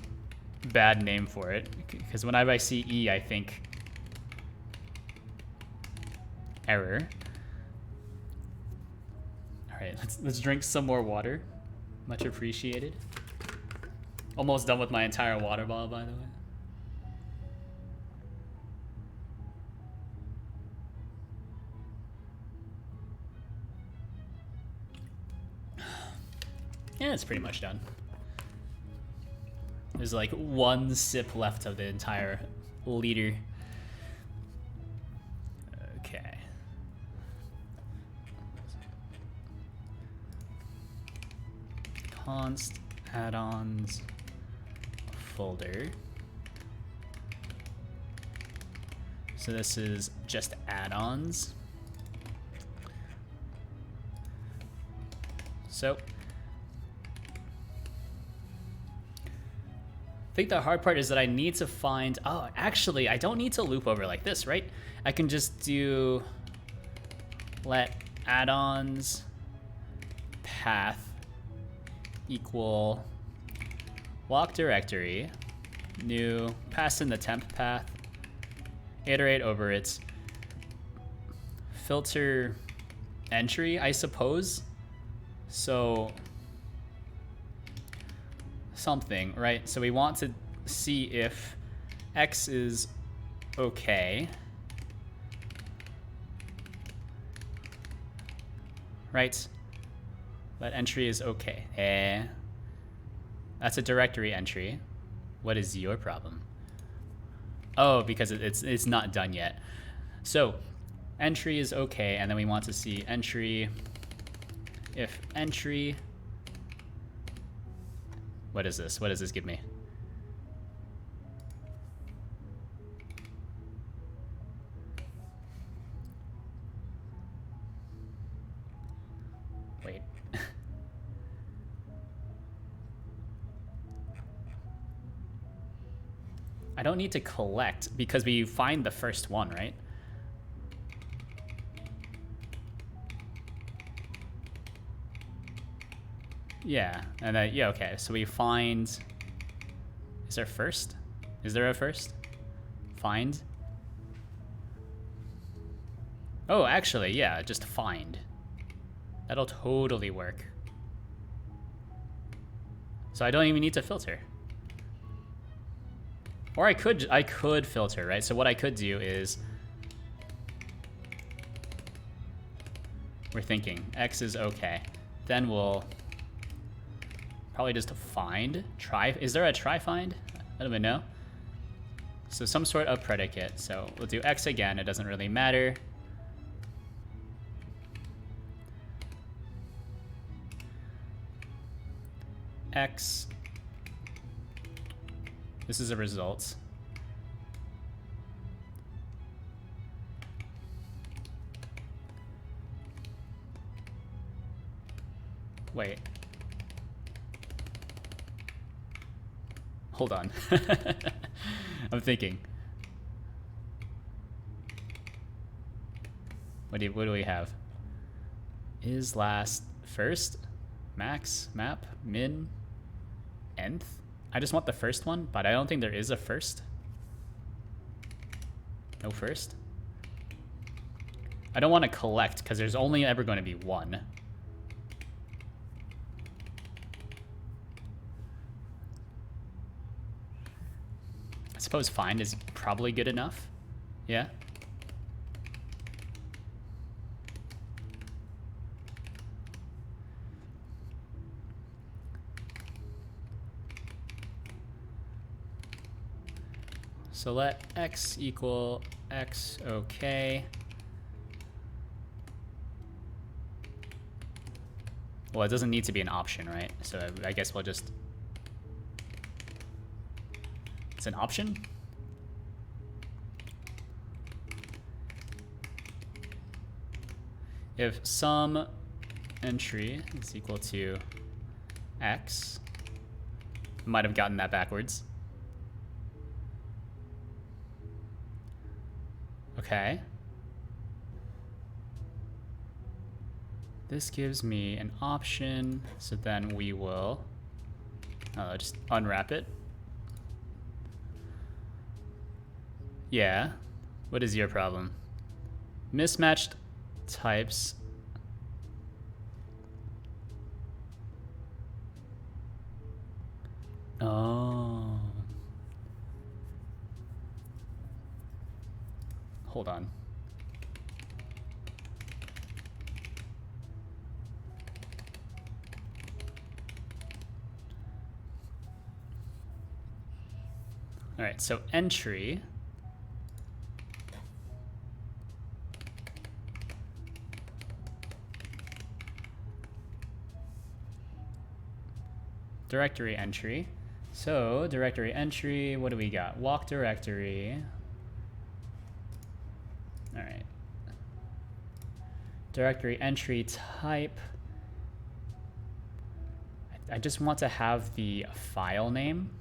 S1: bad name for it, because whenever I see E, I think error. All right, let's drink some more water. Much appreciated. Almost done with my entire water bottle, by the way. Yeah, it's pretty much done. There's like one sip left of the entire liter. Okay. Const add-ons folder. So this is just add-ons. So I think the hard part is that I need to find, oh, actually, I don't need to loop over like this, right? I can just do let add-ons path equal walk directory, new, pass in the temp path, iterate over it, filter entry, I suppose. So something, right? So we want to see if X is okay, right? That entry is okay. That's a directory entry. What is your problem? Oh, because it's not done yet. So entry is okay, and then we want to see entry, if entry, what is this? What does this give me? Wait. I don't need to collect because we find the first one, right? Yeah, and then, yeah, okay. So we find, is there first? Is there a first? Find? Oh, actually, yeah, just find. That'll totally work. So I don't even need to filter. Or I could filter, right? So what I could do is, we're thinking X is okay. Then we'll probably just find, try. Is there a try find? I don't even know. So some sort of predicate. So we'll do X again. It doesn't really matter. X. This is a result. Wait. Hold on. I'm thinking. What do we have? Is last first? Max, map, min, nth? I just want the first one, but I don't think there is a first. No first? I don't want to collect, because there's only ever going to be one. I suppose find is probably good enough. Yeah. So let X equal X, okay. Well, it doesn't need to be an option, right? So I guess we'll just... It's an option? If sum entry is equal to X, might have gotten that backwards. Okay. This gives me an option, so then we will just unwrap it. Yeah. What is your problem? Mismatched types. Oh. Hold on. All right, so entry. Directory entry. So directory entry, what do we got? Walk directory. All right. Directory entry type. I just want to have the file name.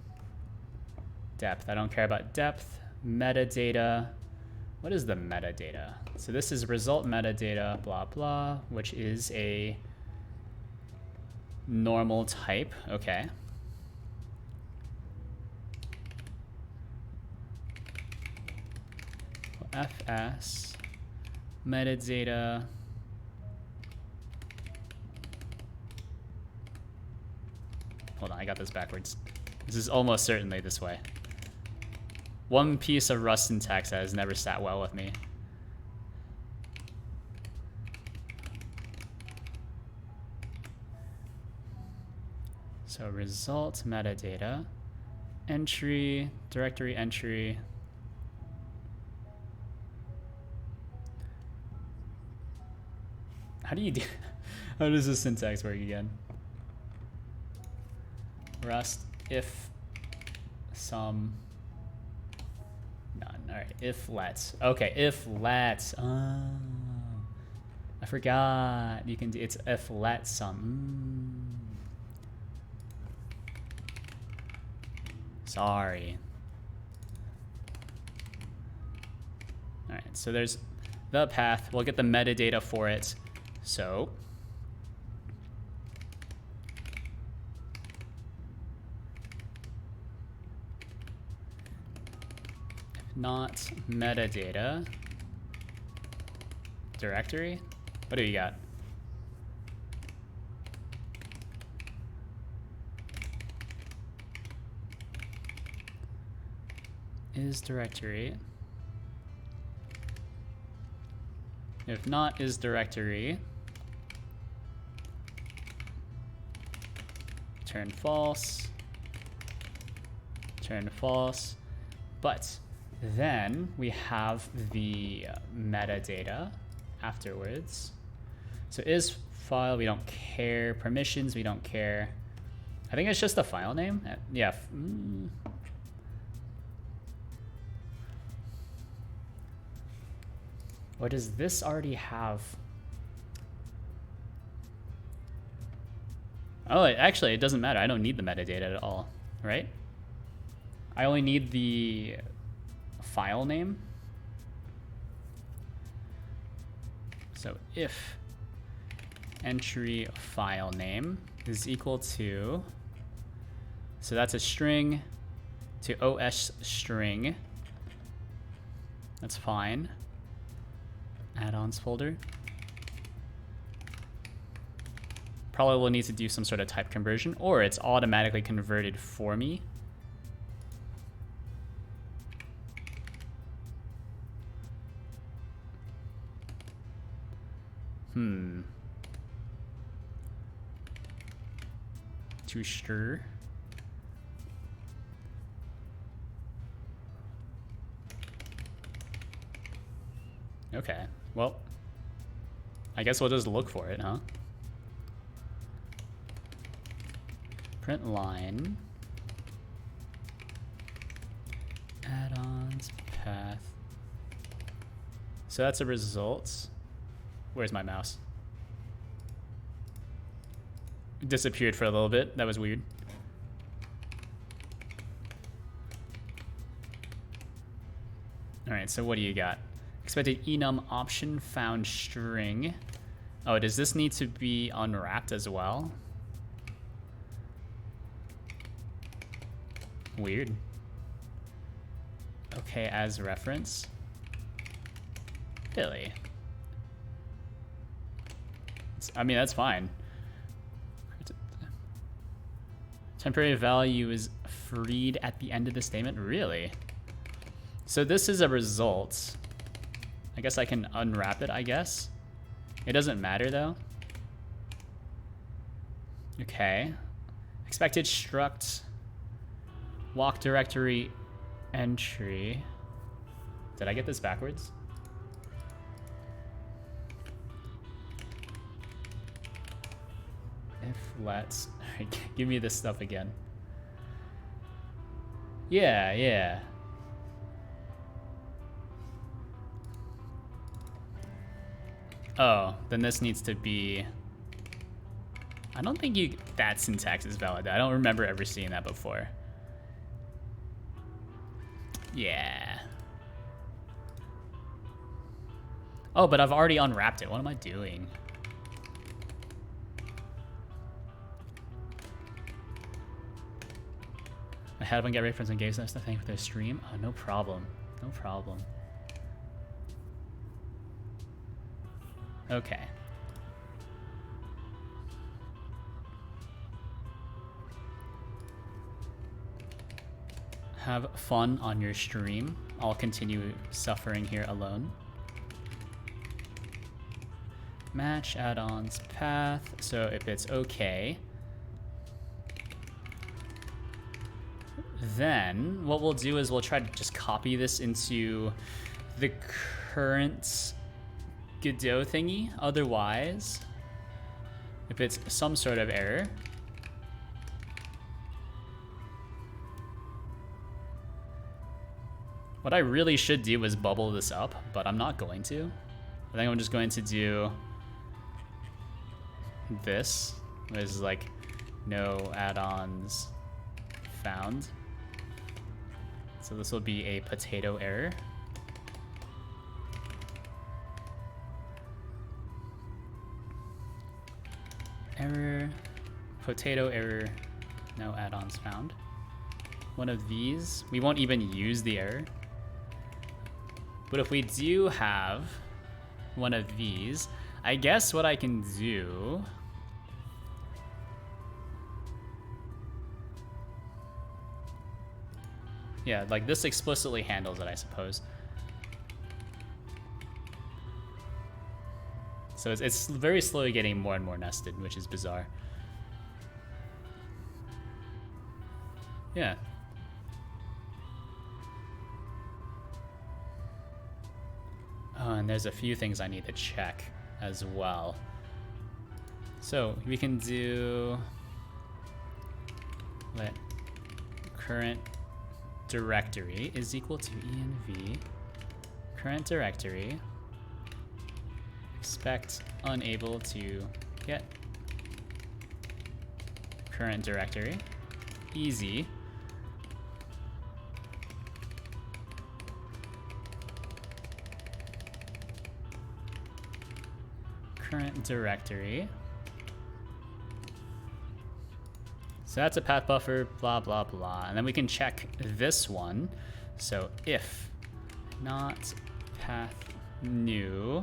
S1: Depth, I don't care about depth. Metadata. What is the metadata? So this is result metadata, blah, blah, which is a normal type. Okay. FS metadata. Hold on, I got this backwards. This is almost certainly this way. One piece of Rust syntax that has never sat well with me. So result metadata, entry, directory entry. How do you do? How does this syntax work again? Rust if some none. All right, if let's. Okay, if let's. Oh, I forgot. You can do it's if let some. Sorry. All right, so there's the path. We'll get the metadata for it. So not metadata directory. What do you got? Is directory. If not is directory, turn false, turn false. But then we have the metadata afterwards. So is file, we don't care. Permissions, we don't care. I think it's just the file name. Yeah. Or does this already have? Oh, actually, it doesn't matter. I don't need the metadata at all, right? I only need the file name. So if entry file name is equal to, so that's a string to OS string. That's fine. Add-ons folder. Probably will need to do some sort of type conversion, or it's automatically converted for me. To stir. Okay, well, I guess we'll just look for it, huh? Print line. Add-ons path. So that's a result. Where's my mouse? It disappeared for a little bit. That was weird. All right, so what do you got? Expected enum option found string. Oh, does this need to be unwrapped as well? Weird. Okay, as reference. Really? I mean, that's fine. Temporary value is freed at the end of the statement. Really? So this is a result. I guess I can unwrap it, I guess. It doesn't matter though. Okay. Expected struct walk directory entry. Did I get this backwards? If let's give me this stuff again. Yeah. Oh, then this needs to be. I don't think that syntax is valid. I don't remember ever seeing that before. Yeah. Oh, but I've already unwrapped it. What am I doing? I had one get ready for some games and stuff. Thank you for their stream. Oh, no problem. No problem. Okay. Have fun on your stream. I'll continue suffering here alone. Match add-ons path. So if it's okay, then what we'll do is we'll try to just copy this into the current Godot thingy. Otherwise, if it's some sort of error, what I really should do is bubble this up, but I'm not going to. I think I'm just going to do this. There's like no add-ons found. So this will be a potato error. Error, potato error, no add-ons found. One of these, we won't even use the error. But if we do have one of these, I guess what I can do... Yeah, like this explicitly handles it, I suppose. So it's very slowly getting more and more nested, which is bizarre. Yeah. Oh, and there's a few things I need to check as well. So we can do let current directory is equal to env current directory expect unable to get current directory easy current directory. So that's a path buffer, blah, blah, blah. And then we can check this one. So if not path new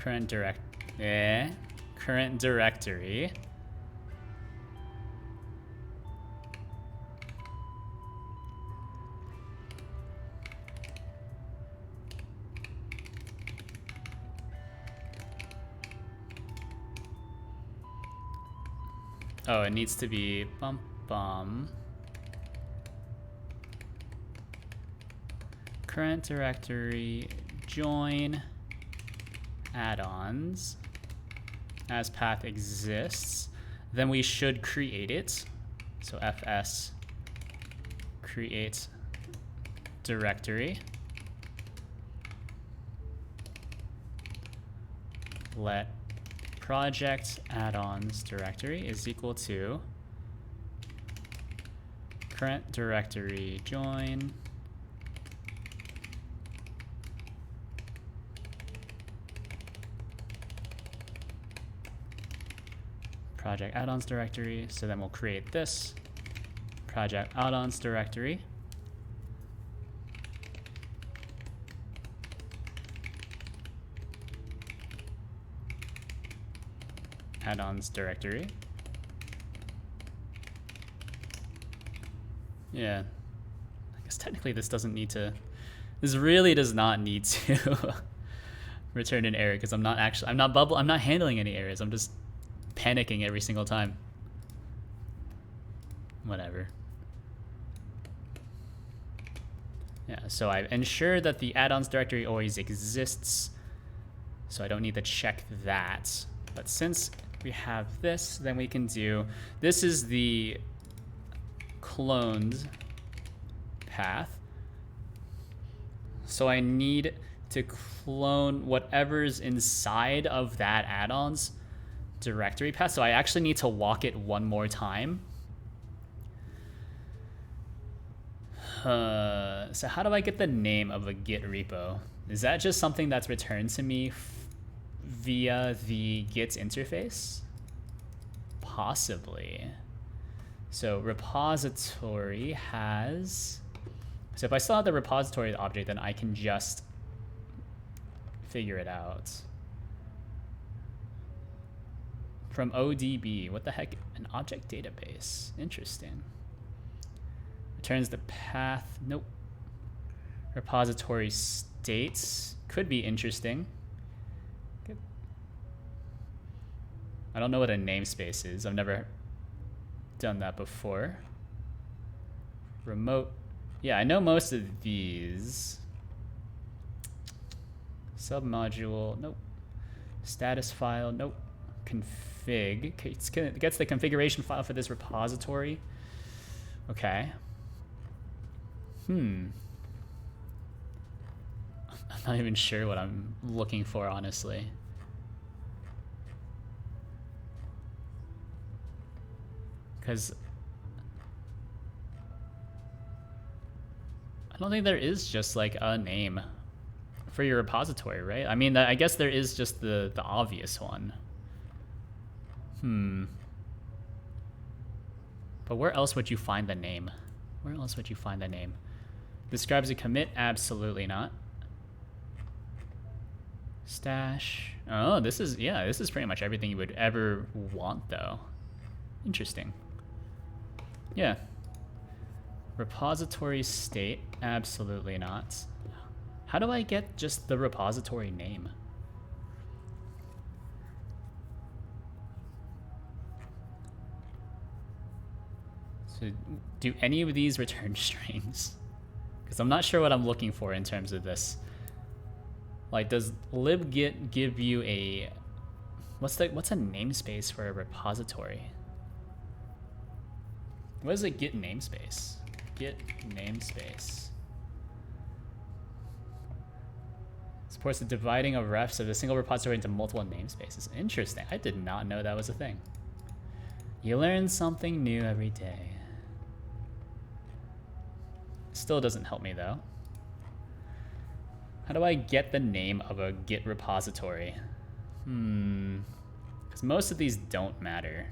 S1: current directory oh, it needs to be current directory join add-ons as path exists, then we should create it. So fs create directory. Let project add-ons directory is equal to current directory join project add-ons directory. So then we'll create this project add-ons directory. Add-ons directory. Yeah. I guess technically this doesn't need to, this really does not need to return an error because I'm not handling any errors. I'm just panicking every single time. Whatever. Yeah, so I've ensured that the add-ons directory always exists, so I don't need to check that. But since we have this, then we can do, this is the cloned path. So I need to clone whatever's inside of that add-ons directory path. So I actually need to walk it one more time. So how do I get the name of a Git repo? Is that just something that's returned to me via the Git interface? Possibly. So repository has, so if I still have the repository object, then I can just figure it out. From ODB, what the heck? An object database, interesting. Returns the path, nope. Repository states, could be interesting. Good. I don't know what a namespace is. I've never done that before. Remote, yeah, I know most of these. Submodule, nope. Status file, nope. Config, it gets the configuration file for this repository. Okay. I'm not even sure what I'm looking for, honestly. Because I don't think there is just like a name for your repository, right? I mean, I guess there is just the obvious one. But where else would you find the name? Where else would you find the name? Describes a commit? Absolutely not. Stash. Oh, this is, yeah, this is pretty much everything you would ever want, though. Interesting. Yeah. Repository state? Absolutely not. How do I get just the repository name? So, do any of these return strings? Because I'm not sure what I'm looking for in terms of this. Like, does libgit give you a... What's a namespace for a repository? What is a git namespace? Git namespace. Supports the dividing of refs of a single repository into multiple namespaces. Interesting. I did not know that was a thing. You learn something new every day. Still doesn't help me though. How do I get the name of a Git repository? Because most of these don't matter.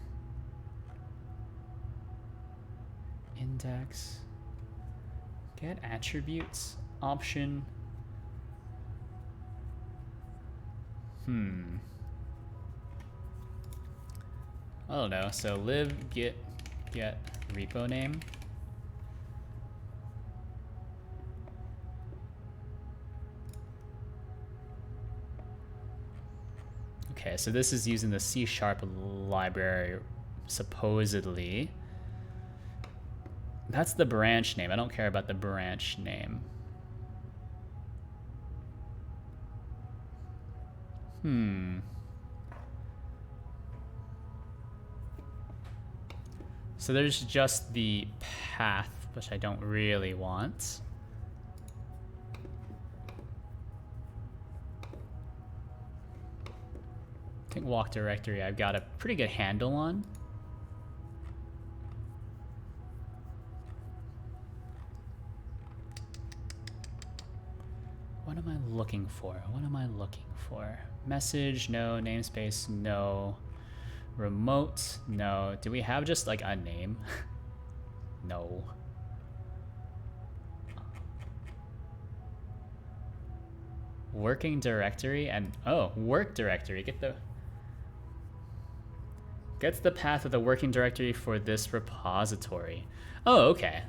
S1: Index. Get attributes. Option. I don't know. So lib git get repo name. Okay, so this is using the C# library, supposedly. That's the branch name. I don't care about the branch name. So there's just the path, which I don't really want. I think walk directory I've got a pretty good handle on. What am I looking for? What am I looking for? Message, no. Namespace, no. Remote, no. Do we have just like a name? No. Working directory and oh, work directory. Gets the path of the working directory for this repository. Oh, okay.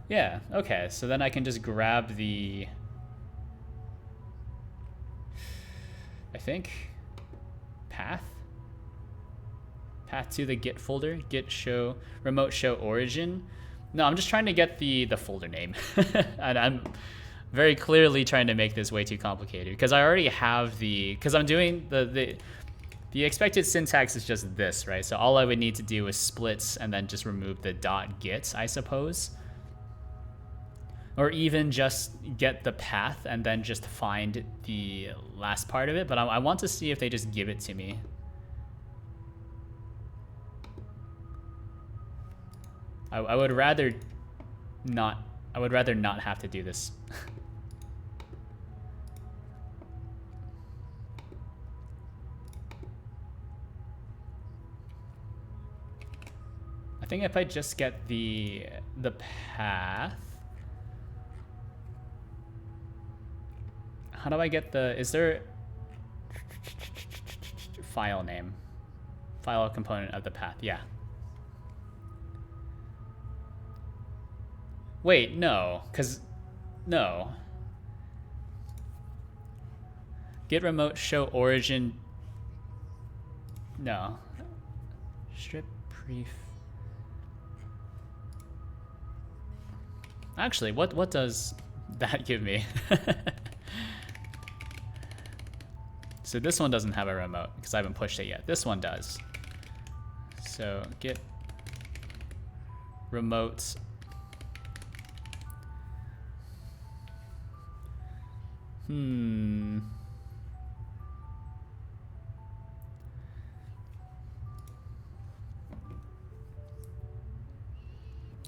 S1: Yeah, okay. So then I can just grab the, I think, path to the Git folder. Git show, remote show origin. No, I'm just trying to get the folder name. And I'm very clearly trying to make this way too complicated because I already have because I'm doing the expected syntax is just this, right? So all I would need to do is splits and then just remove the .git, I suppose. Or even just get the path and then just find the last part of it. But I want to see if they just give it to me. I would rather not. I would rather not have to do this. I think if I just get the path. How do I get is there file name? File component of the path, yeah. Wait, no, no. Git remote show origin, no. Strip pref. Actually, what does that give me? So this one doesn't have a remote because I haven't pushed it yet. This one does. So git remote.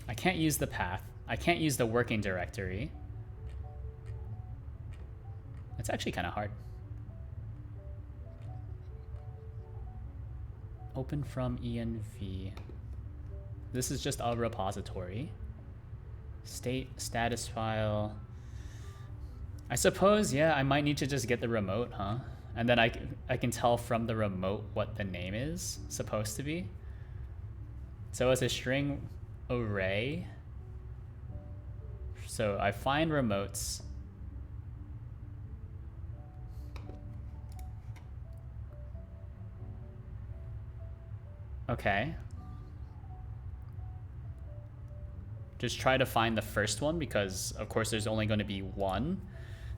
S1: I can't use the path. I can't use the working directory. It's actually kind of hard. Open from env. This is just a repository. State status file. I suppose, yeah, I might need to just get the remote, huh? And then I can tell from the remote what the name is supposed to be. So it's a string array. So I find remotes. Okay. Just try to find the first one because, of course, there's only going to be one.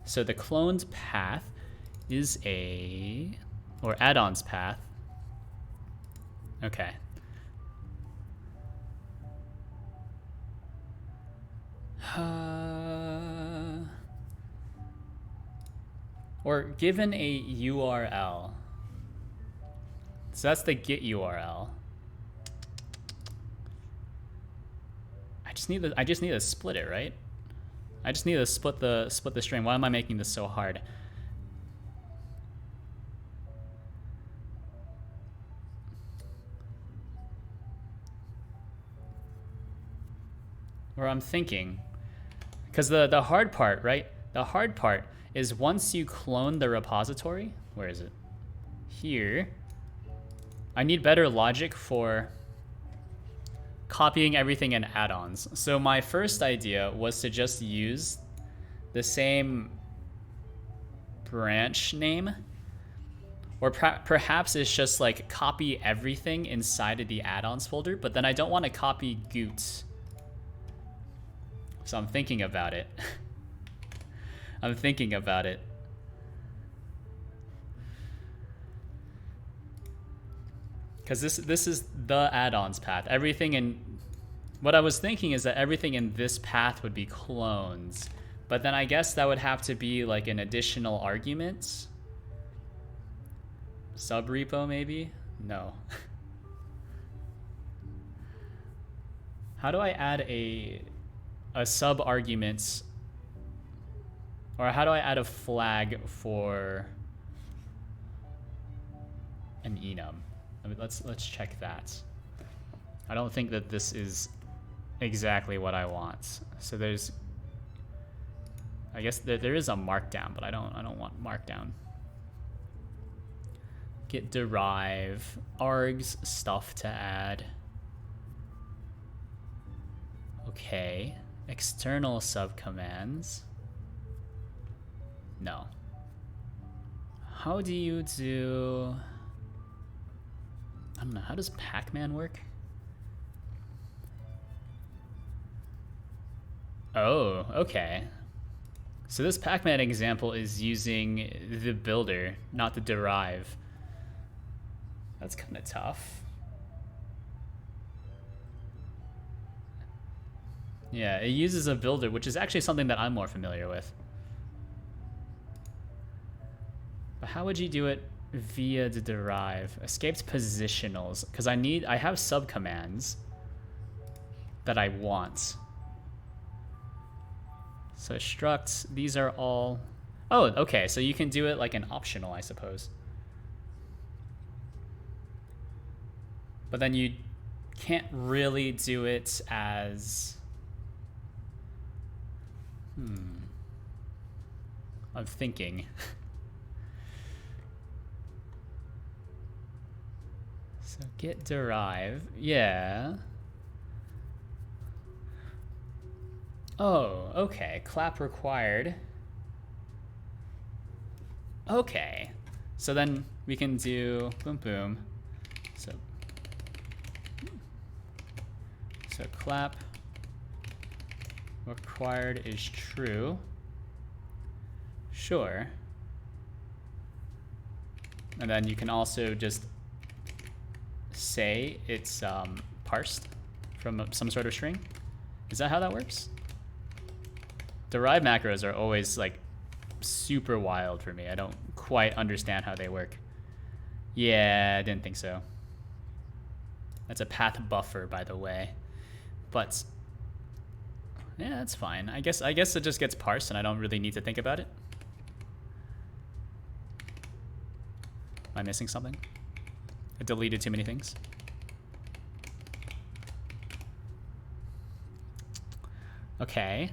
S1: So the clone's path is or add-on's path. Okay. Or given a URL. So that's the get URL. I just need to split it, right? I just need to split the string. Why am I making this so hard? Or I'm thinking, because the hard part, right? The hard part is once you clone the repository, where is it? Here. I need better logic for copying everything in add-ons. So my first idea was to just use the same branch name, or perhaps it's just like copy everything inside of the add-ons folder, but then I don't want to copy Goot. So I'm thinking about it. I'm thinking about it. Because this is the add-ons path. Everything in... What I was thinking is that everything in this path would be clones. But then I guess that would have to be like an additional argument. Subrepo maybe? No. How do I add a sub-argument? Or how do I add a flag for an enum? Let's check that. I don't think that this is exactly what I want. So there's, I guess there is a markdown, but I don't want markdown. Get derive, args, stuff to add. Okay, external subcommands. No. How do you do... I don't know, how does Pac-Man work? Oh, okay. So this Pac-Man example is using the builder, not the derive. That's kind of tough. Yeah, it uses a builder, which is actually something that I'm more familiar with. But how would you do it via the derive? Escaped positionals, because I have subcommands that I want. So struct, these are all... Oh, okay, so you can do it like an optional, I suppose. But then you can't really do it as... I'm thinking. So get derive, yeah. Oh, okay, clap required. Okay, so then we can do boom boom. So clap required is true. Sure. And then you can also just say it's parsed from some sort of string. Is that how that works? Derive macros are always like super wild for me. I don't quite understand how they work. Yeah, I didn't think so. That's a path buffer, by the way. But yeah, that's fine. I guess it just gets parsed and I don't really need to think about it. Am I missing something? I deleted too many things. Okay.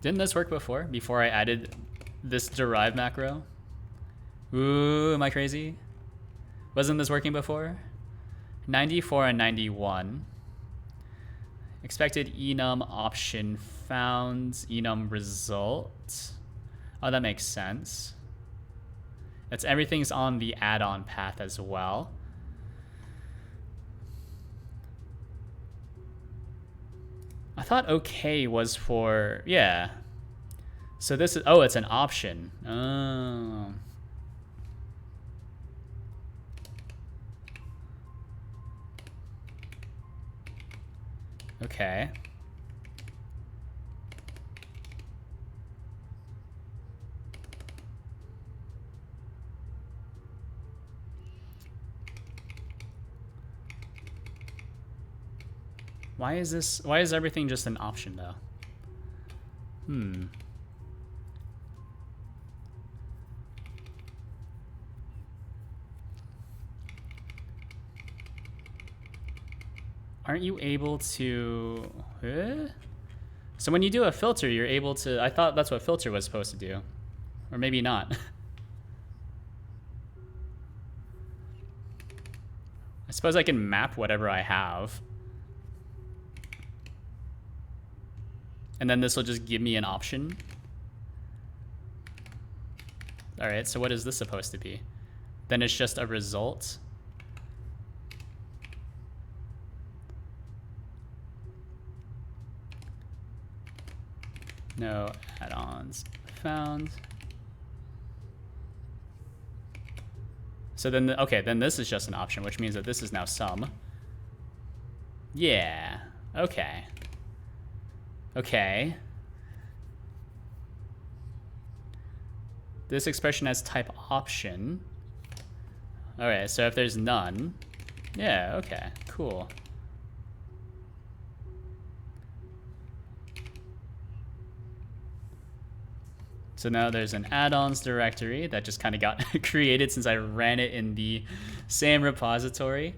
S1: Didn't this work before I added this derive macro? Ooh, am I crazy? Wasn't this working before? 94 and 91. Expected enum option found, enum result. Oh, that makes sense. That's everything's on the add-on path as well. I thought okay was for, yeah. So this is, oh, it's an option. Oh. Okay. Why is everything just an option though? Aren't you able to... So when you do a filter, you're able to... I thought that's what filter was supposed to do. Or maybe not. I suppose I can map whatever I have. And then this will just give me an option. All right, so what is this supposed to be? Then it's just a result. No add-ons found. So then, okay, then this is just an option, which means that this is now sum. Yeah, okay. Okay. This expression has type option. All right, so if there's none, yeah, okay, cool. So now there's an add-ons directory that just kind of got created since I ran it in the same repository.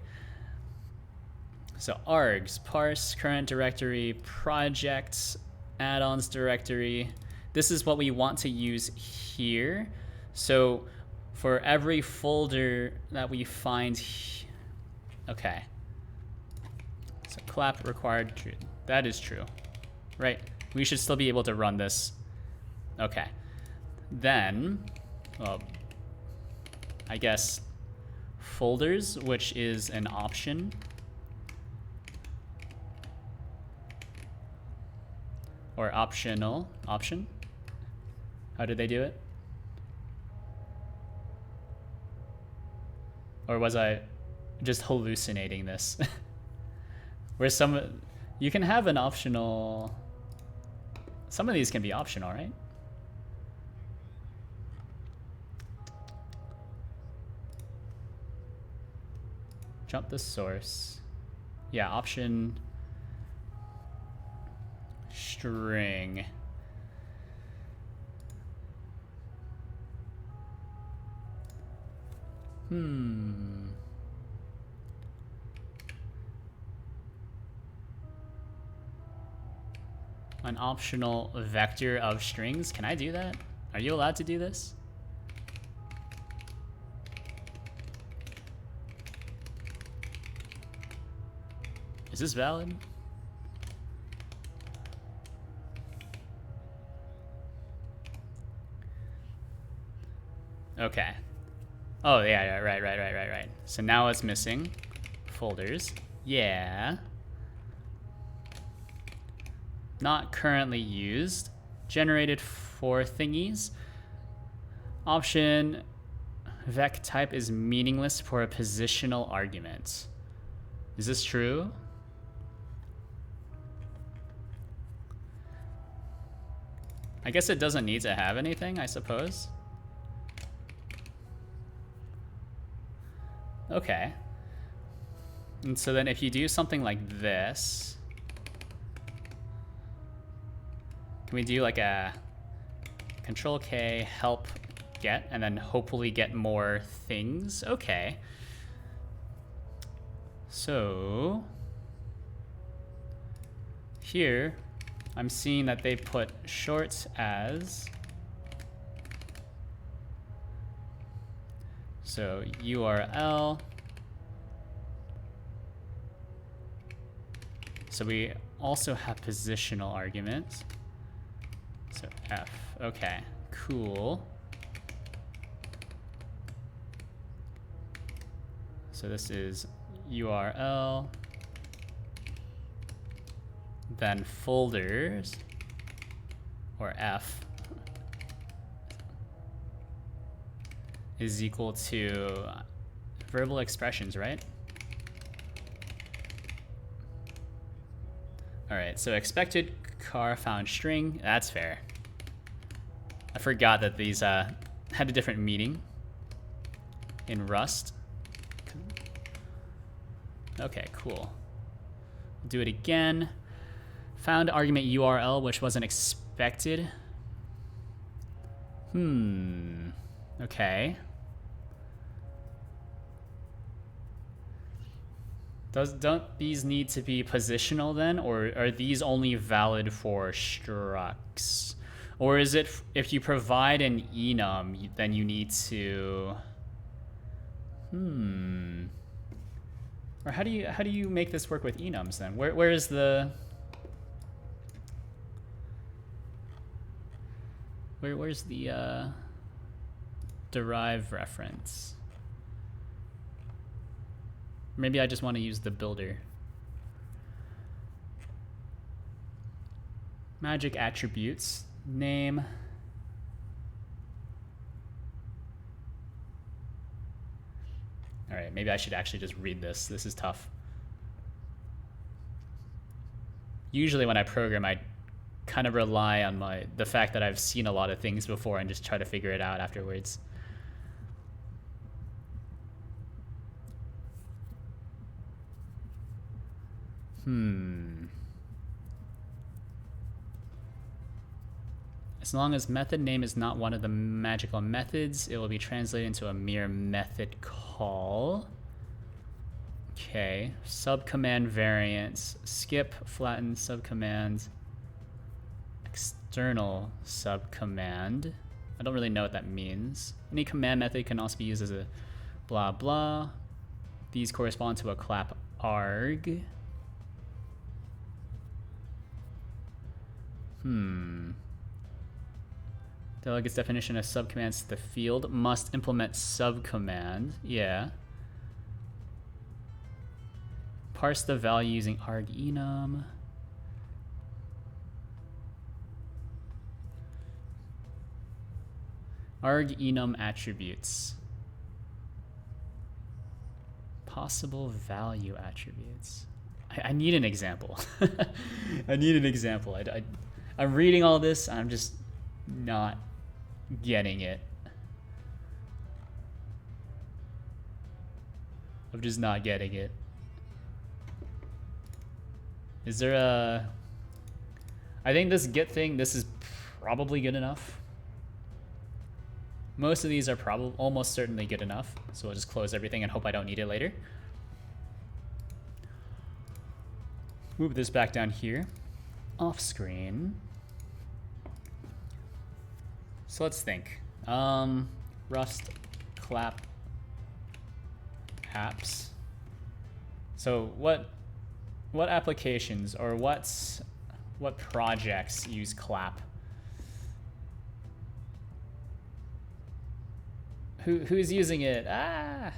S1: So args, parse, current directory, projects, add-ons directory. This is what we want to use here. So for every folder that we find, okay. So clap required true. That is true, right? We should still be able to run this. Okay. Then, well, I guess folders, which is an option. Or optional option. How did they do it? Or was I just hallucinating this? Where you can have an optional, some of these can be optional, right? Jump the source. Yeah, option string. An optional vector of strings. Can I do that? Are you allowed to do this? Is this valid? Okay. Oh, yeah, right. So now it's missing folders. Yeah. Not currently used. Generated for thingies. Option vec type is meaningless for a positional argument. Is this true? I guess it doesn't need to have anything, I suppose. Okay. And so then if you do something like this, can we do like a Control K help get, and then hopefully get more things. Okay. So here, I'm seeing that they put shorts as, so URL. So we also have positional arguments. So F, okay, cool. So this is URL, then folders, or F, is equal to verbal expressions, right? All right, so expected car found string, that's fair. I forgot that these had a different meaning in Rust. Okay, cool. Do it again. Found argument URL, which wasn't expected. Okay. Don't these need to be positional then, or are these only valid for structs? Or is it if you provide an enum, then you need to? Or how do you make this work with enums then? Where is the? Where's the derive reference? Maybe I just want to use the builder. Magic attributes, name. All right, maybe I should actually just read this. This is tough. Usually when I program, I kind of rely on the fact that I've seen a lot of things before and just try to figure it out afterwards. As long as method name is not one of the magical methods, it will be translated into a mere method call. Okay, subcommand variants, skip, flatten, subcommand, external subcommand. I don't really know what that means. Any command method can also be used as a blah blah. These correspond to a clap arg. Delegate's definition of subcommands to the field must implement subcommand. Yeah. Parse the value using arg enum. Arg enum attributes. Possible value attributes. I need an example. I need an example. I'm reading all this, I'm just not getting it. I'm just not getting it. Is there a... I think this get thing, this is probably good enough. Most of these are probably almost certainly good enough. So we'll just close everything and hope I don't need it later. Move this back down here. Off screen. So let's think. Rust clap apps. So what applications or what projects use clap? Who's using it? I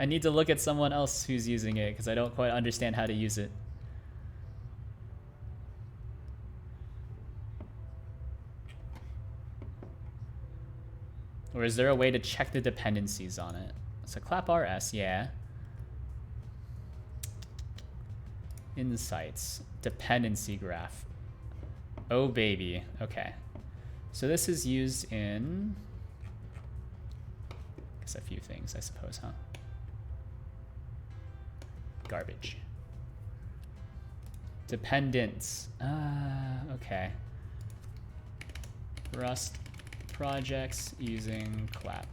S1: need to look at someone else who's using it because I don't quite understand how to use it. Or is there a way to check the dependencies on it? So clap RS, yeah. Insights, dependency graph. Oh baby, okay. So this is used in, I guess a few things, I suppose, huh? Garbage. Dependence, okay. Rust projects using clap.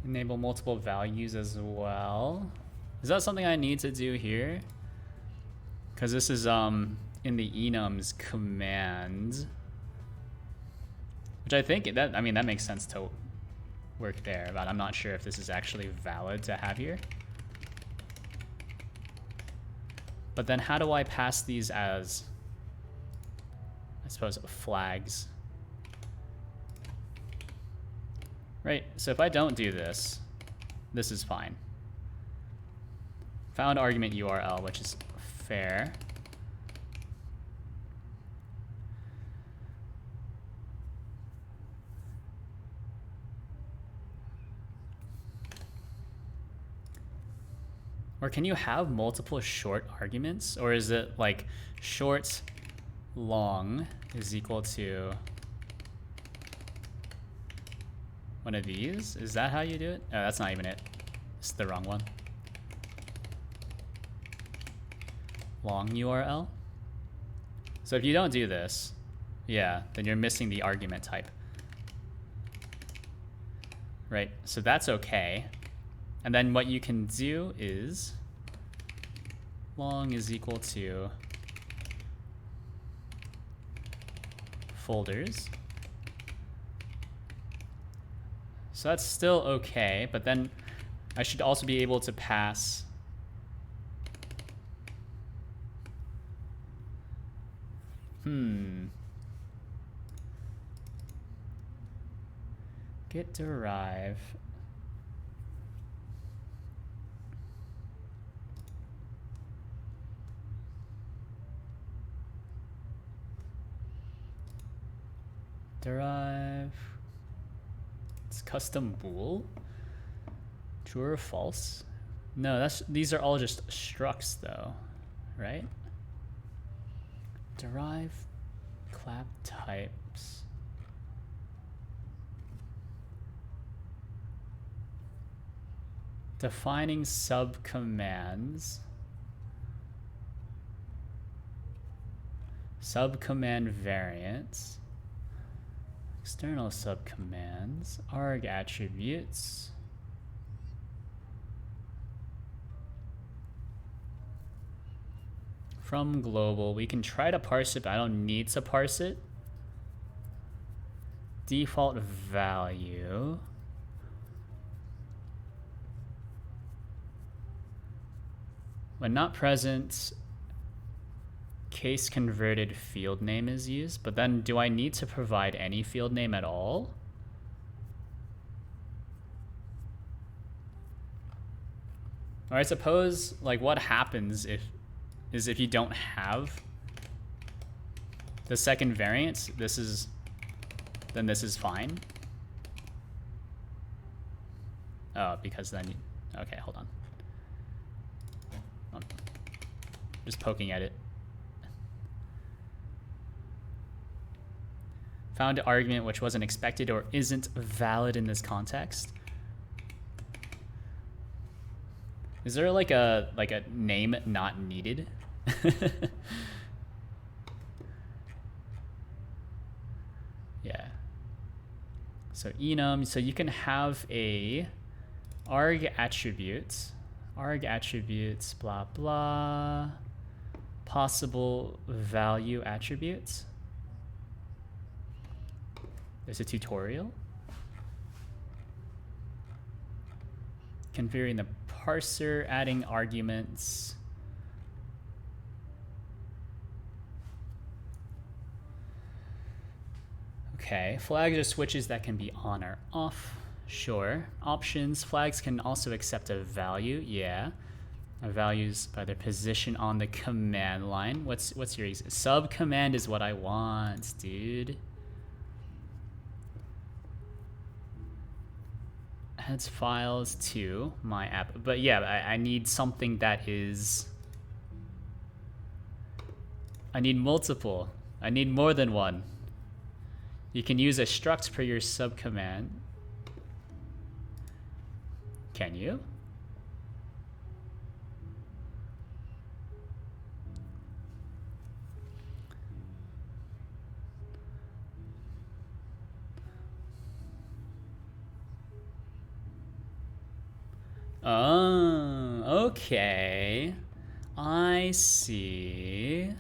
S1: Enable multiple values as well. Is that something I need to do here? Because this is in the enums command, which I think that, I mean, that makes sense to work there, but I'm not sure if this is actually valid to have here. But then how do I pass these as, I suppose, flags? Right, so if I don't do this, this is fine. Found argument URL, which is fair. Or can you have multiple short arguments? Or is it like short long is equal to one of these? Is that how you do it? Oh, that's not even it. It's the wrong one. Long URL. So if you don't do this, yeah, then you're missing the argument type. Right, so that's okay. And then what you can do is long is equal to folders. So that's still okay, but then I should also be able to pass get derive it's custom bool, true or false? No, these are all just structs though, right? Derive clap types. Defining subcommands. Subcommand variants. External subcommands. Arg attributes. From global, we can try to parse it, but I don't need to parse it. Default value. When not present, case converted field name is used, but then do I need to provide any field name at all? Or I suppose, like, what happens if you don't have the second variant, then this is fine. Oh, because then, okay, hold on. I'm just poking at it. Found an argument which wasn't expected or isn't valid in this context. Is there like a name not needed? Yeah. So enum, so you can have a arg attributes, blah blah, possible value attributes. There's a tutorial. Configuring the parser, adding arguments. Okay, flags are switches that can be on or off. Sure. Options, flags can also accept a value. Yeah. Values by their position on the command line. What's your reason? Sub command is what I want, dude. adds files to my app. But yeah, I need something that is... I need multiple. I need more than one. You can use a struct per your subcommand. Can you? Oh, okay. I see.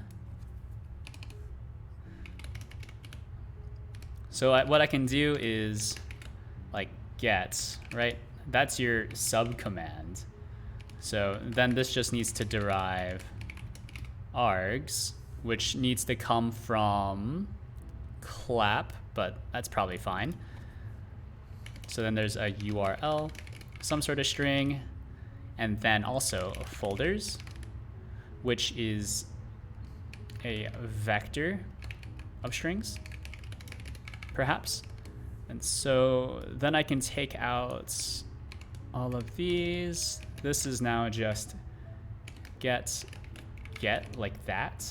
S1: So what I can do is like get, right? That's your sub command. So then this just needs to derive args, which needs to come from clap, but that's probably fine. So then there's a URL, some sort of string, and then also folders, which is a vector of strings, perhaps. And so then I can take out all of these. This is now just get like that.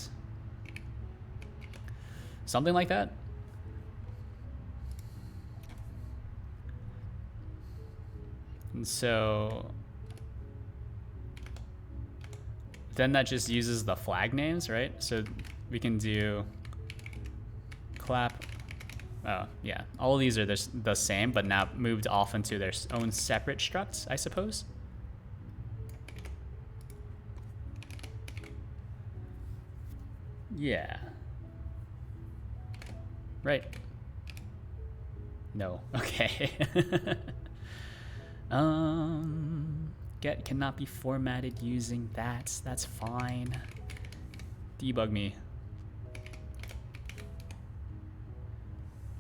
S1: Something like that. And so then that just uses the flag names, right? So we can do clap. Oh, yeah. All of these are the same, but now moved off into their own separate structs, I suppose. Yeah. Right. No. Okay. Get cannot be formatted using that. That's fine. Debug me.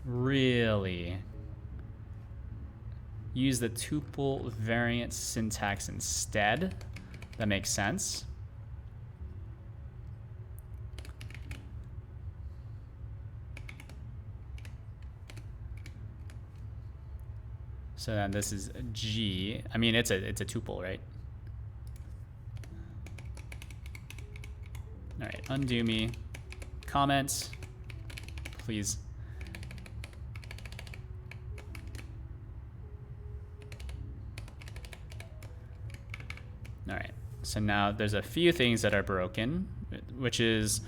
S1: Really? Use the tuple variant syntax instead. That makes sense. So then this is G. I mean, it's a tuple, right? All right, undo me. Comments, please. All right, so now there's a few things that are broken, which is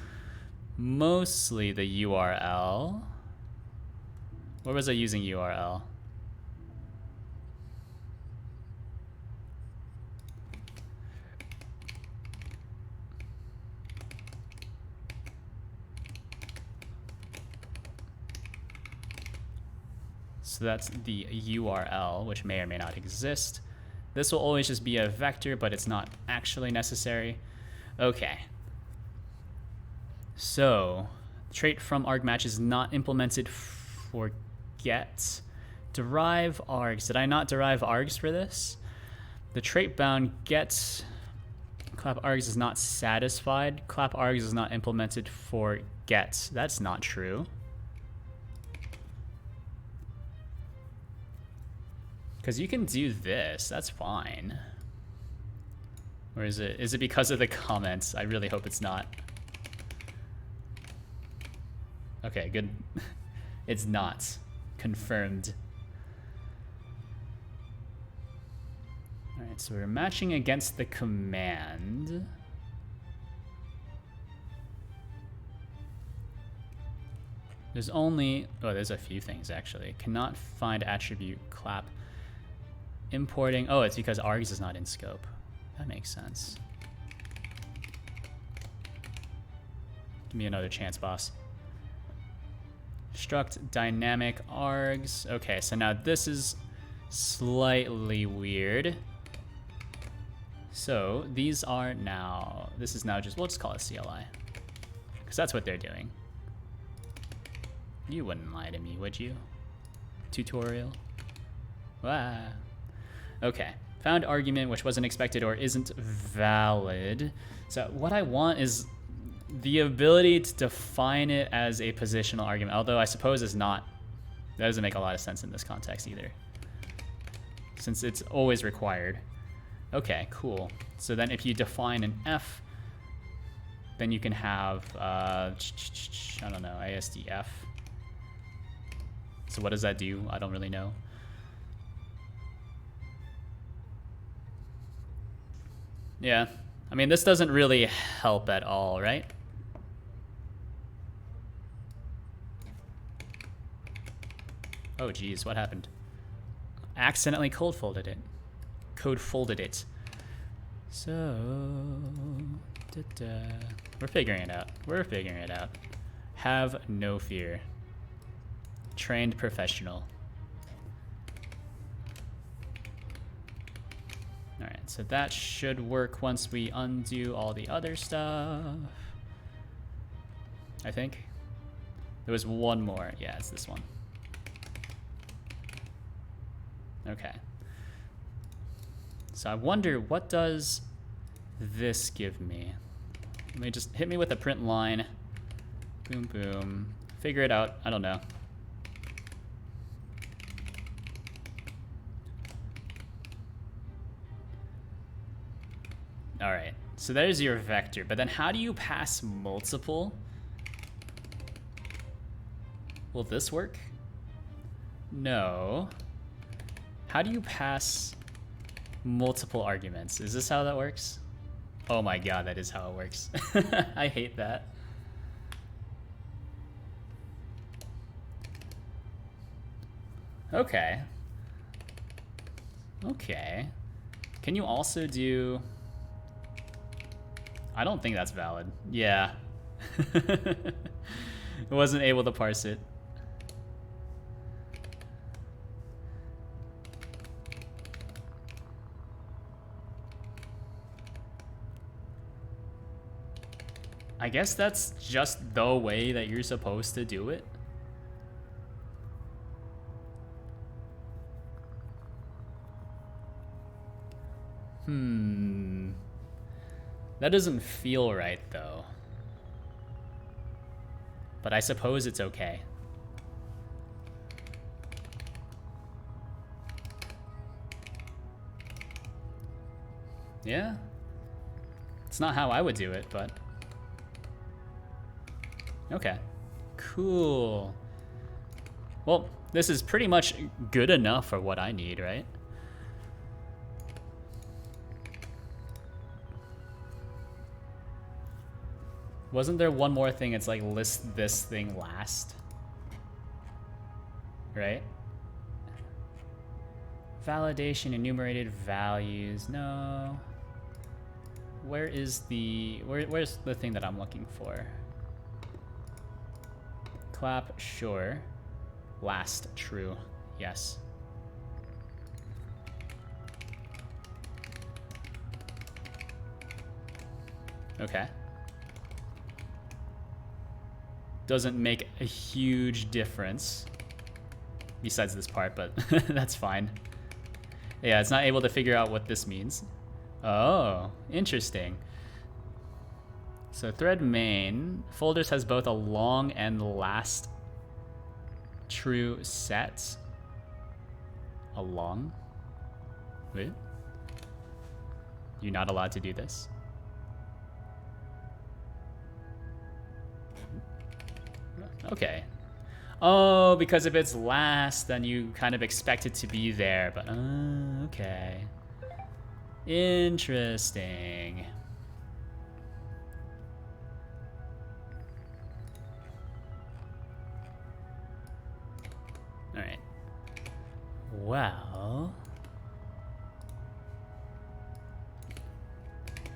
S1: mostly the URL. Where was I using URL? So that's the URL, which may or may not exist. This will always just be a vector, but it's not actually necessary. Okay. So, trait from argmatch is not implemented for get. Derive args. Did I not derive args for this? The trait bound get clap args is not satisfied. Clap args is not implemented for get. That's not true. Because you can do this, that's fine. Or is it because of the comments? I really hope it's not. Okay, good. It's not. Confirmed. Alright, so we're matching against the command. There's only, oh, there's a few things actually. Cannot find attribute clap. Importing, oh, it's because args is not in scope. That makes sense. Give me another chance, boss. Struct dynamic args. Okay, so now this is slightly weird. So these are now, this is now just, we'll just call it CLI. Because that's what they're doing. You wouldn't lie to me, would you? Tutorial. Wow. Okay, found argument which wasn't expected or isn't valid. So what I want is the ability to define it as a positional argument, although I suppose it's not, that doesn't make a lot of sense in this context either. since it's always required. Okay, cool. So then if you define an F, then you can have, I don't know, ASDF. So what does that do? I don't really know. Yeah, I mean, this doesn't really help at all, right? Oh geez, what happened? Accidentally code folded it. So, we're figuring it out. We're figuring it out. Have no fear. Trained professional. Alright, so that should work once we undo all the other stuff. I think. There was one more. Yeah, it's this one. Okay. So I wonder, what does this give me? Let me just hit me with a print line. Boom, boom. Figure it out. I don't know. All right. So there's your vector. But then how do you pass multiple? Will this work? No. How do you pass multiple arguments? Is this how that works? Oh my god, that is how it works. I hate that. Okay. Okay. Can you also do... I don't think that's valid. Yeah. It wasn't able to parse it. I guess that's just the way that you're supposed to do it. That doesn't feel right, though. But I suppose it's okay. Yeah? It's not how I would do it, but... Okay. Cool. Well, this is pretty much good enough for what I need, right? Wasn't there one more thing? It's like list this thing last. Right? Validation, enumerated values. No. Where is the... Where's the thing that I'm looking for? Clap, sure. Last, true. Yes. Okay. Doesn't make a huge difference. Besides this part, but that's fine. Yeah, it's not able to figure out what this means. Oh, interesting. So thread main, folders has both a long and last true set. A long? Wait. You're not allowed to do this? Okay. Oh, because if it's last, then you kind of expect it to be there, but okay. Interesting. All right. Well,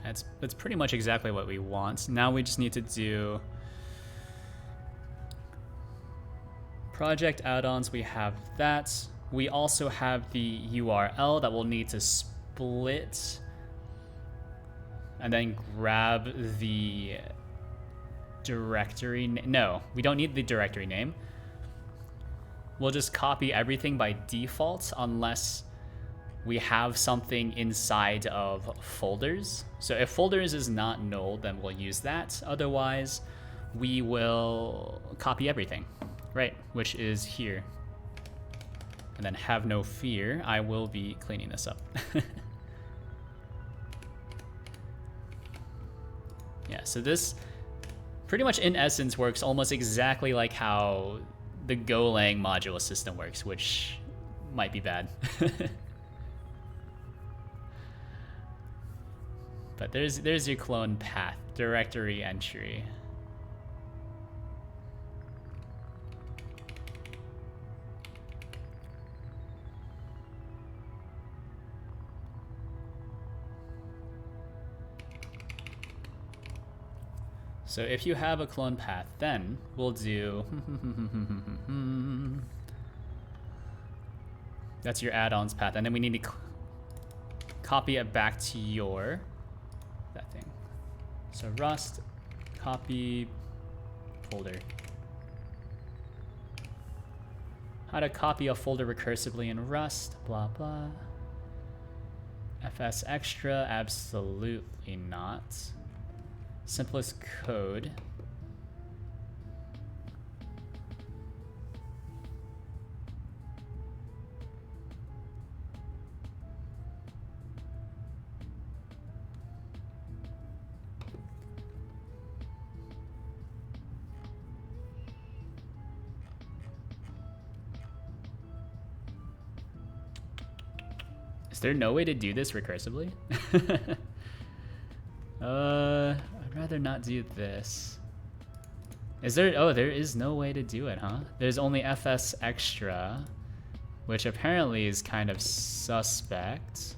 S1: that's pretty much exactly what we want. Now we just need to do project add-ons. We have that. We also have the URL that we'll need to split and then grab the directory. No, we don't need the directory name. We'll just copy everything by default unless we have something inside of folders. So if folders is not null, then we'll use that. Otherwise, we will copy everything, right? Which is here. And then have no fear, I will be cleaning this up. Yeah, so this pretty much in essence works almost exactly like how the Golang module system works, which might be bad. But there's your clone path, directory entry. So if you have a clone path, then we'll do that's your add-ons path, and then we need to copy it back to your that thing. So Rust copy folder. How to copy a folder recursively in Rust, blah blah. FS extra, absolutely not. Simplest code. Is there no way to do this recursively? I'd rather not do this. Is there? Oh, there is no way to do it, huh? There's only FS extra, which apparently is kind of suspect.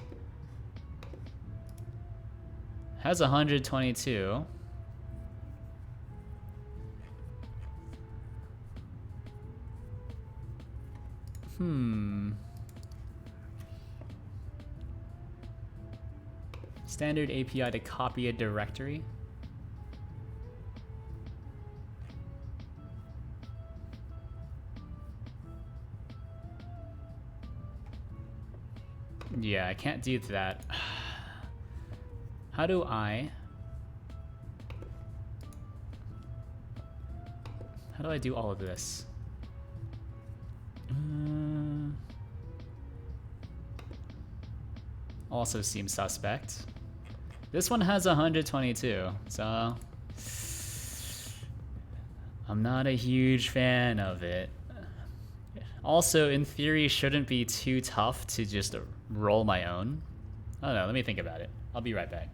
S1: Has 122. Standard API to copy a directory. Yeah, I can't do that. How do I do all of this? Also seems suspect. This one has 122, so I'm not a huge fan of it. Also, in theory, shouldn't be too tough to just roll my own. I don't know, let me think about it. I'll be right back.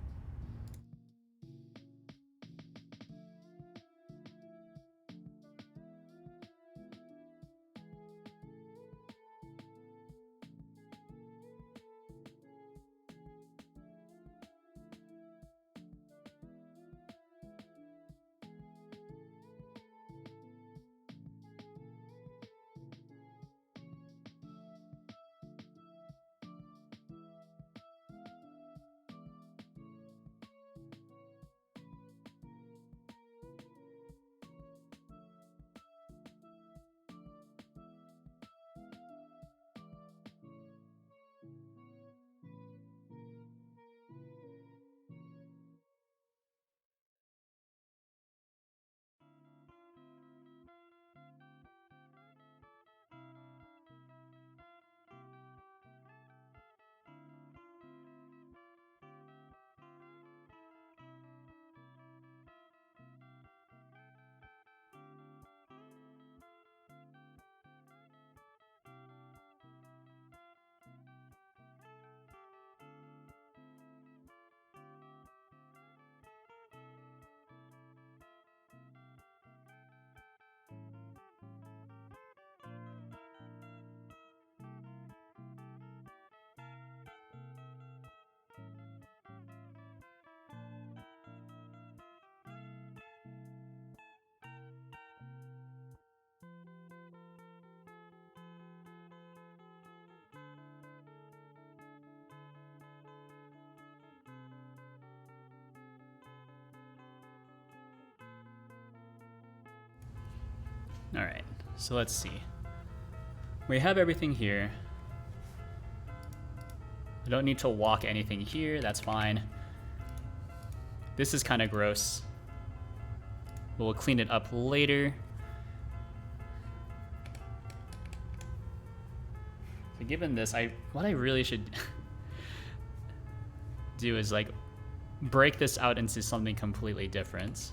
S1: All right, so let's see. We have everything here. I don't need to walk anything here, that's fine. This is kind of gross. We'll clean it up later. given this, what I really should do is like break this out into something completely different.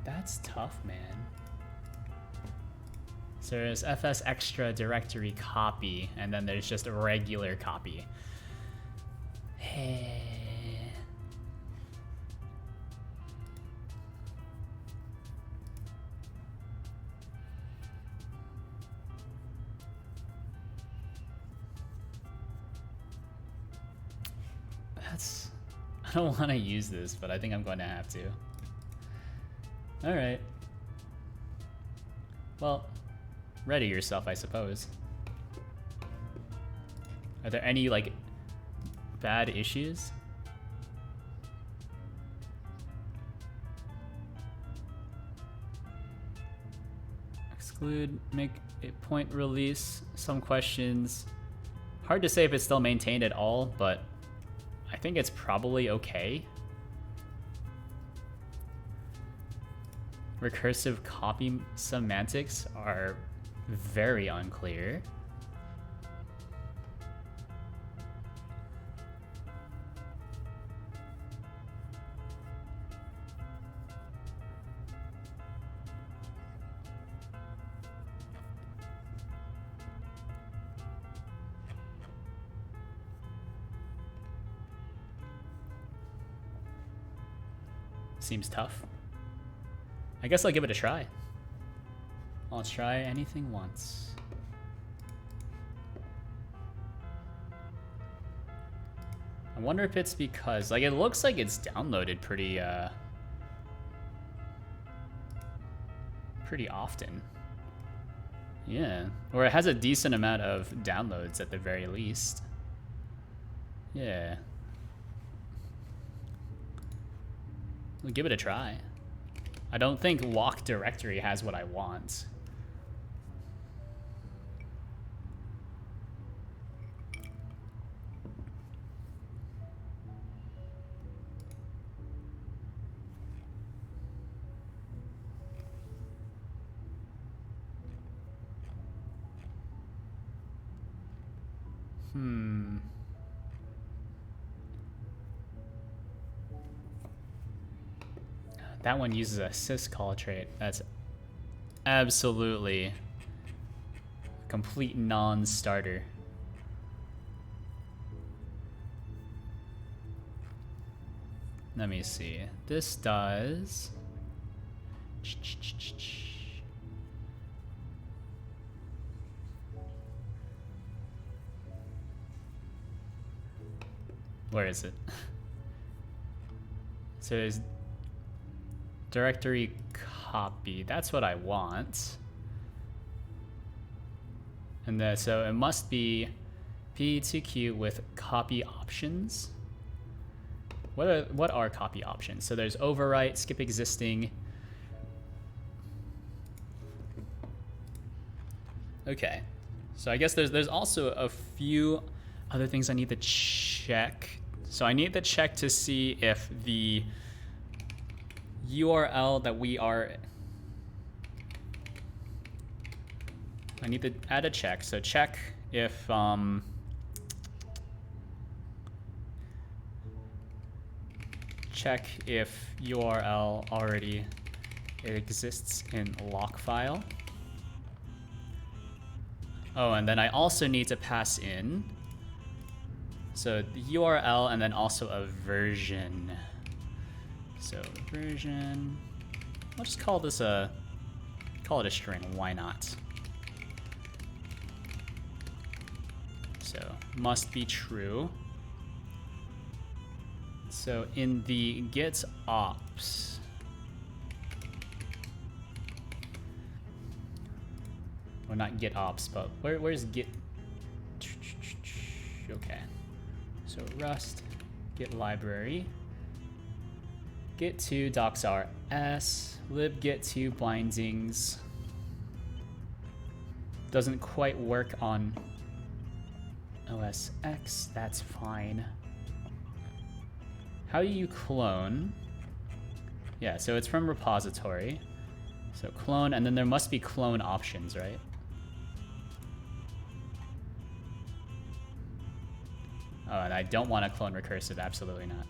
S1: That's tough, man. So there's fs extra directory copy, and then there's just a regular copy. Hey. I don't want to use this, but I think I'm going to have to. Alright. Well, ready yourself, I suppose. Are there any, like, bad issues? Exclude, make a point release, some questions. Hard to say if it's still maintained at all, but I think it's probably okay. Recursive copy semantics are very unclear. Seems tough. I guess I'll give it a try. I'll try anything once. I wonder if it's because, like, it looks like it's downloaded pretty often. Yeah, or it has a decent amount of downloads at the very least. Yeah. We'll give it a try. I don't think walk directory has what I want. That one uses a syscall trait. That's absolutely a complete non-starter. Let me see. This does... Where is it? So there's directory copy. That's what I want. And then, so it must be P2Q with copy options. What are copy options? So there's overwrite, skip existing. Okay. So I guess there's also a few other things I need to check. So I need to check to see if the URL that we are... I need to add a check. So check if... check if URL already exists in lock file. Oh, and then I also need to pass in, so the URL and then also a version. So version, I'll just call this call it a string, why not? So must be true. So in the get ops, well, not get ops, but where's get? Okay, so Rust, get library, get to docs rs, lib get to bindings. doesn't quite work on OS X. That's fine. How do you clone? Yeah, so it's from repository. So clone, and then there must be clone options, right? Oh, and I don't want to clone recursive, absolutely not.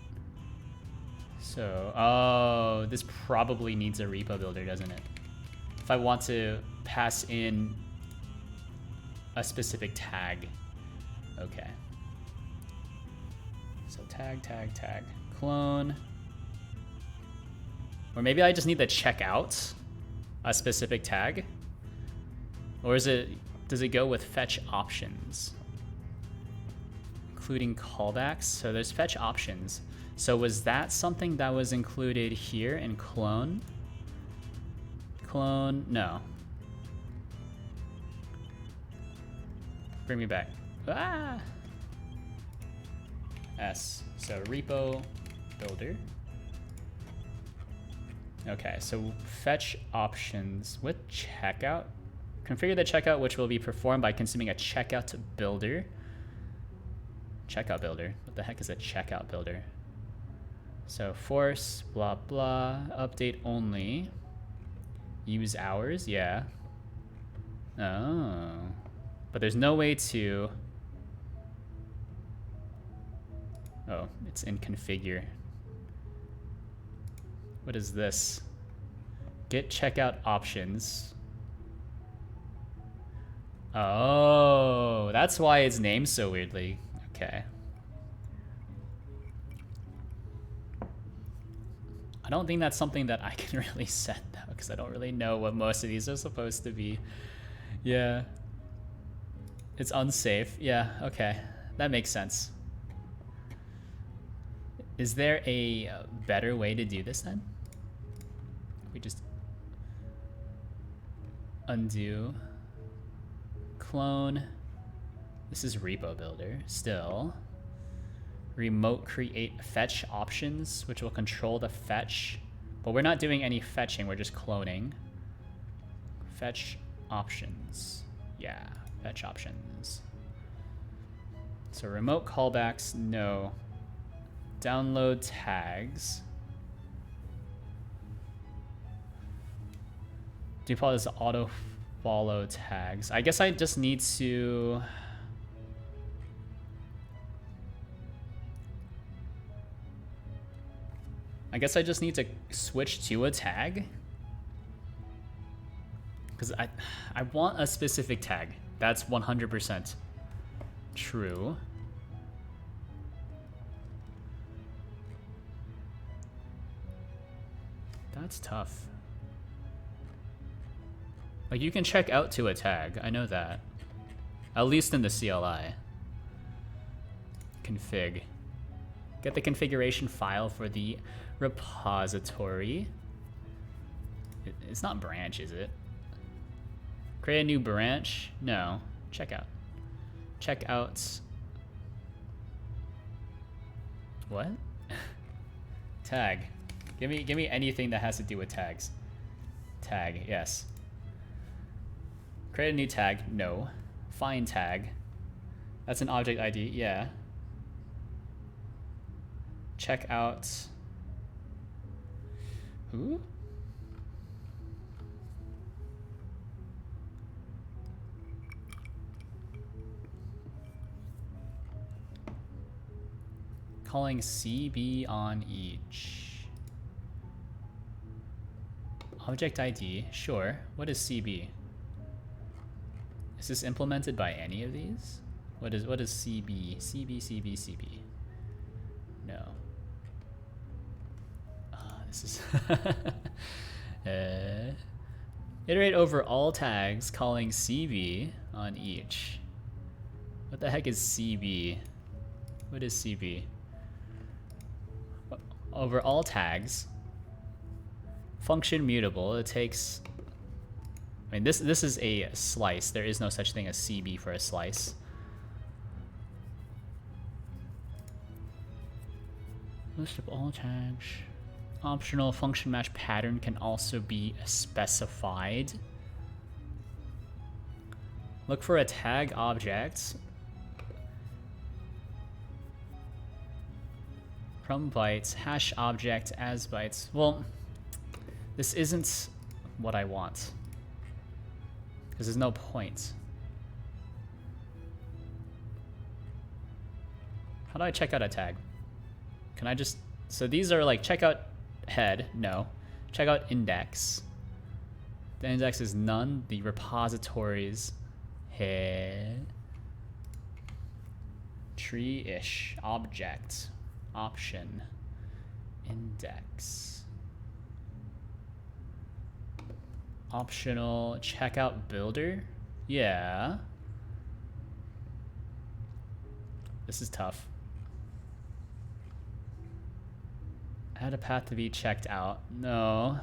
S1: So, oh, this probably needs a repo builder, doesn't it? If I want to pass in a specific tag. Okay. So tag, tag, tag, clone. Or maybe I just need to check out a specific tag. Or does it go with fetch options? Including callbacks. So there's fetch options. So was that something that was included here in clone? Clone, no. Bring me back. Ah! S, so repo builder. Okay, so fetch options with checkout. Configure the checkout, which will be performed by consuming a checkout builder. Checkout builder, what the heck is a checkout builder? So force, blah, blah, update only. Use hours, yeah. Oh, but there's no way to, oh, it's in configure. What is this? Get checkout options. Oh, that's why it's named so weirdly. Okay. I don't think that's something that I can really set though, because I don't really know what most of these are supposed to be. Yeah. It's unsafe. Yeah, okay. That makes sense. Is there a better way to do this then? We just undo, clone. This is repo builder still. Remote create fetch options, which will control the fetch, but we're not doing any fetching, we're just cloning. Fetch options. Yeah, fetch options. So remote callbacks, no. Download tags. Default is auto follow tags. I guess I just need to, switch to a tag. Because I want a specific tag. That's 100% true. That's tough. Like, you can check out to a tag. I know that. At least in the CLI. Config. Get the configuration file for the repository. It's not branch, is it? Create a new branch? No. Checkout. Checkouts. What? Tag. Give me anything that has to do with tags. Tag, yes. Create a new tag, no. Find tag. That's an object ID, yeah. Check out. Who? Calling CB on each. Object ID, sure. What is CB? Is this implemented by any of these? What is CB? CB. No. This is iterate over all tags calling CB on each. What the heck is CB? What is CB? Over all tags. Function mutable. It takes, I mean, this is a slice. There is no such thing as CB for a slice. List of all tags. Optional function match pattern can also be specified. Look for a tag object from bytes, hash object as bytes. Well, this isn't what I want, because there's no point. How do I check out a tag? Can I just, so these are like checkout head, no. Checkout index. The index is none, the repositories head. Tree-ish, object, option, index. Optional checkout builder? Yeah. This is tough. Add a path to be checked out. No.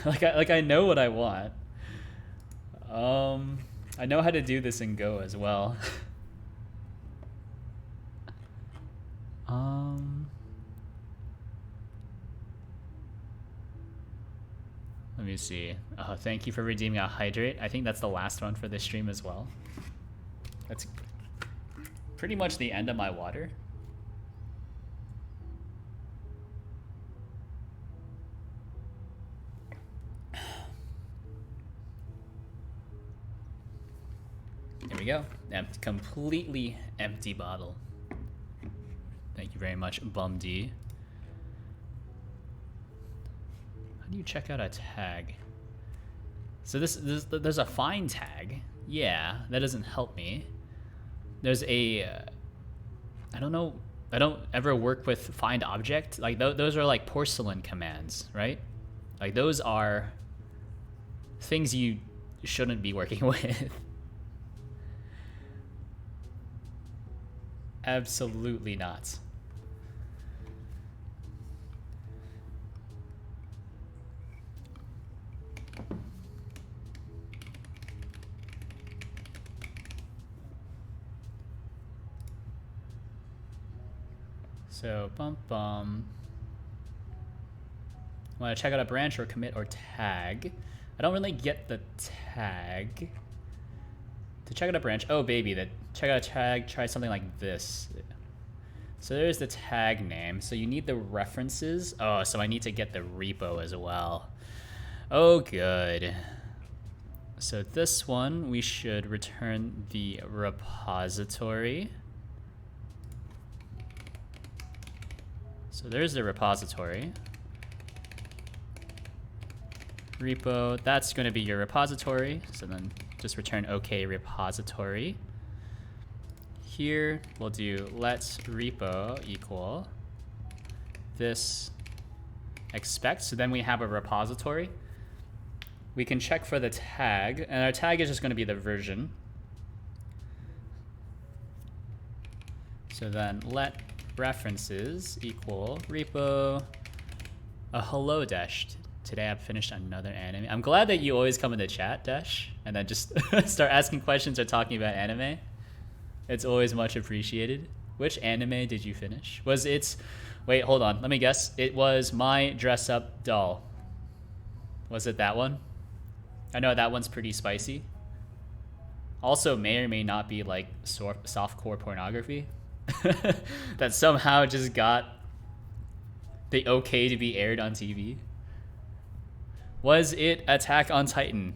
S1: like I know what I want. I know how to do this in Go as well. Let me see. Oh, thank you for redeeming a hydrate. I think that's the last one for this stream as well. That's pretty much the end of my water. There we go. Completely empty bottle. Thank you very much, Bumd. How do you check out a tag? So there's a find tag. Yeah, that doesn't help me. There's a, I don't know, I don't ever work with find object. Like those are like porcelain commands, right? Like those are things you shouldn't be working with. Absolutely not. So, want to check out a branch or commit or tag. I don't really get the tag. To check out a branch, oh baby, check out a tag, try something like this. So there's the tag name. So you need the references. Oh, so I need to get the repo as well. Oh, good. So this one, we should return the repository. So there's the repository. Repo, that's going to be your repository. So then just return OK repository. Here we'll do let's repo equal this expect. So then we have a repository. We can check for the tag, and our tag is just going to be the version. So then let references equal repo a hello Dash. Today I've finished another anime. I'm glad that you always come in the chat, Dash, and then just start asking questions or talking about anime. It's always much appreciated. Which anime did you finish? Was it, wait, hold on, let me guess. It was My Dress Up Doll. Was it that one? I know that one's pretty spicy. Also may or may not be like softcore pornography. That somehow just got the okay to be aired on TV. Was it Attack on Titan?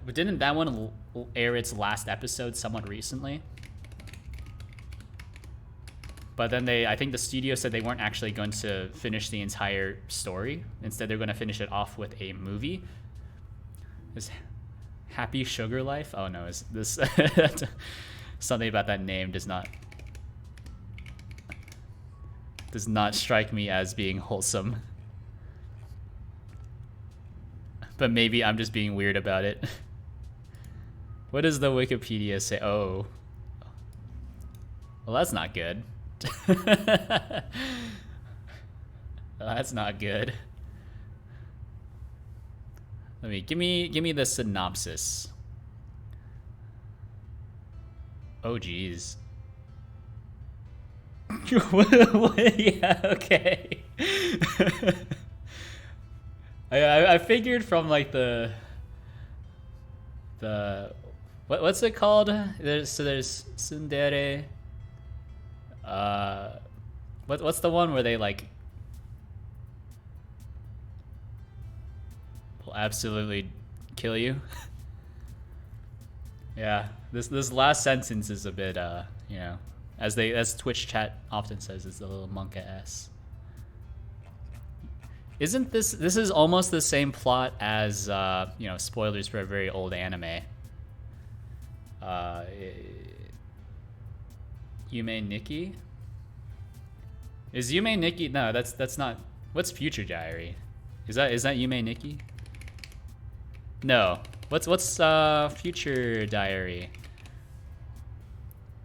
S1: But didn't that one air its last episode somewhat recently? But then I think the studio said they weren't actually going to finish the entire story. Instead, they're going to finish it off with a movie. Is Happy Sugar Life? Oh no, is this something about that name does not strike me as being wholesome. But maybe I'm just being weird about it. What does the Wikipedia say? Oh. Well, that's not good. Well, that's not good. Give me the synopsis. Oh geez. Yeah, okay. I figured from like the what's it called? There's tsundere. What's the one where they like will absolutely kill you? Yeah, this last sentence is a bit you know, as Twitch chat often says, it's a little monka-esque. Isn't this is almost the same plot as you know, spoilers for a very old anime. Yume Nikki? Is Yume Nikki? No, that's not. What's Future Diary? Is that Yume Nikki? No. What's Future Diary?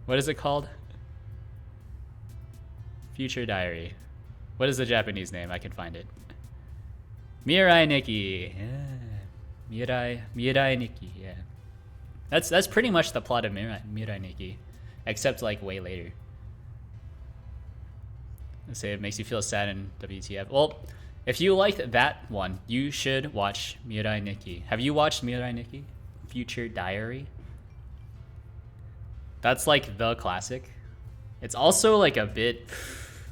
S1: What is it called? Future Diary. What is the Japanese name? I can find it. Mirai Nikki. Yeah. Mirai Nikki. Yeah. That's pretty much the plot of Mirai Nikki, except like way later. Let's say it makes you feel sad in WTF. Well, if you liked that one, you should watch Mirai Nikki. Have you watched Mirai Nikki? Future Diary? That's like the classic. It's also like a bit...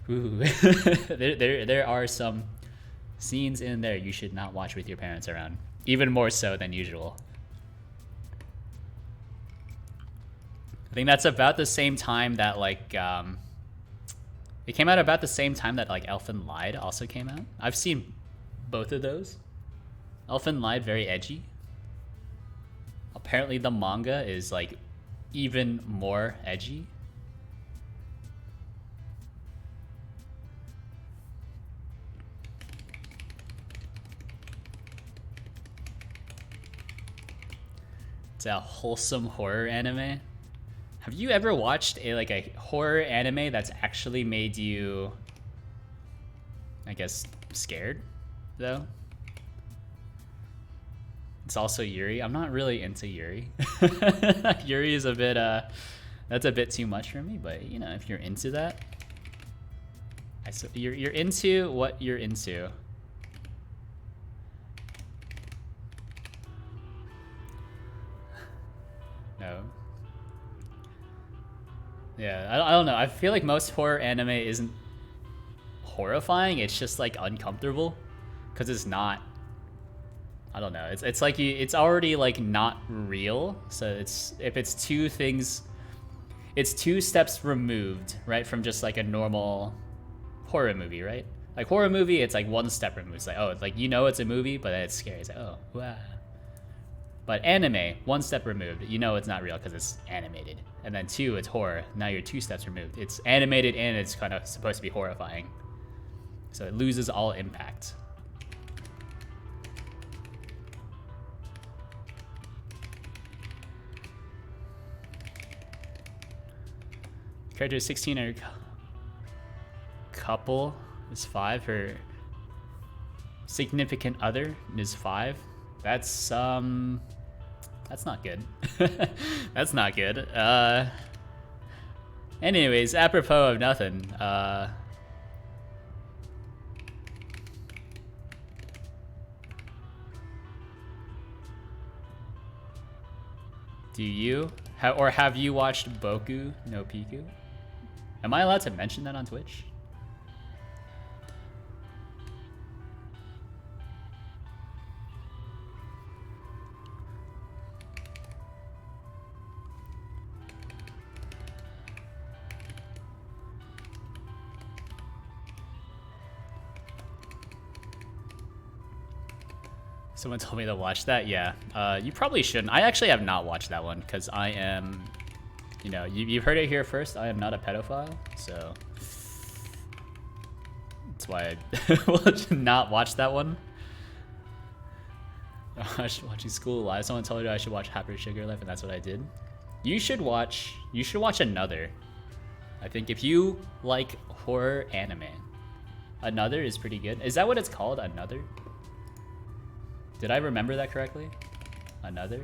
S1: Ooh. there are some scenes in there you should not watch with your parents around. Even more so than usual. I think that's about the same time that like... it came out about the same time that like Elfen Lied also came out. I've seen both of those. Elfen Lied, very edgy. Apparently the manga is like even more edgy. It's a wholesome horror anime. Have you ever watched a horror anime that's actually made you, I guess, scared, though? It's also Yuri. I'm not really into Yuri. Yuri is a bit, that's a bit too much for me, but, you know, if you're into that, you're into what you're into. No. Yeah, I don't know. I feel like most horror anime isn't horrifying. It's just like uncomfortable, because it's not. I don't know. It's like it's already like not real. So if it's two things, it's two steps removed, right, from just like a normal horror movie, right? Like horror movie, it's like one step removed. It's like, oh, it's like, you know, it's a movie, but it's scary. It's like, oh, wow. But anime, one step removed. You know it's not real because it's animated. And then two, it's horror. Now you're two steps removed. It's animated and it's kind of supposed to be horrifying. So it loses all impact. Character is 16, her couple is 5. Her significant other is 5. That's not good. That's not good. Anyways, apropos of nothing, do you have you watched Boku no Pico? Am I allowed to mention that on Twitch? Someone told me to watch that. Yeah, you probably shouldn't. I actually have not watched that one because I am, you know, you've heard it here first. I am not a pedophile, so that's why I will not watch that one. I should watching School Live. Someone told me I should watch Happy Sugar Life, and that's what I did. You should watch Another. I think if you like horror anime, Another is pretty good. Is that what it's called? Another? Did I remember that correctly? Another?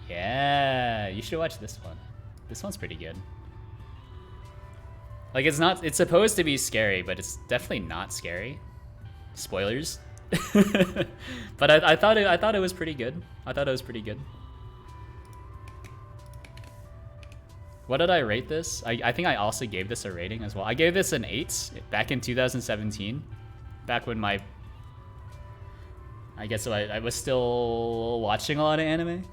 S1: Yeah, you should watch this one. This one's pretty good. Like, it's supposed to be scary, but it's definitely not scary. Spoilers. But I thought it was pretty good. I thought it was pretty good. What did I rate this? I think I also gave this a rating as well. I gave this an 8 back in 2017. Back when I guess I was still watching a lot of anime.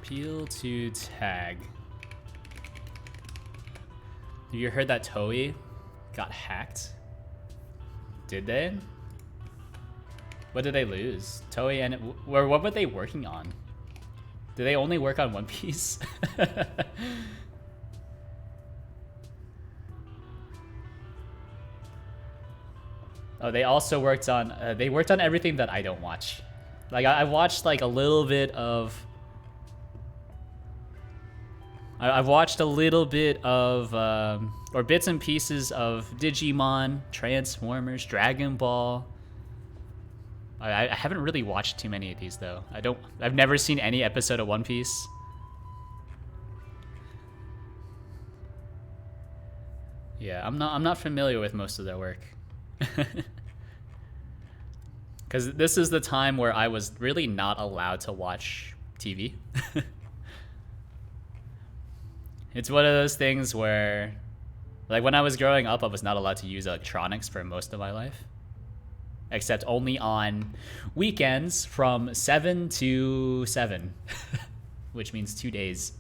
S1: Appeal to tag. Have you heard that Toei got hacked? Did they? What did they lose? Toei and what were they working on? Did they only work on One Piece? Oh, they also worked on everything that I don't watch. Like I watched like a little bit of. I've watched a little bit of, or bits and pieces of Digimon, Transformers, Dragon Ball. I haven't really watched too many of these though. I've never seen any episode of One Piece. Yeah, I'm not familiar with most of their work. Because this is the time where I was really not allowed to watch TV. It's one of those things where, like, when I was growing up, I was not allowed to use electronics for most of my life. Except only on weekends from 7 to 7, which means 2 days.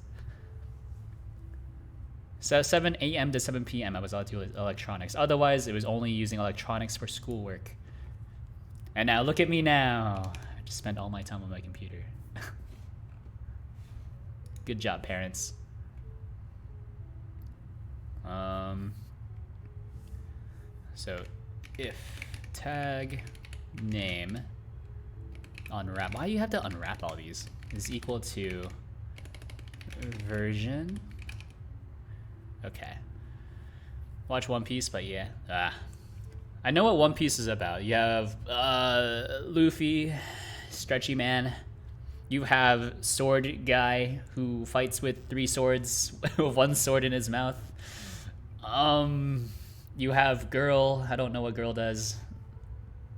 S1: So 7 a.m. to 7 p.m. I was allowed to use electronics. Otherwise, it was only using electronics for schoolwork. And now look at me now. I just spent all my time on my computer. Good job, parents. So if tag name unwrap, why do you have to unwrap all these, is equal to version. Okay, watch One Piece, but yeah, I know what One Piece is about. You have Luffy, stretchy man. You have sword guy who fights with 3 swords with 1 sword in his mouth. You have girl. I don't know what girl does.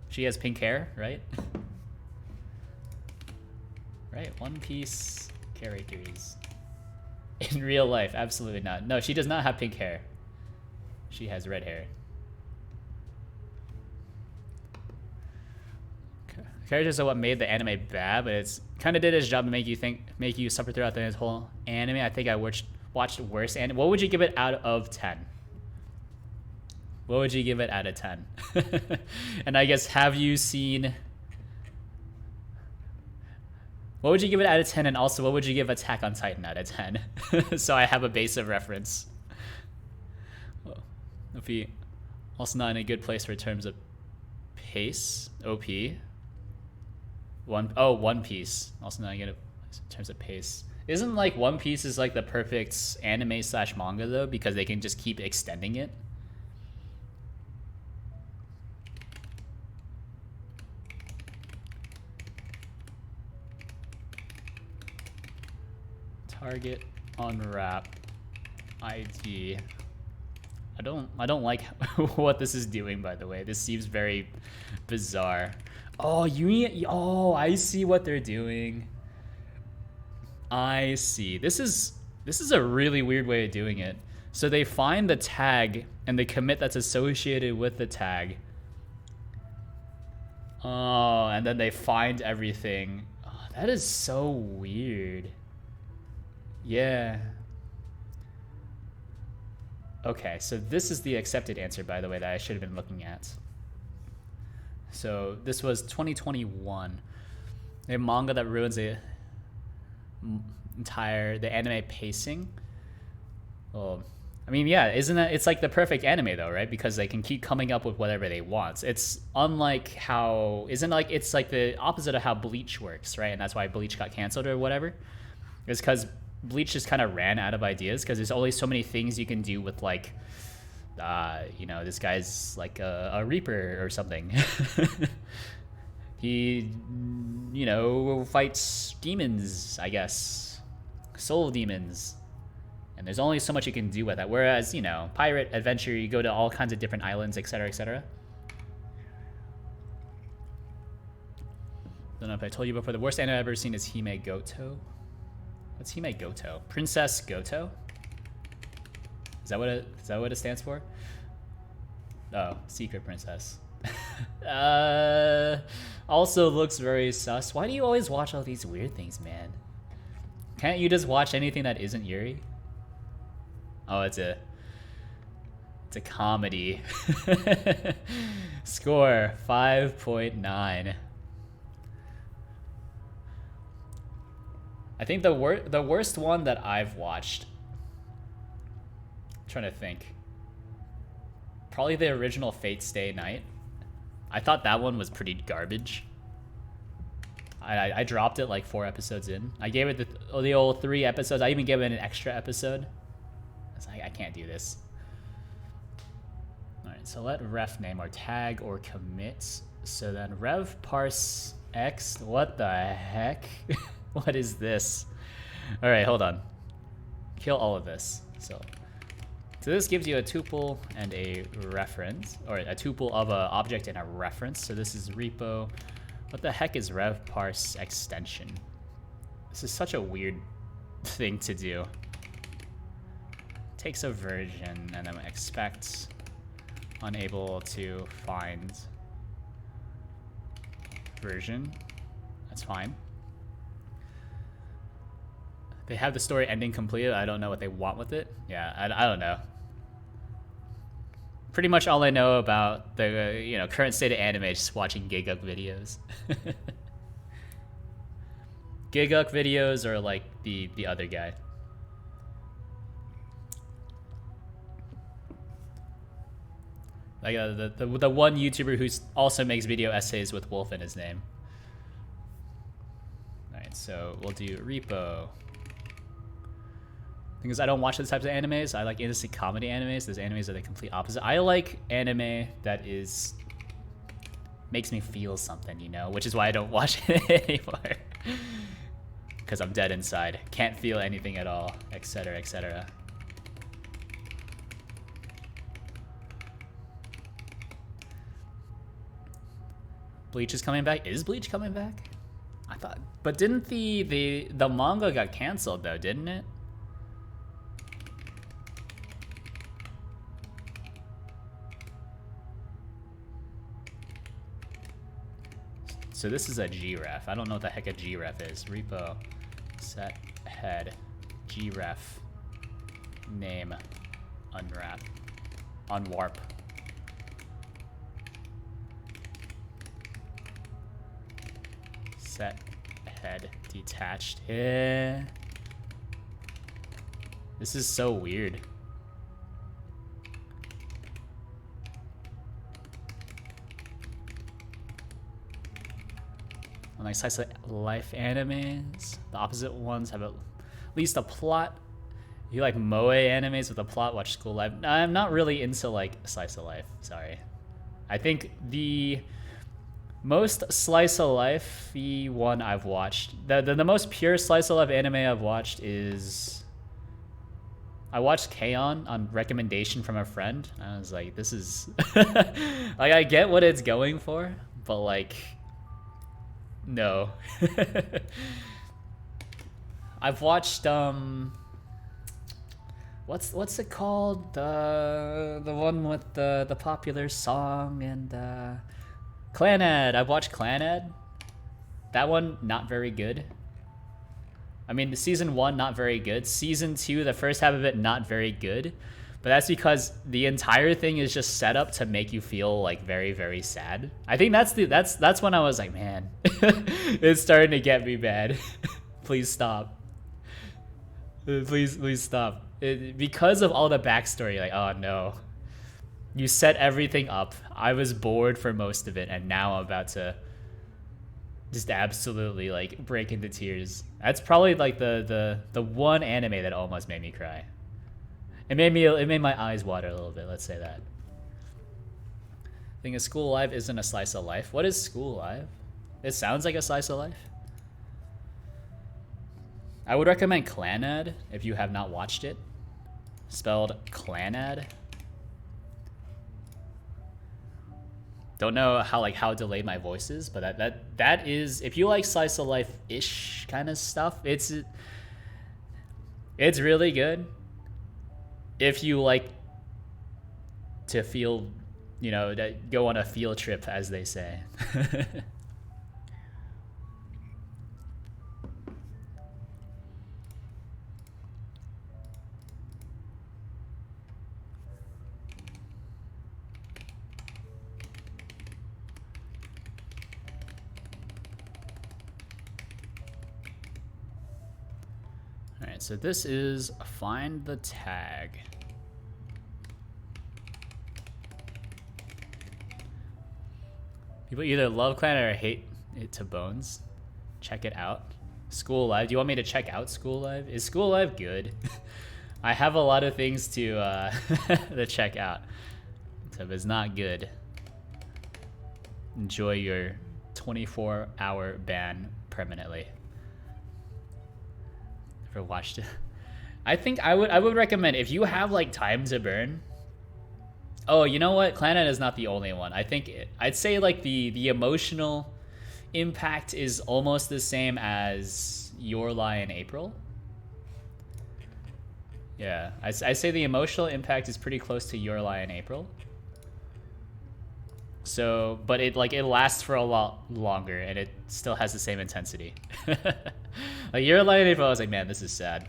S1: She has pink hair, right? Right, One Piece characters. In real life, absolutely not. No, she does not have pink hair. She has red hair. Characters are what made the anime bad, but it's kind of did its job to make you suffer throughout the whole anime. I think I watched worse anime. What would you give it out of 10? What would you give it out of 10? And I guess, have you seen... What would you give it out of 10? And also, what would you give Attack on Titan out of 10? So I have a base of reference. Well, if he also not in a good place for terms of pace, OP. One Piece. Also not good in terms of pace. Isn't like One Piece is like the perfect anime / manga though, because they can just keep extending it? Target unwrap ID. I don't like what this is doing, by the way. This seems very bizarre. Oh, I see what they're doing. I see. This is a really weird way of doing it. So they find the tag and the commit that's associated with the tag. Oh, and then they find everything. Oh, that is so weird. Yeah. Okay, so this is the accepted answer, by the way, that I should have been looking at. So this was 2021. A manga that ruins the anime pacing. Well, I mean, yeah, it's like the perfect anime though, right? Because they can keep coming up with whatever they want. It's unlike it's like the opposite of how Bleach works, right? And that's why Bleach got canceled or whatever. It's because Bleach just kind of ran out of ideas because there's only so many things you can do with like, this guy's like a Reaper or something. He, you know, fights demons, I guess. Soul demons. And there's only so much you can do with that. Whereas, you know, pirate adventure, you go to all kinds of different islands, etc., etc. Don't know if I told you before. The worst anime I've ever seen is Hime Goto. What's Hime Goto? Princess Goto? Is that what it stands for? Oh, Secret Princess. Also looks very sus. Why do you always watch all these weird things, man? Can't you just watch anything that isn't Yuri? Oh, it's a comedy. Score 5.9. I think the worst one that I've watched. I'm trying to think. Probably the original Fate Stay Night. I thought that one was pretty garbage. I dropped it like 4 episodes in. I gave it the old 3 episodes. I even gave it an extra episode. I was like, I can't do this. All right, so let ref name or tag or commit. So then rev parse x. What the heck? What is this? All right, hold on. Kill all of this. So this gives you a tuple and a reference, or a tuple of an object and a reference. So this is repo. What the heck is rev parse extension? This is such a weird thing to do. Takes a version and then expect unable to find version. That's fine. They have the story ending completed. I don't know what they want with it. Yeah, I don't know. Pretty much all I know about the current state of anime is just watching Giguk videos. Giguk videos are like the other guy. Like the one YouTuber who also makes video essays with Wolf in his name. All right, so we'll do repo. Because I don't watch those types of animes. I like innocent comedy animes. Those animes are the complete opposite. I like anime that makes me feel something, you know, which is why I don't watch it anymore. Because I'm dead inside. Can't feel anything at all, etc., etc. Bleach is coming back? Is Bleach coming back? I thought, but didn't the manga got canceled though, didn't it? So this is a gref. I don't know what the heck a gref is. Repo set head gref name unwrap unwarp. Set head detached. Yeah. This is so weird. Like slice of life animes, the opposite ones have at least a plot. You like moe animes with a plot, watch School Life. I'm not really into like slice of life, sorry. I think the most slice of life one I've watched, the most pure slice of life anime I've watched is, I watched K-On! On recommendation from a friend. I was like, this is like, I get what it's going for, but like, no. I've watched what's it called? The one with the popular song and Clanad. I've watched Clanad. That one not very good. I mean, the season 1 not very good. Season 2, the first half of it not very good. But that's because the entire thing is just set up to make you feel like very, very sad. I think that's when I was like, man, it's starting to get me bad. Please stop. Please stop. Because of all the backstory, like, oh no. You set everything up. I was bored for most of it, and now I'm about to just absolutely like break into tears. That's probably like the one anime that almost made me cry. It made my eyes water a little bit, let's say that. I think a School Live isn't a slice of life. What is School Live? It sounds like a slice of life. I would recommend Clanad if you have not watched it. Spelled Clanad. Don't know how delayed my voice is, but that is, if you like slice of life-ish kind of stuff, it's really good. If you like to feel, you know, that go on a field trip, as they say. Alright, so this is find the tag. People either love Clan or hate it to bones. Check it out. School Live. Do you want me to check out School Live? Is School Live good? I have a lot of things to to check out. So if it's not good, enjoy your 24-hour ban permanently. Never watched it. I think I would recommend, if you have like time to burn. Oh, you know what? Clannad is not the only one. I think I'd say like the emotional impact is almost the same as Your Lie in April. Yeah, I say the emotional impact is pretty close to Your Lie in April. So, but it lasts for a lot longer and it still has the same intensity. Like Your Lie in April, I was like, man, this is sad.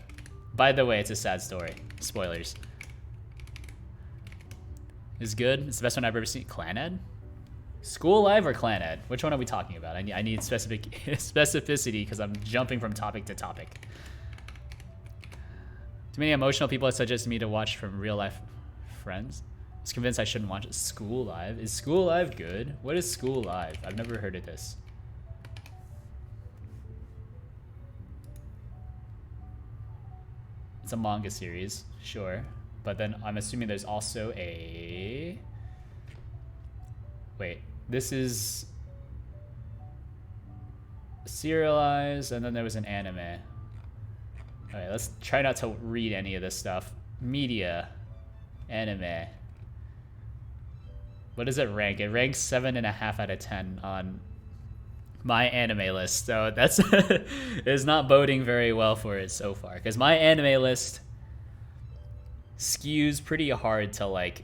S1: By the way, it's a sad story. Spoilers. It's good. It's the best one I've ever seen. Clannad? School Live or Clannad? Which one are we talking about? I need specificity because I'm jumping from topic to topic. Too many emotional people have suggested me to watch from real life friends. I was convinced I shouldn't watch it. School Live? Is School Live good? What is School Live? I've never heard of this. It's a manga series, sure. But then I'm assuming there's also a... Wait, this is serialized, and then there was an anime. Alright, let's try not to read any of this stuff. Media. Anime. What does it rank? It ranks 7.5 out of 10 on my anime list. So that's is not boding very well for it so far. Because my anime list skews pretty hard to like,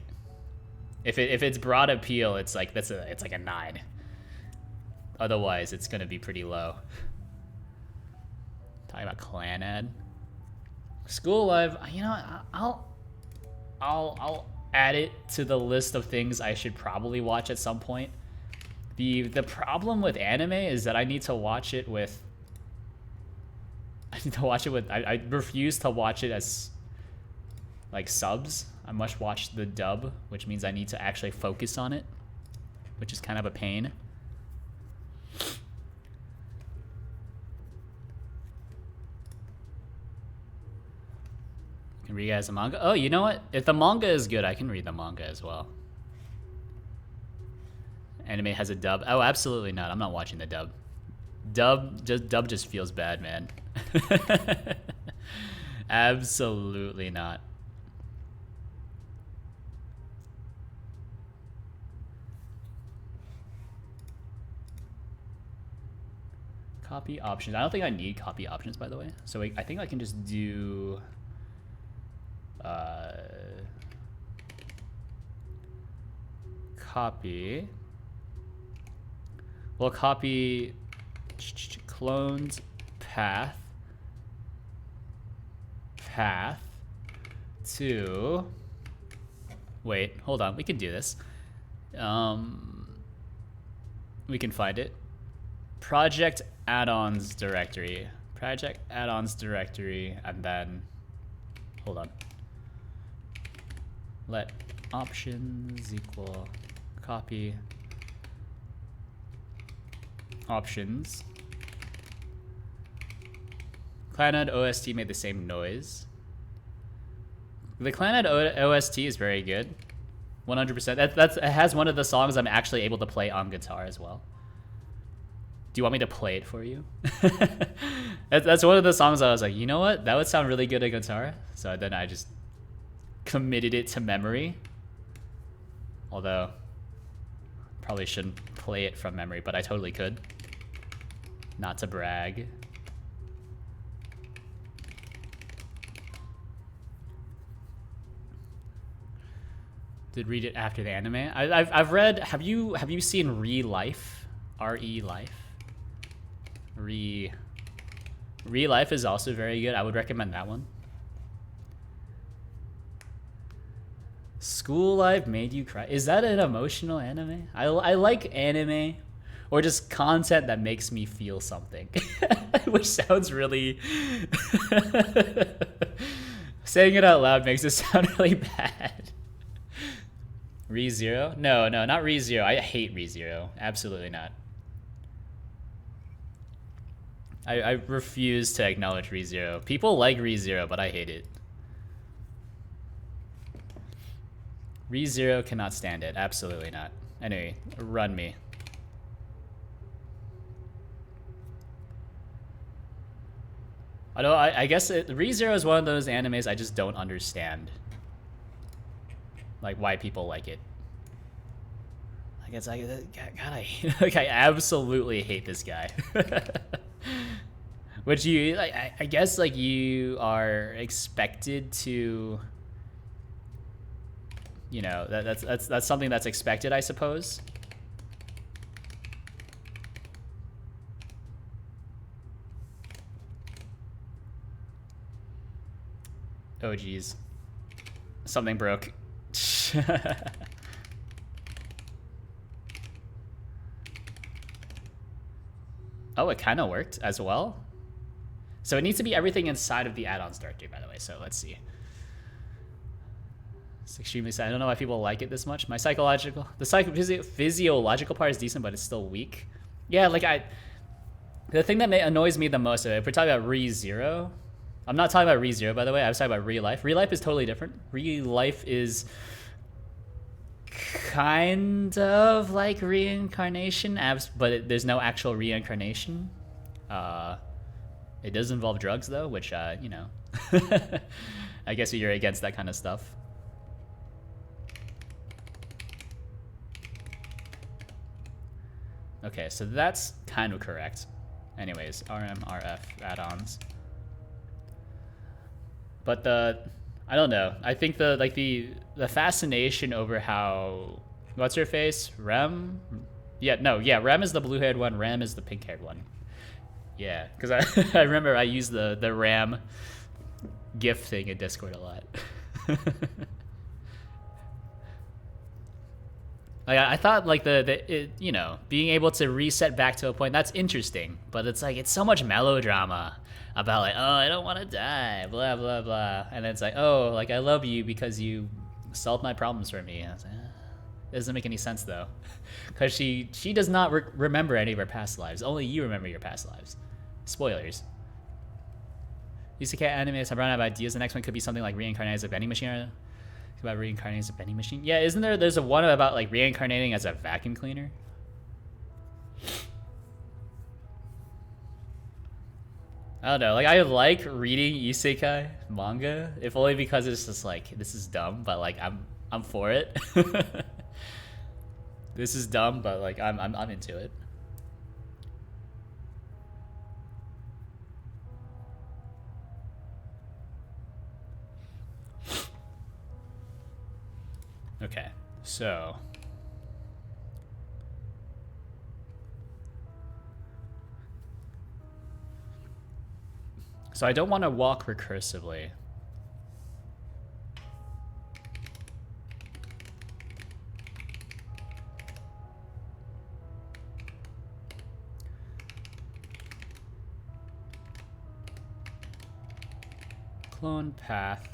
S1: if it's broad appeal, it's like it's like a 9. Otherwise, it's gonna be pretty low. Talking about Clannad, School Live. You know, I'll add it to the list of things I should probably watch at some point. The problem with anime is that I need to watch it with. I refuse to watch it as like subs. I must watch the dub, which means I need to actually focus on it, which is kind of a pain. Can read guys the manga. Oh, you know what? If the manga is good, I can read the manga as well. Anime has a dub. Oh, absolutely not. I'm not watching the dub. Dub just feels bad, man. Absolutely not. Copy options. I don't think I need copy options, by the way. So I think I can just do copy. We'll copy cloned path to, wait, hold on, we can do this. We can find it. Project add-ons directory, and then, hold on. Let options equal copy options. Clannad OST made the same noise. The Clannad OST is very good. 100%. It has one of the songs I'm actually able to play on guitar as well. Do you want me to play it for you? That's one of the songs I was like, you know what? That would sound really good on guitar. So then I just committed it to memory. Although, probably shouldn't play it from memory, but I totally could. Not to brag. Did read it after the anime. I've read. Have you seen Re-Life? R-E-Life. Re-Life is also very good. I would recommend that one. School Life made you cry. Is that an emotional anime? I like anime or just content that makes me feel something. Which sounds really... Saying it out loud makes it sound really bad. ReZero? No, not ReZero. I hate ReZero. Absolutely not. I refuse to acknowledge ReZero. People like ReZero, but I hate it. ReZero cannot stand it. Absolutely not. Anyway, run me. Although I guess ReZero is one of those animes I just don't understand. Like why people like it. I guess God, I absolutely hate this guy. Which I guess like you are expected to, you know, that's something that's expected, I suppose. Oh geez, something broke. Oh, it kind of worked as well. So it needs to be everything inside of the add-on start date, by the way. So let's see. It's extremely sad. I don't know why people like it this much. My physiological part is decent, but it's still weak. Yeah, like the thing that annoys me the most of it, if we're talking about ReZero, I'm not talking about ReZero, by the way. I was talking about Re-Life. Re-Life is totally different. Re-Life is kind of like reincarnation, but there's no actual reincarnation. It does involve drugs, though, which, you know, I guess you're against that kind of stuff. Okay, so that's kind of correct. Anyways, RM, RF, add-ons. But I don't know. I think the fascination over how, what's her face? Rem? Yeah, Rem is the blue-haired one, Ram is the pink-haired one. Yeah, because I remember I used the Ram GIF thing in Discord a lot. Like I thought like you know, being able to reset back to a point, that's interesting, but it's like it's so much melodrama about like, oh, I don't want to die, blah blah blah, and then it's like, oh, like I love you because you solved my problems for me. And I was like, it doesn't make any sense though, because she does not remember any of her past lives. Only you remember your past lives. Spoilers. Isekai animes have run out of ideas. The next one could be something like reincarnated as a vending machine. About reincarnating as a vending machine. Yeah, isn't there's a one about like reincarnating as a vacuum cleaner? I don't know. Like I like reading isekai manga, if only because it's just like this is dumb, but like I'm for it. This is dumb, but like I'm into it. Okay, so I don't want to walk recursively. Clone path.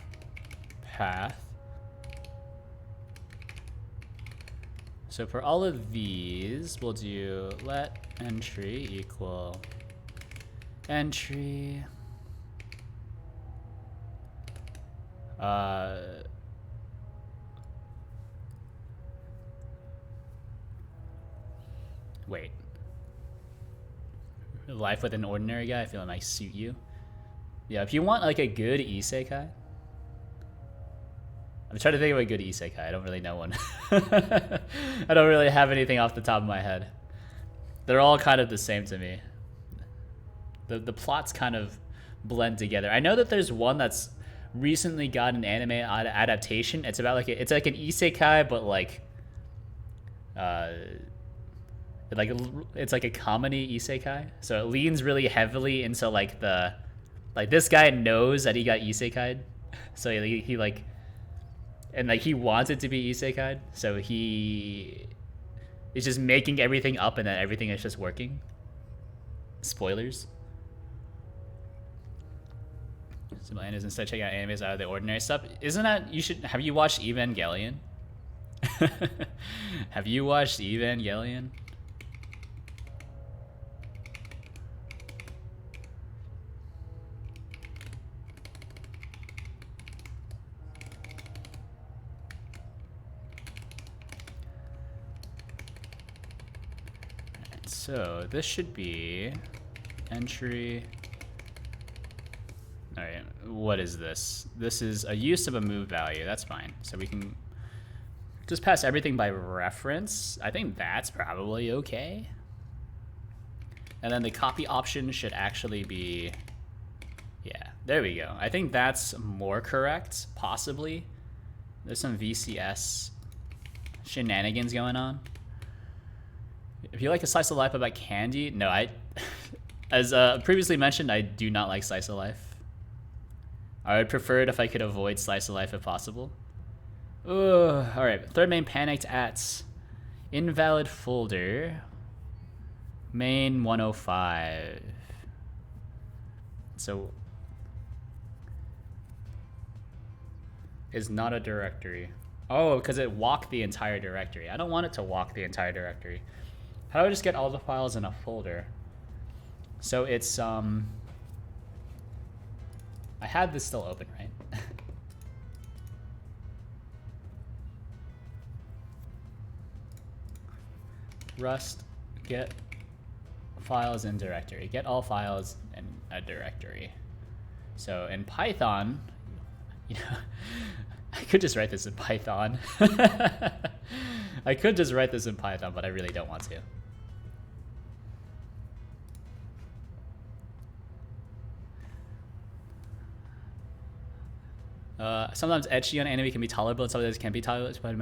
S1: So for all of these, we'll do let entry equal entry. Wait. life with an ordinary guy, I feel it might suit you. Yeah, if you want like a good isekai, I'm trying to think of a good isekai. I don't really know one. I don't really have anything off the top of my head. They're all kind of the same to me. The plots kind of blend together. I know that there's one that's recently got an anime adaptation. It's about like it's like an isekai, but like it's like a comedy isekai. So it leans really heavily into like this guy knows that he got isekai'd, so he like, and like he wants it to be isekai'd, so he is just making everything up, and then everything is just working. Spoilers. So my is instead checking out animes out of the ordinary stuff. Isn't that have you watched Evangelion? Have you watched Evangelion? Alright, so this should be entry. Alright, what is this? This is a use of a move value. That's fine. So we can just pass everything by reference. I think that's probably okay. And then the copy option should actually be, yeah, there we go. I think that's more correct, possibly. There's some VCS shenanigans going on. If you like a slice of life about candy, no, as previously mentioned, I do not like slice of life. I would prefer it if I could avoid slice of life if possible. Alright, third main panicked at invalid folder. Main 105. So is not a directory. Oh, because it walked the entire directory. I don't want it to walk the entire directory. How do I just get all the files in a folder? So it's I had this still open, right? Rust get files in directory. Get all files in a directory. So in Python, you know, I could just write this in Python. I could just write this in Python, but I really don't want to. Sometimes ecchi on anime can be tolerable, and sometimes it can't be tolerable. But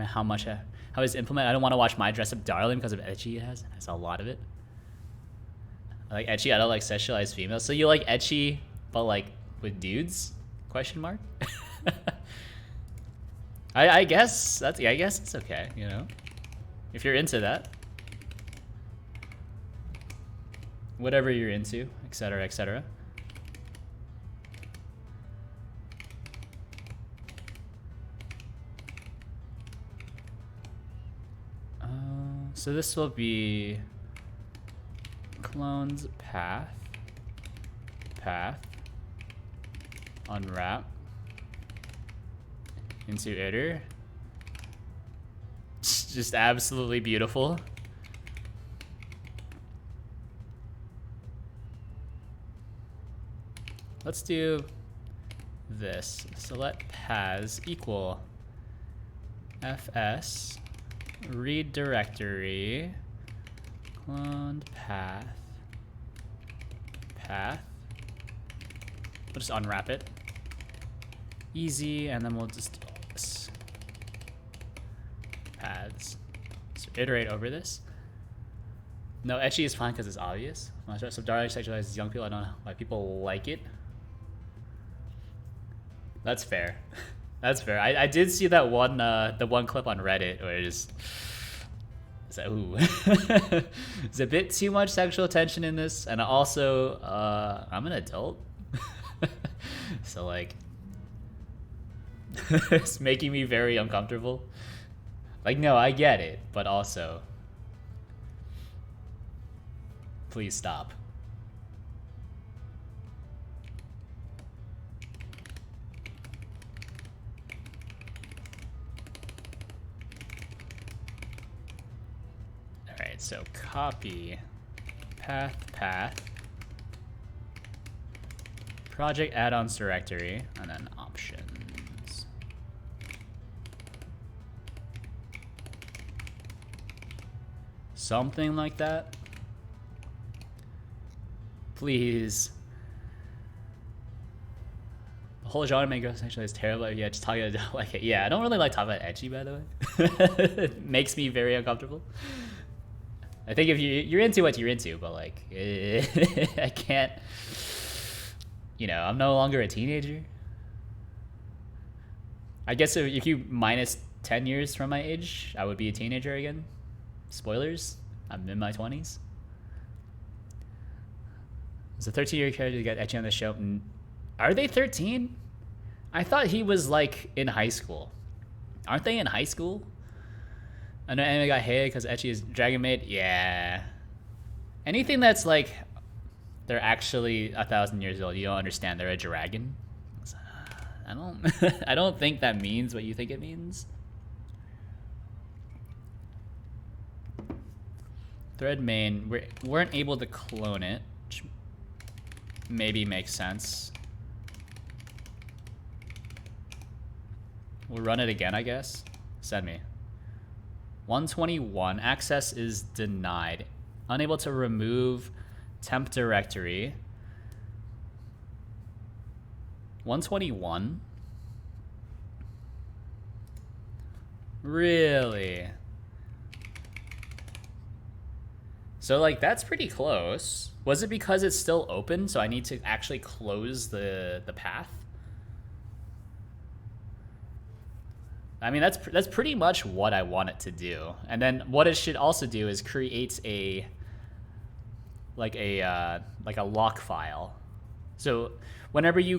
S1: how it's implemented. I don't want to watch My Dress Up Darling because of ecchi it has. It has a lot of it. I like ecchi. I don't like sexualized females. So you like ecchi, but like with dudes? Question mark. I guess that's. Yeah, I guess it's okay. You know, if you're into that, whatever you're into, etc., etc. So this will be clones path, unwrap, into iter. Just absolutely beautiful. Let's do this. So let paths equal fs read directory cloned path. We'll just unwrap it. Easy, and then we'll just do this. Paths. So iterate over this. No, ecchi is fine because it's obvious. So darling sexualizes young people. I don't know why people like it. That's fair. That's fair. I did see that one the one clip on Reddit where it's like, ooh. There's a bit too much sexual tension in this, and also I'm an adult. So like it's making me very uncomfortable. Like, no, I get it, but also please stop. Alright, so copy path, project add-ons directory, and then options. Something like that. Please. The whole genre mango essentially is terrible. Yeah, just talking about like it. Yeah, I don't really like talking about ecchi, by the way. It makes me very uncomfortable. I think if you're into what you're into, but like I can't. You know, I'm no longer a teenager. I guess if you minus 10 years from my age, I would be a teenager again. Spoilers, I'm in my 20s. There's a 13-year character to get ecchi on the show. Are they 13? I thought he was like in high school. Aren't they in high school? I know anime got hated because ecchi is Dragon Maid. Yeah. Anything that's like they're actually 1,000 years old, you don't understand. They're a dragon. I don't. I don't think that means what you think it means. Thread main. We weren't able to clone it, which maybe makes sense. We'll run it again, I guess. Send me. 121. Access is denied. Unable to remove temp directory. 121? Really? So like that's pretty close. Was it because it's still open, so I need to actually close the path? I mean, that's pretty much what I want it to do. And then what it should also do is create a like a lock file. So whenever you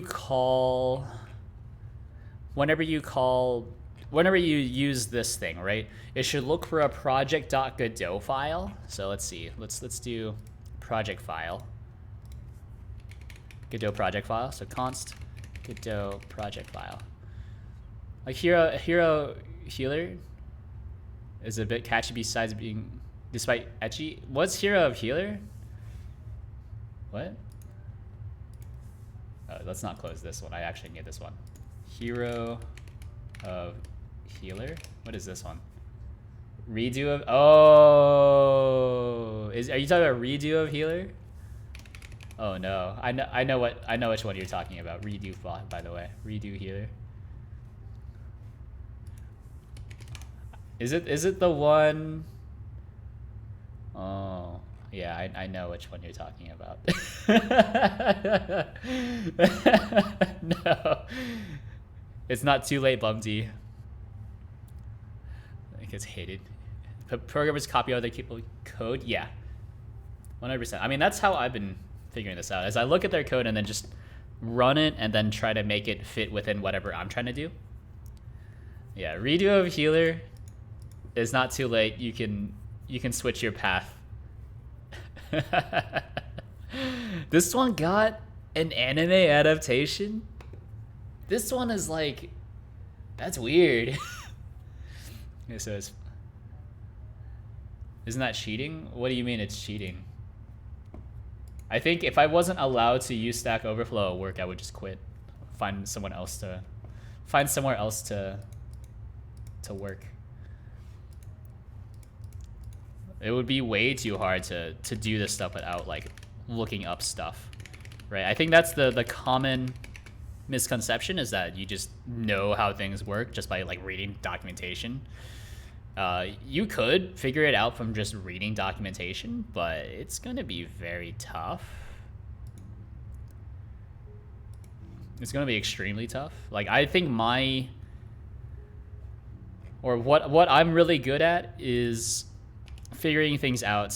S1: use this thing, right? It should look for a project.godot file. So let's see. Let's do project file. Godot project file. So const Godot project file. Like hero healer is a bit catchy besides being despite ecchi. What's hero of healer? What? Oh, let's not close this one. I actually need this one. Hero of healer. What is this one? Redo of. Oh, are you talking about redo of healer? Oh no, I know which one you're talking about. Redo, by the way, redo healer. Is it the one? Oh yeah, I know which one you're talking about. No, it's not too late, Bumsy. It gets hated. Programmers copy other people code. Yeah, 100%. I mean, that's how I've been figuring this out. As I look at their code and then just run it and then try to make it fit within whatever I'm trying to do. Yeah, redo of healer. It's not too late. You can switch your path. This one got an anime adaptation. This one is like, that's weird. Okay, so isn't that cheating? What do you mean it's cheating? I think if I wasn't allowed to use Stack Overflow at work, I would just quit. Find somewhere else to work. It would be way too hard to do this stuff without like looking up stuff, right? I think that's the common misconception, is that you just know how things work just by like reading documentation. You could figure it out from just reading documentation, but it's gonna be very tough. It's gonna be extremely tough. Like I think what I'm really good at is figuring things out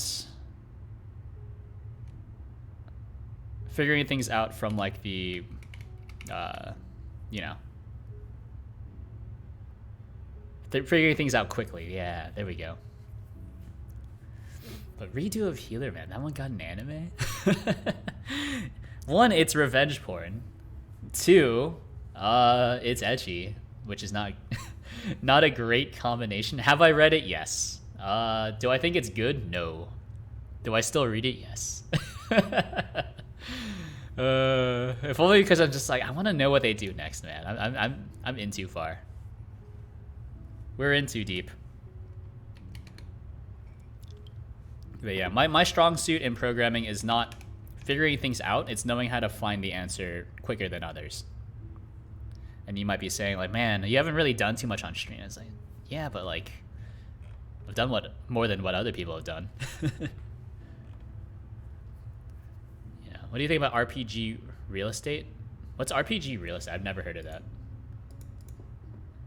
S1: from like the figuring things out quickly. Yeah, there we go. But redo of healer, man, that one got an anime. One, it's revenge porn. Two, it's ecchi, which is not not a great combination. Have I read it? Yes. Do I think it's good? No. Do I still read it? Yes. If only because I'm just like, I want to know what they do next, man. I'm in too far. We're in too deep. But yeah, my strong suit in programming is not figuring things out. It's knowing how to find the answer quicker than others. And you might be saying like, man, you haven't really done too much on stream. It's like, yeah, but like, I've done more than what other people have done. Yeah. What do you think about RPG real estate? What's RPG real estate? I've never heard of that.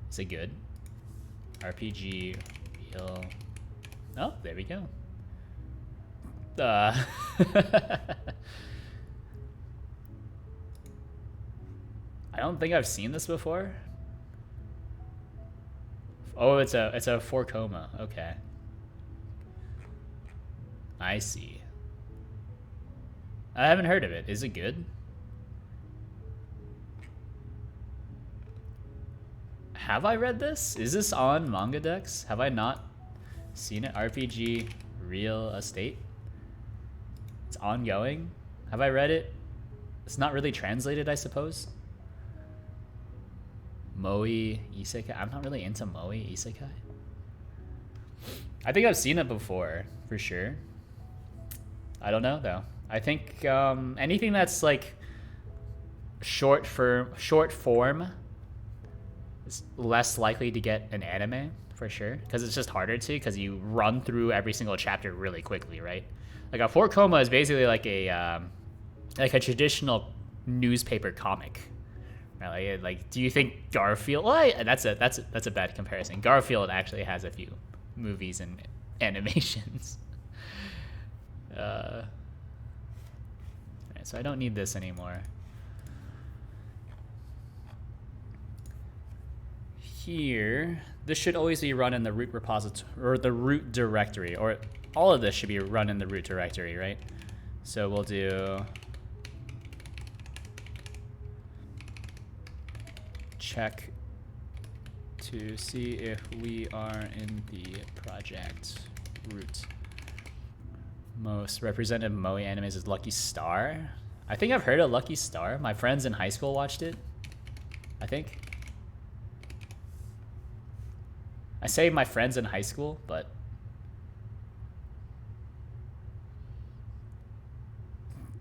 S1: Is it good? RPG real. Oh, there we go. I don't think I've seen this before. Oh, it's a 4 coma. Okay. I see. I haven't heard of it. Is it good? Have I read this? Is this on Manga Dex? Have I not seen it? RPG real estate? It's ongoing. Have I read it? It's not really translated, I suppose. Moe Isekai. I'm not really into Moe Isekai. I think I've seen it before, for sure. I don't know though. I think anything that's like short form is less likely to get an anime for sure, because it's just harder to, because you run through every single chapter really quickly, right? Like a 4 coma is basically like a traditional newspaper comic. Right? Like, do you think Garfield? Well, that's a bad comparison. Garfield actually has a few movies and animations. Right, so I don't need this anymore. Here, this should always be run in the root repository or the root directory, or all of this should be run in the root directory, right? So we'll do check to see if we are in the project root. Most representative Moe animes is Lucky Star. I think I've heard of Lucky Star. My friends in high school watched it, I think. I say my friends in high school, but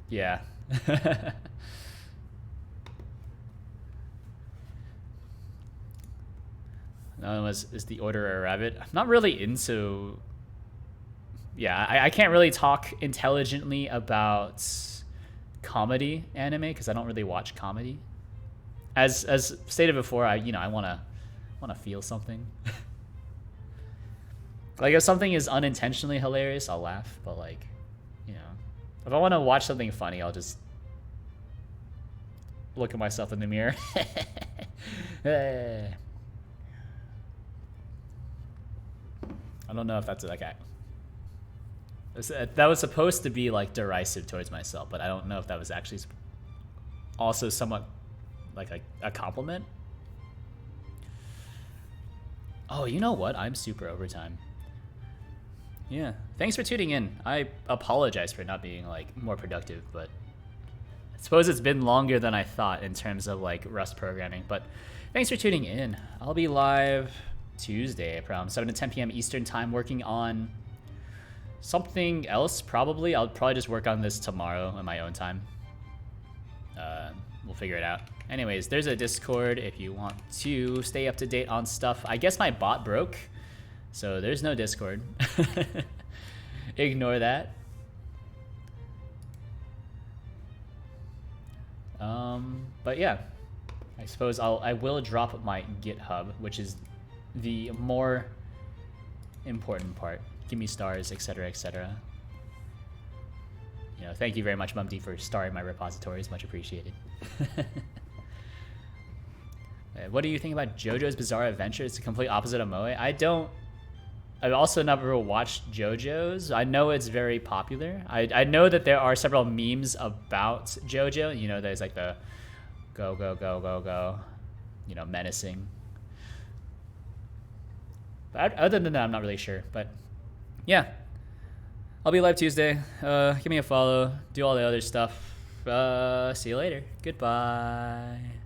S1: yeah. Another one is The Order of Rabbit. I'm not really into... Yeah, I can't really talk intelligently about comedy anime because I don't really watch comedy. As stated before, I want to feel something. Like if something is unintentionally hilarious, I'll laugh, but like, if I want to watch something funny, I'll just look at myself in the mirror. I don't know if that's like that was supposed to be like derisive towards myself, but I don't know if that was actually also somewhat like a compliment. Oh, you know what? I'm super overtime. Yeah, thanks for tuning in. I apologize for not being like more productive, but I suppose it's been longer than I thought in terms of like Rust programming. But thanks for tuning in. I'll be live Tuesday from 7 to 10 p.m. Eastern time working on something else probably. I'll probably just work on this tomorrow in my own time. We'll figure it out. Anyways, there's a Discord if you want to stay up to date on stuff. I guess my bot broke, so there's no Discord. Ignore that. But yeah, I suppose I will drop my GitHub, which is the more important part. Give me stars, etc., etc. Thank you very much, Mumdy, for starring my repositories. Much appreciated. What do you think about JoJo's Bizarre Adventure? It's the complete opposite of Moe. I've also never watched JoJo's. I know it's very popular. I know that there are several memes about JoJo. There's like the go, go, go, go, go, menacing. But other than that, I'm not really sure. But yeah, I'll be live Tuesday. Give me a follow. Do all the other stuff. See you later. Goodbye.